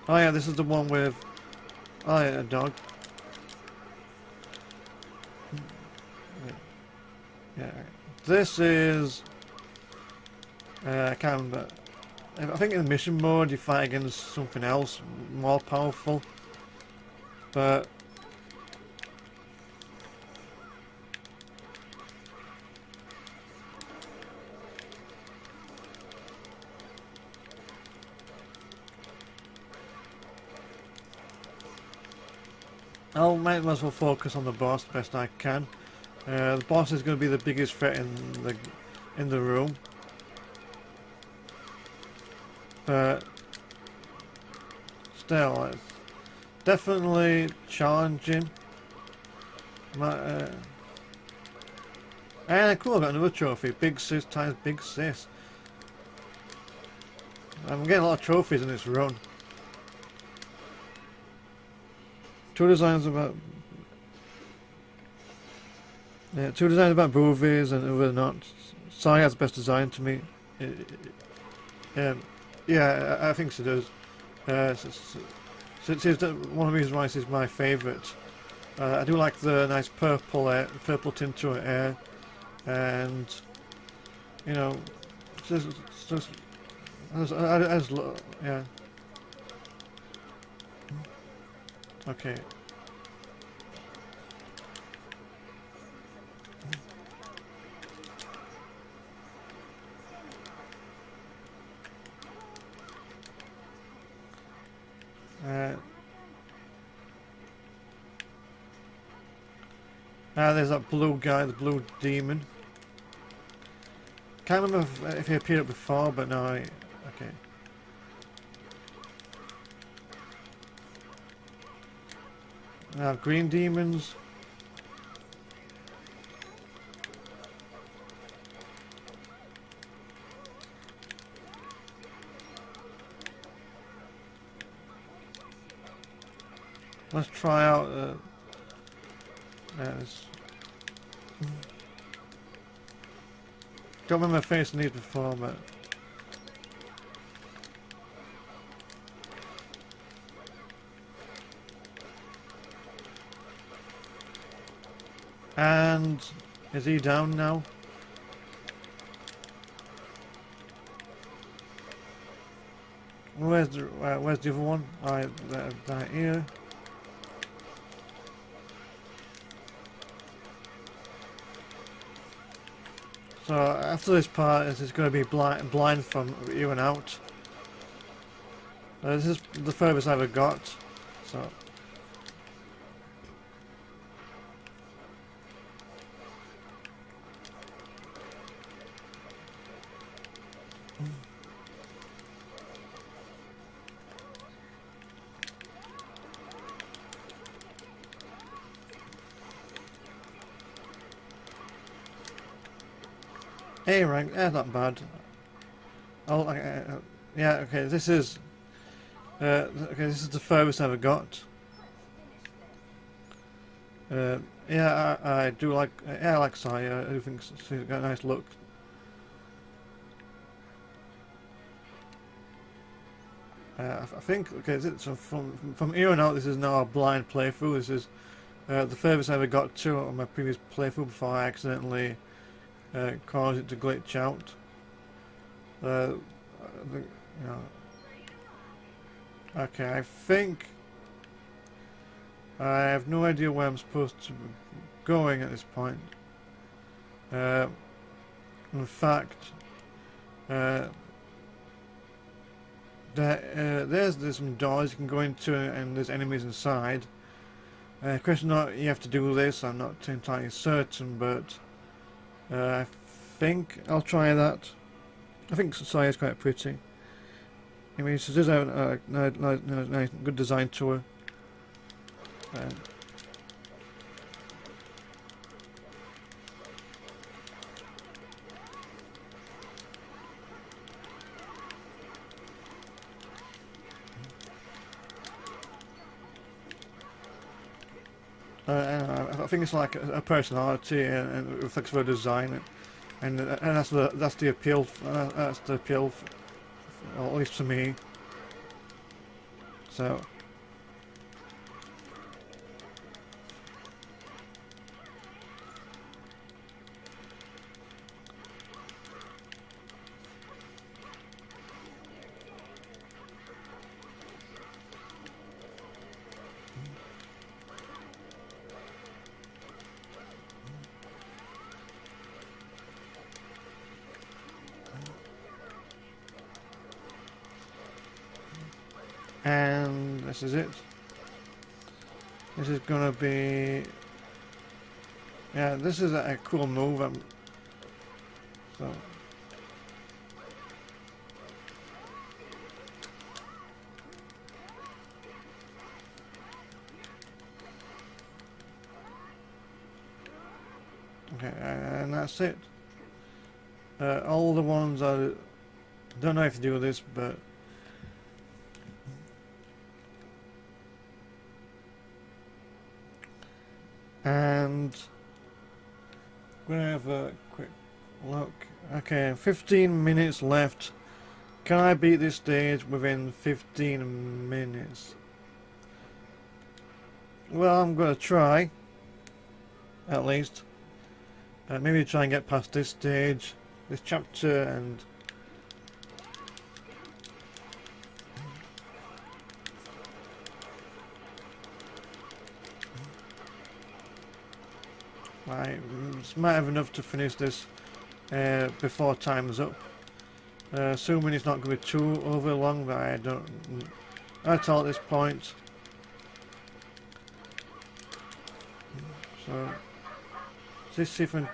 Speaker 2: Oh yeah, this is the one with. Oh yeah, a dog. Yeah, this is. I can't remember. I think in the mission mode you fight against something else more powerful, but I might as well focus on the boss the best I can. The boss is going to be the biggest threat in the room. But still, it's definitely challenging. And cool, I got another trophy. Big sis times big sis. I'm getting a lot of trophies in this run. Two designs about movies and whether or not Sai has the best design to me. Yeah, I think she does. It's one of the reasons why this is my favourite. I do like the nice purple tint to her hair, and you know, yeah. Okay. There's that blue guy, the blue demon. Can't remember if he appeared before, but no, okay. Now, green demons. Let's try out don't remember facing these before, but and is he down now? Where's the other one? That here. So after this part, this is going to be blind from here and out. This is the furthest I ever got. So. A rank, not bad. Yeah, okay, this is this is the furthest I ever got. Yeah, I do like, I like Sai. I do think she's got a nice look. I think, okay, so from here on out, this is now a blind playthrough. This is the furthest I ever got to on my previous playthrough before I accidentally caused it to glitch out. Okay, I think I have no idea where I'm supposed to be going at this point. In fact, there's some doors you can go into, and there's enemies inside. Question not you have to do this. I'm not entirely certain, but I think I'll try that. I think Sai is quite pretty. I mean, she does have a nice, good design to her. I think it's like a personality and it reflects their design, and that's the appeal. That's the appeal, well, at least to me. So. And this is it. This is gonna be, yeah, this is a cool move. So okay, and that's it. All the ones I don't know if to do this, but and I'm gonna have a quick look. Okay, 15 minutes left. Can I beat this stage within 15 minutes? Well, I'm gonna try, at least. Maybe try and get past this stage, this chapter, and I might have enough to finish this before time's up. Assuming it's not going to be too over long, but I don't at all at this point. So let's see if I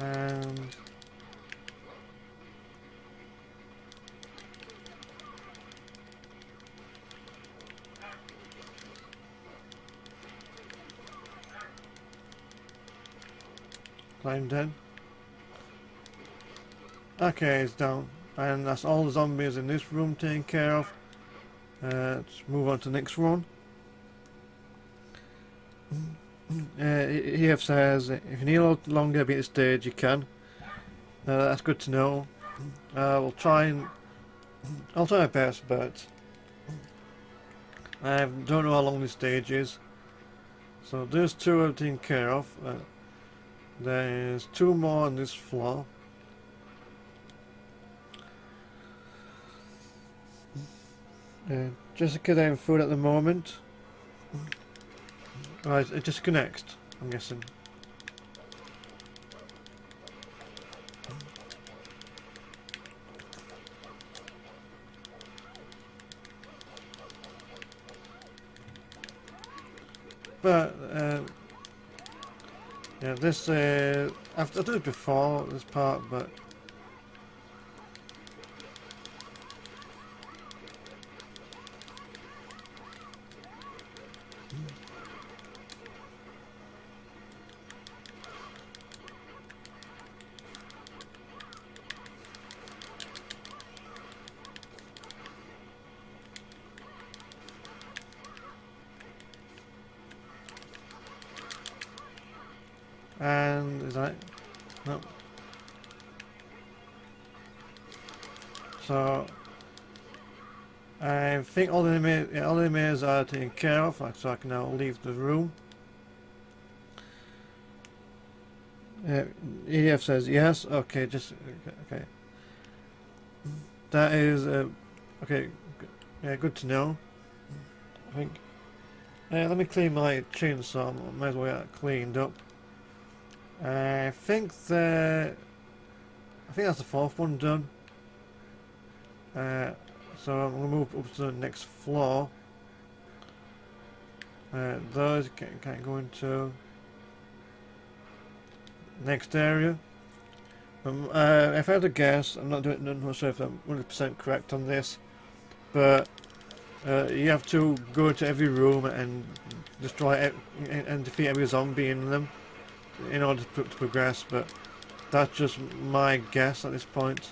Speaker 2: and climb dead. Okay, it's down. And that's all the zombies in this room taken care of. Let's move on to the next one. EF says, if you need a lot longer to beat the stage, you can. That's good to know. I'll try my best, but I don't know how long this stage is. So there's two I've taken care of. There's two more on this floor. Jessica down food at the moment. Right, Jessica next, I'm guessing. But yeah, this I've done it before, this part, but and is that no? So I think all the enemies are taken care of, so I can now leave the room. EF says yes. Okay, just okay. That is okay. Yeah, good to know. I think. Let me clean my chainsaw. Might as well get it cleaned up. I think that's the fourth one done. So I'm gonna move up to the next floor. Those can't go into next area. If I had to guess, I'm not sure if I'm 100% correct on this, but you have to go to every room and destroy and defeat every zombie in them in order to progress. But that's just my guess at this point.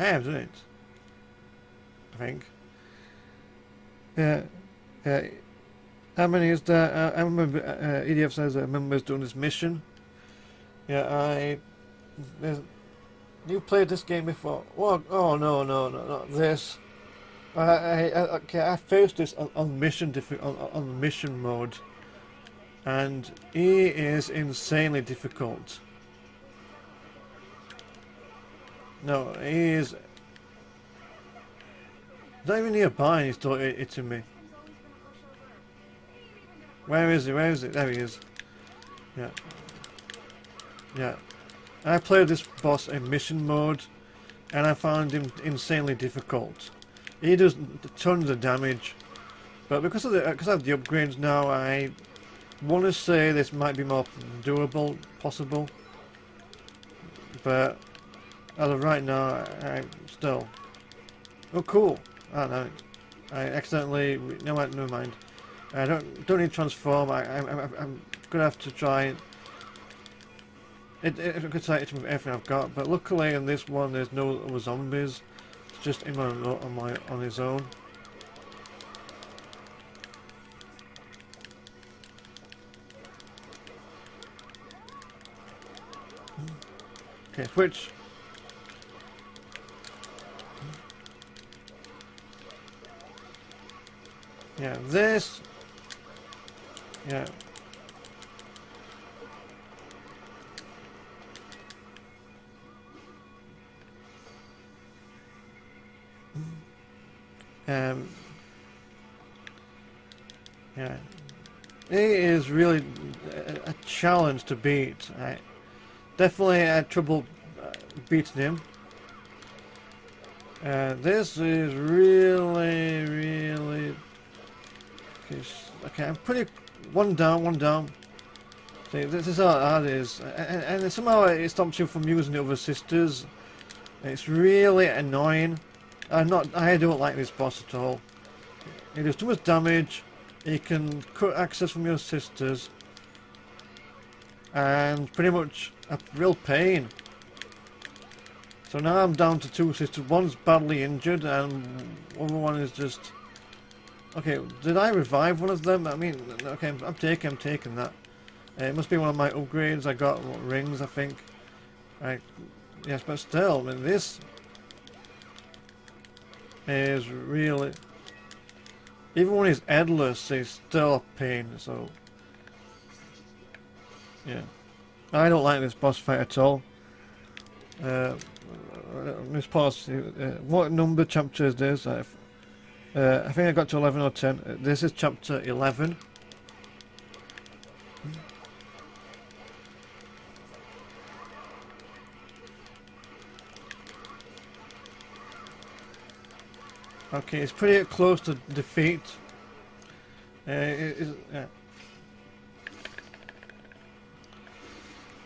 Speaker 2: I have done it. I think. Yeah. How many is there? I remember EDF says members doing this mission. Yeah, you've played this game before. What? Oh no, not this. I faced this on mission on mission mode, and he is insanely difficult. No, he is not even nearby, and he's still hitting me. Where is he? Where is it? There he is. Yeah. Yeah. I played this boss in mission mode, and I found him insanely difficult. He does tons of damage, but because of the upgrades now, I want to say this might be more doable, possible. But as of right now, I still. Oh, cool! Oh no, I accidentally. Never mind. I don't need to transform. I'm gonna have to try. It could say it with everything I've got, but luckily in this one there's no other zombies. It's just him on his own. Okay, switch. Yeah, this. Yeah. Yeah. He is really a challenge to beat. I definitely had trouble beating him. This is really. Okay, I'm pretty. One down. See, this is how hard it is, and somehow it stops you from using the other sisters. It's really annoying. I don't like this boss at all. He does too much damage. He can cut access from your sisters, and pretty much a real pain. So now I'm down to two sisters. One's badly injured, and the other one is just. Okay, did I revive one of them? I mean, okay, I'm taking that. It must be one of my upgrades. I got rings, I think. Yes, but still, I mean, this is really. Even when he's headless, he's still a pain. So, yeah, I don't like this boss fight at all. Miss Pause. What number chapter is this? I think I got to 11 or 10. This is chapter 11. Okay, it's pretty close to defeat. Yeah.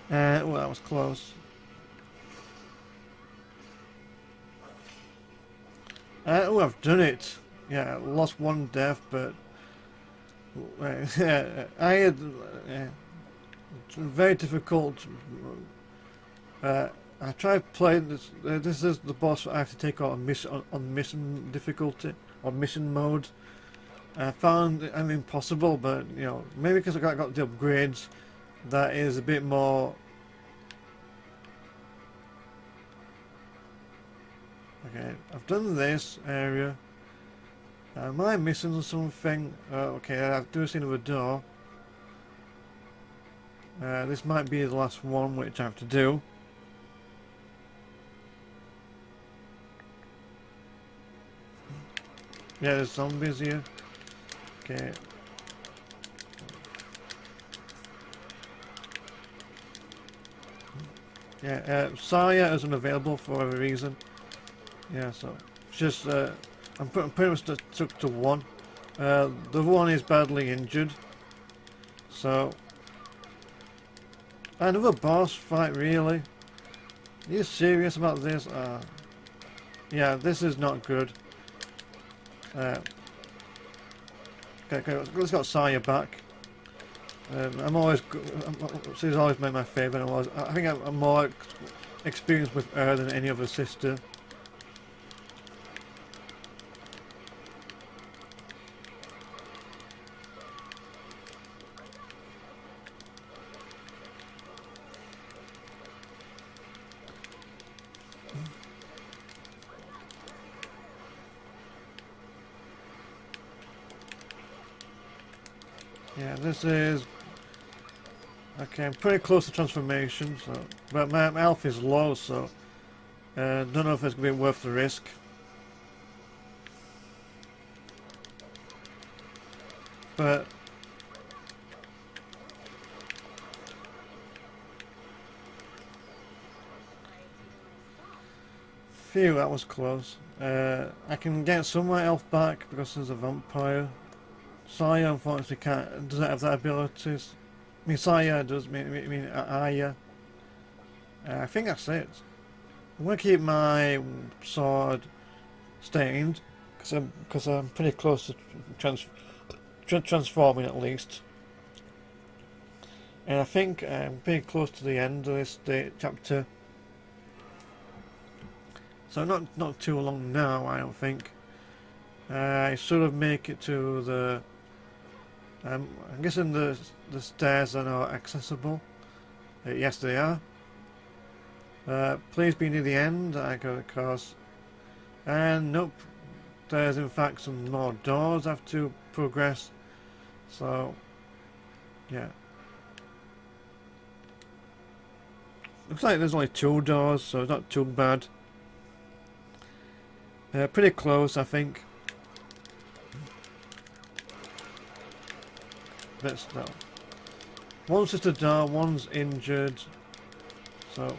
Speaker 2: Well, that was close. Oh, I've done it. Yeah, lost one death, but I had very difficult. I tried playing this. This is the boss I have to take out on mission difficulty or mission mode. I found it impossible, but you know, maybe because I got the upgrades, that is a bit more. Okay, I've done this area. Am I missing something? Okay, I do see another door. This might be the last one, which I have to do. Yeah, there's zombies here. Okay. Yeah, Saya isn't available for whatever reason. Yeah, so it's just I'm pretty much stuck to one. The other one is badly injured. So another boss fight, really? Are you serious about this? Yeah, this is not good. Okay, let's get Saya back. She's always been my favourite. I think I'm more experienced with her than any other sister. Yeah, this is... Okay, I'm pretty close to transformation, so... But my health is low, so... don't know if it's going to be worth the risk. But... Phew, that was close. I can get some of my health back because there's a vampire. Saya unfortunately doesn't have that ability. I mean, Saya does, Aya. I think that's it. I'm going to keep my sword stained because I'm pretty close to transforming at least. And I think I'm pretty close to the end of this chapter. So not too long now, I don't think. I sort of make it to the... I'm guessing the stairs are not accessible. Yes, they are. Please be near the end, I go across. And nope, there's in fact some more doors I have to progress. So, yeah. Looks like there's only 2 doors, so it's not too bad. Pretty close, I think. Let's no. One's just a door, one's injured. So,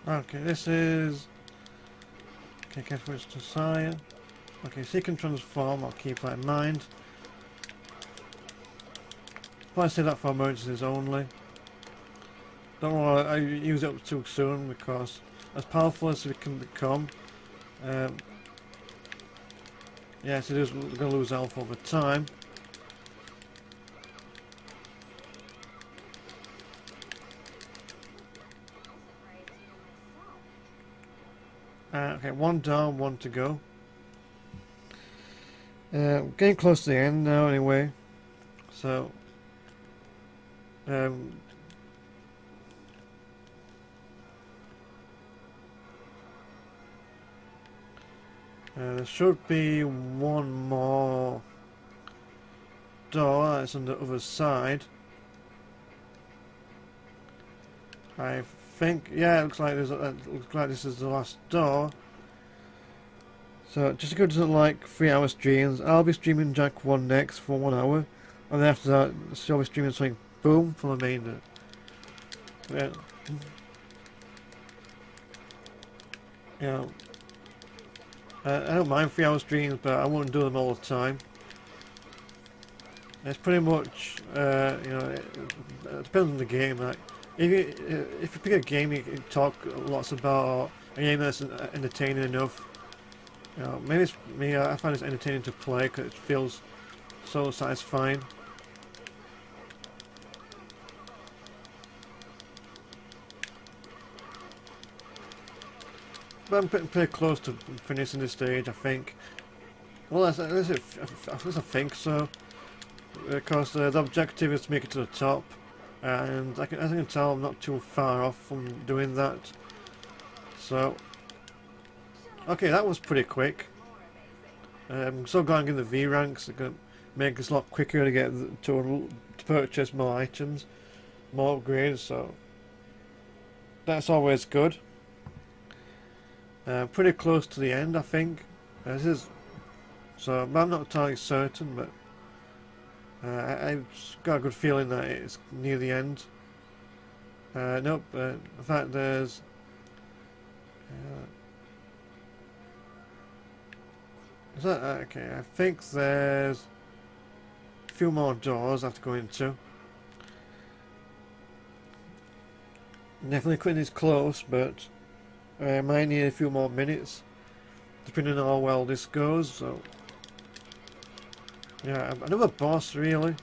Speaker 2: okay, this is... Okay, careful, it's to Saya. Okay, so he can transform, I'll keep that in mind. Probably say that for emergencies only. Don't worry, I use it up too soon because as powerful as it can become, yes, it is going to lose health over time. Okay, 1 down, 1 to go. Getting close to the end now anyway. So, there should be 1 more door that's on the other side. I think, yeah, it looks like this is the last door. So just to go to like 3-hour streams, I'll be streaming Jack 1 next for 1 hour, and then after that, I'll be streaming something boom for the remainder. Yeah. You know, I don't mind 3-hour streams, but I won't do them all the time. It's pretty much, you know, it depends on the game. Like, if you pick a game you can talk lots about, or a game that's entertaining enough, you know, maybe it's me. I find it's entertaining to play because it feels so satisfying. But I'm pretty close to finishing this stage, I think. Well, at least I think so. Because the objective is to make it to the top. And as I can tell, I'm not too far off from doing that. So, okay, that was pretty quick. I'm so glad I'm getting the V ranks. It's going to make this a lot quicker to get to purchase more items, more upgrades. So, that's always good. Pretty close to the end, I think. This is so. I'm not entirely certain, but I've got a good feeling that it's near the end. Nope. In fact, there's. Is that okay? I think there's a few more doors I have to go into. Definitely quitting is close, but I might need a few more minutes, depending on how well this goes. So, yeah, another boss, really.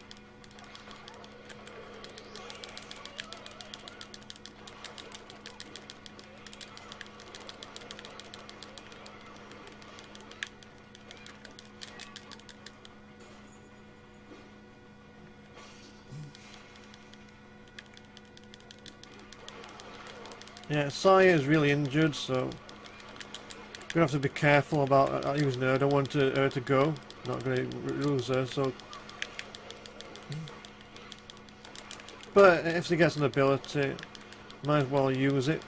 Speaker 2: Yeah, Saya is really injured, so gonna have to be careful about using her. I don't want her to go. Not gonna lose her. So, but if she gets an ability, might as well use it.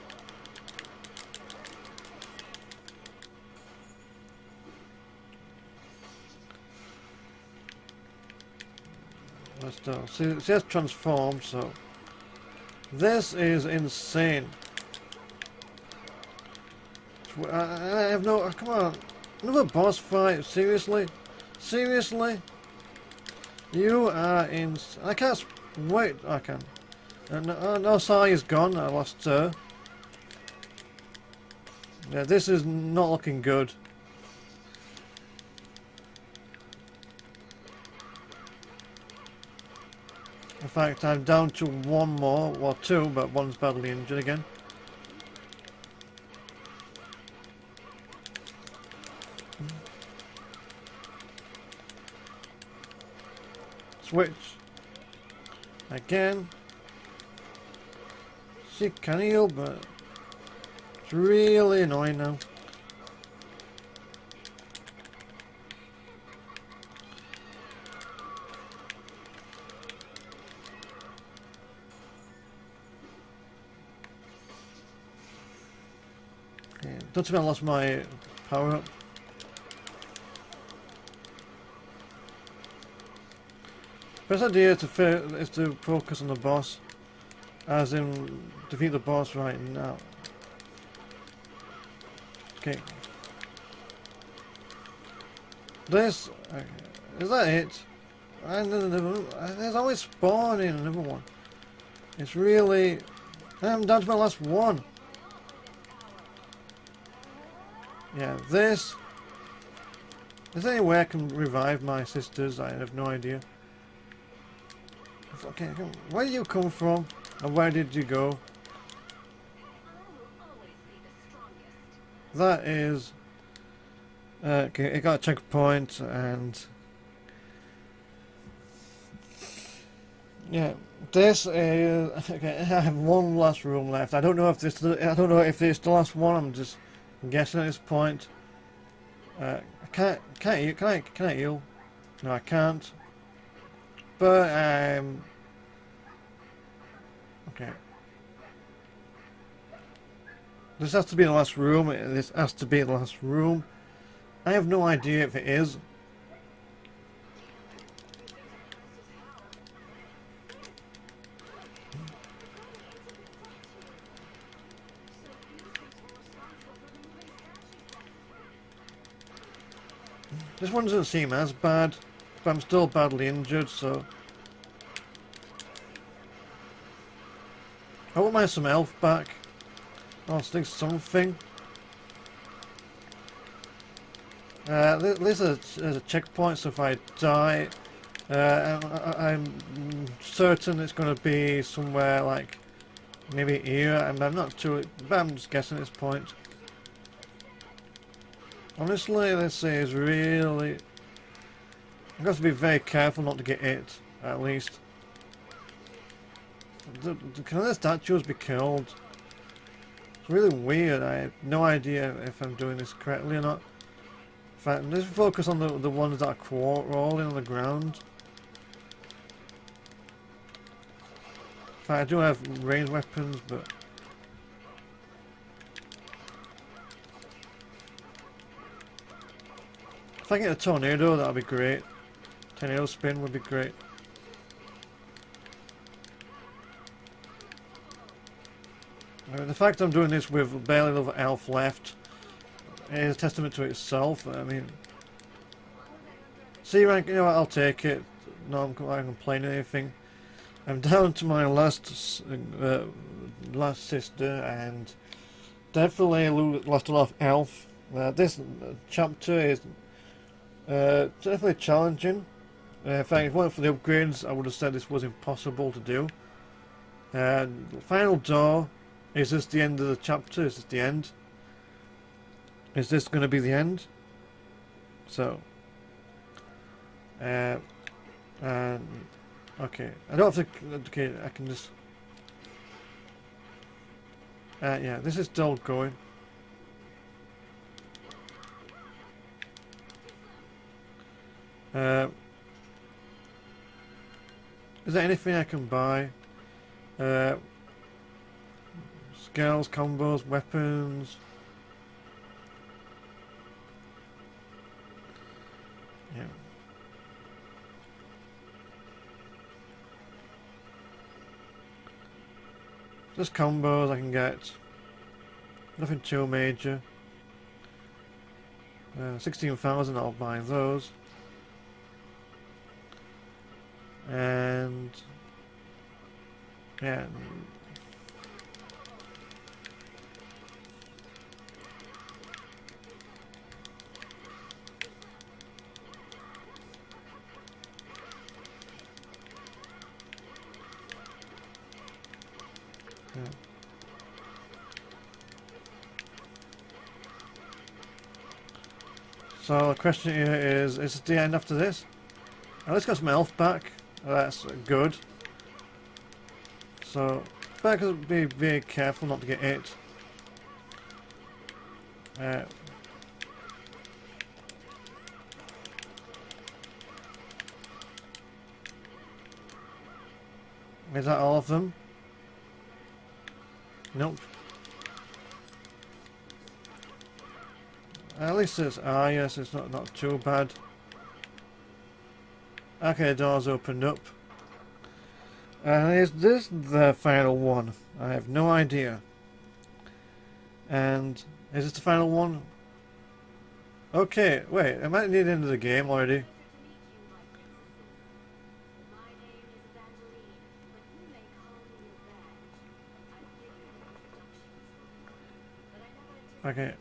Speaker 2: Let's do. She has transformed, so this is insane. I have no. Come on, another boss fight. Seriously, seriously. You are in. I can't wait. I can. No, Saya's gone. I lost her. Yeah, this is not looking good. In fact, I'm down to one more, or two, but one's badly injured again. Switch. Again. She can heal, but it's really annoying now. Okay, don't tell me I lost my power up. Best idea is to focus on the boss, as in defeat the boss right now. Okay. This is that it? And there's always spawning another one. It's really. I'm down to my last one. Yeah, this. Is there any way I can revive my sisters? I have no idea. Okay, where do you come from? And where did you go? That is... okay, it got a checkpoint and... yeah, this is... okay, I have one last room left. I don't know if this... I don't know if it's the last one. I'm just guessing at this point. I can't heal. Can I heal? No, I can't. But okay. This has to be the last room. This has to be the last room. I have no idea if it is. This one doesn't seem as bad, but I'm still badly injured, so... I want my some health back. I'll stick something. There's a checkpoint, so if I die, I'm certain it's going to be somewhere like maybe here, and I'm not too. But I'm just guessing at this point. Honestly, this is really. I've got to be very careful not to get hit, at least. Can the statues be killed? It's really weird. I have no idea if I'm doing this correctly or not. In fact, let's focus on the ones that are crawling on the ground. In fact, I do have ranged weapons, but If I get a tornado, that would be great. Tornado spin would be great. I mean, the fact I'm doing this with barely another elf left is a testament to itself. I mean, C rank, you know what, I'll take it. No, I'm not complaining or anything. I'm down to my last sister, and definitely lost a lot of elf. This chapter is definitely challenging. In fact, if it weren't for the upgrades, I would have said this was impossible to do. Final door. Is this the end of the chapter? Is this the end? Is this going to be the end? So, okay, I don't have to. Okay, I can just. Yeah, this is still going. Is there anything I can buy? Skills, combos, weapons. Yeah. Just combos I can get. Nothing too major. 16,000, I'll buy those. And yeah. Yeah. So the question here is it the end after this? Now let's get some health back. That's good. So, back to be very careful not to get hit. Is that all of them? Nope. At least it's yes, it's not too bad. Okay, the door's opened up. Is this the final one? I have no idea. And is this the final one? Okay, wait, am I near the end of the game already? Okay.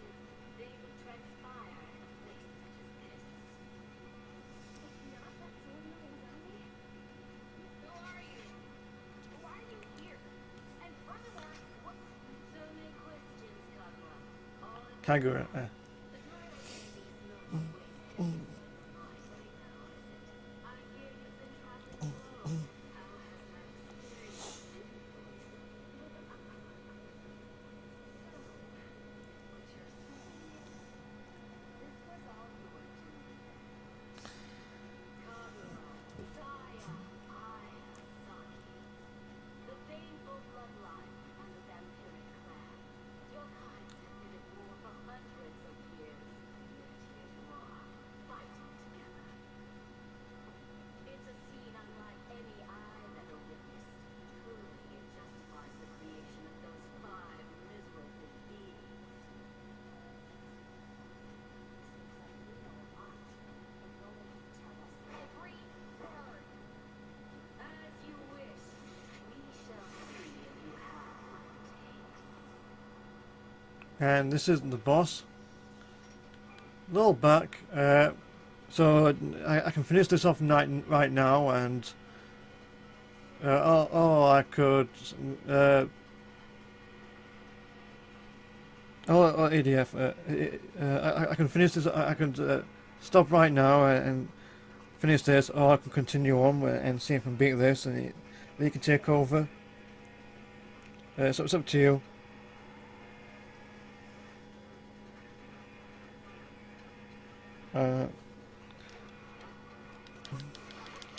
Speaker 2: Kagura. And this isn't the boss. Little back. So I can finish this off right now, and I could. ADF. I can finish this. I can stop right now and finish this, or I can continue on and see if I can beat this, and you can take over. So it's up to you.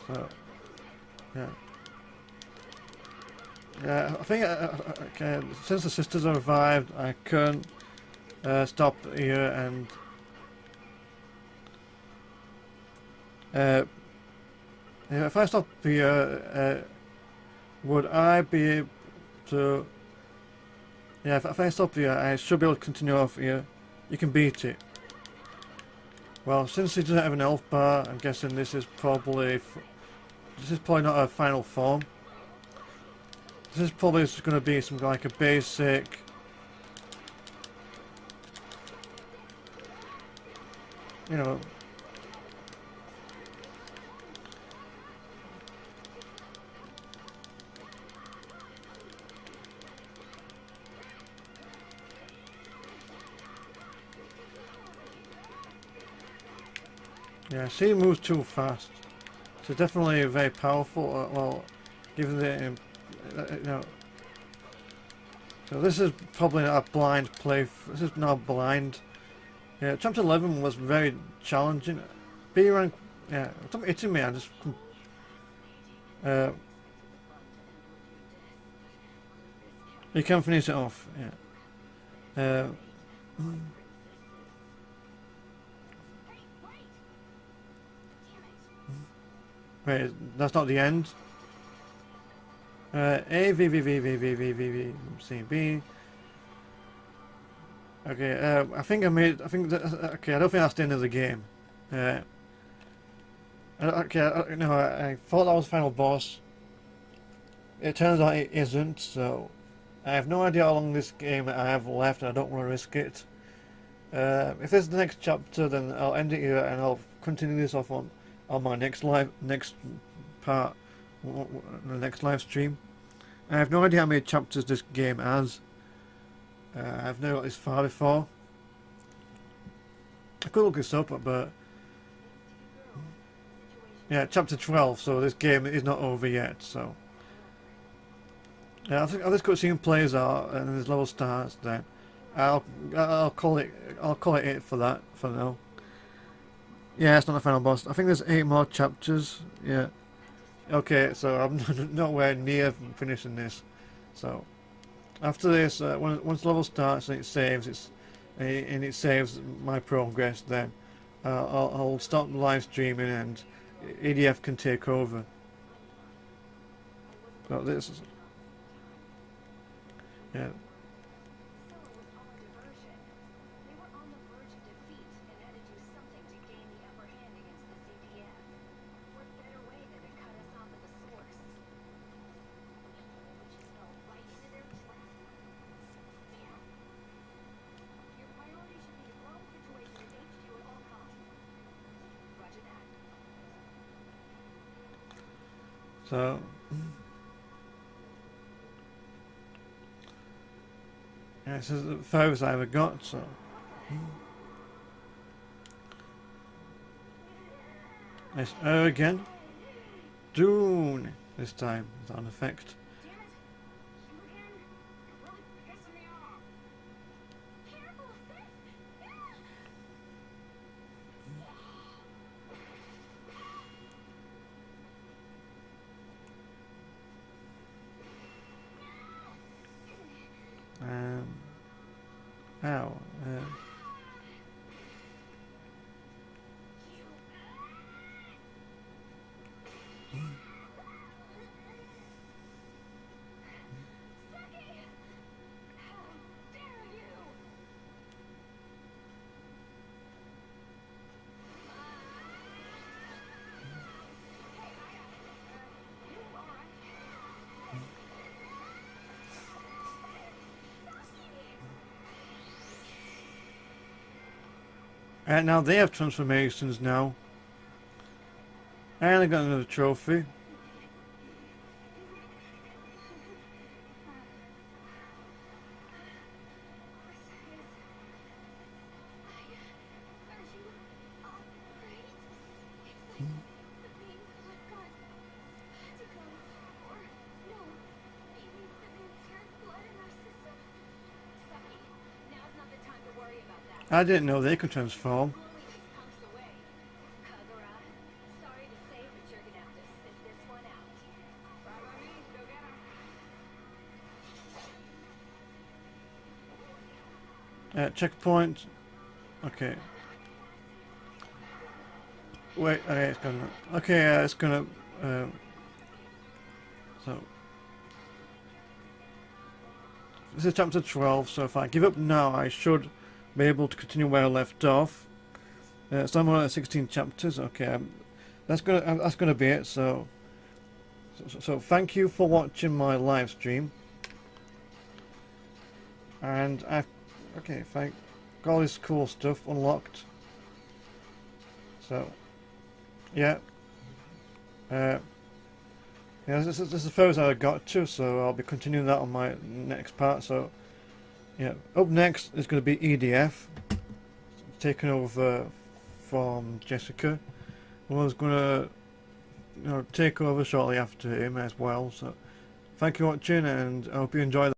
Speaker 2: So, yeah. Yeah, I think okay, since the sisters are revived, I can stop here and if I stop here, would I be able to... Yeah, if I stop here, I should be able to continue off here. You can beat it. Well, since he doesn't have an health bar, I'm guessing this is probably... This is probably not a final form. This is probably just going to be some like a basic... You know... Yeah, she moves too fast. So definitely very powerful. Well, given the you know. So this is probably not a blind play. This is not blind. Yeah, chapter 11 was very challenging. B rank. Yeah, stop hitting me. I just. You can finish it off. Yeah. Wait, that's not the end. A V V V V V V V V C B. Okay, I think I made. I think that. Okay, I don't think that's the end of the game. Okay, no, I thought that was the final boss. It turns out it isn't. So I have no idea how long this game I have left. And I don't want to risk it. If this is the next chapter, then I'll end it here and I'll continue this off on my next part, the next live stream. I have no idea how many chapters this game has. I've never got this far before. I could look this up, but yeah, chapter 12. So this game is not over yet. So yeah, I think how this cutscene plays out and this level starts. Then I'll call it it for that for now. Yeah, it's not the final boss. I think there's 8 more chapters. Yeah. Okay, so I'm nowhere near finishing this. So after this, once the level starts and it saves, it saves my progress. Then I'll stop live streaming and EDF can take over. So this is yeah. So yeah, this is the furthest I ever got. So nice again. Dune this time without an effect. Ow. And now they have transformations now. And I got another trophy. I didn't know they could transform. Checkpoint. Okay. wait, okay, it's gonna, okay, it's gonna, so, this is chapter 12, so if I give up now, I should be able to continue where I left off. So I'm on 16 chapters, okay, that's gonna be it, so thank you for watching my live stream. And okay, got all this cool stuff unlocked. So, yeah. Yeah, this is the first I got to, so I'll be continuing that on my next part. So, yeah, up next is going to be EDF, taking over from Jessica. I was going to, take over shortly after him as well. So, thank you for watching, and I hope you enjoy that.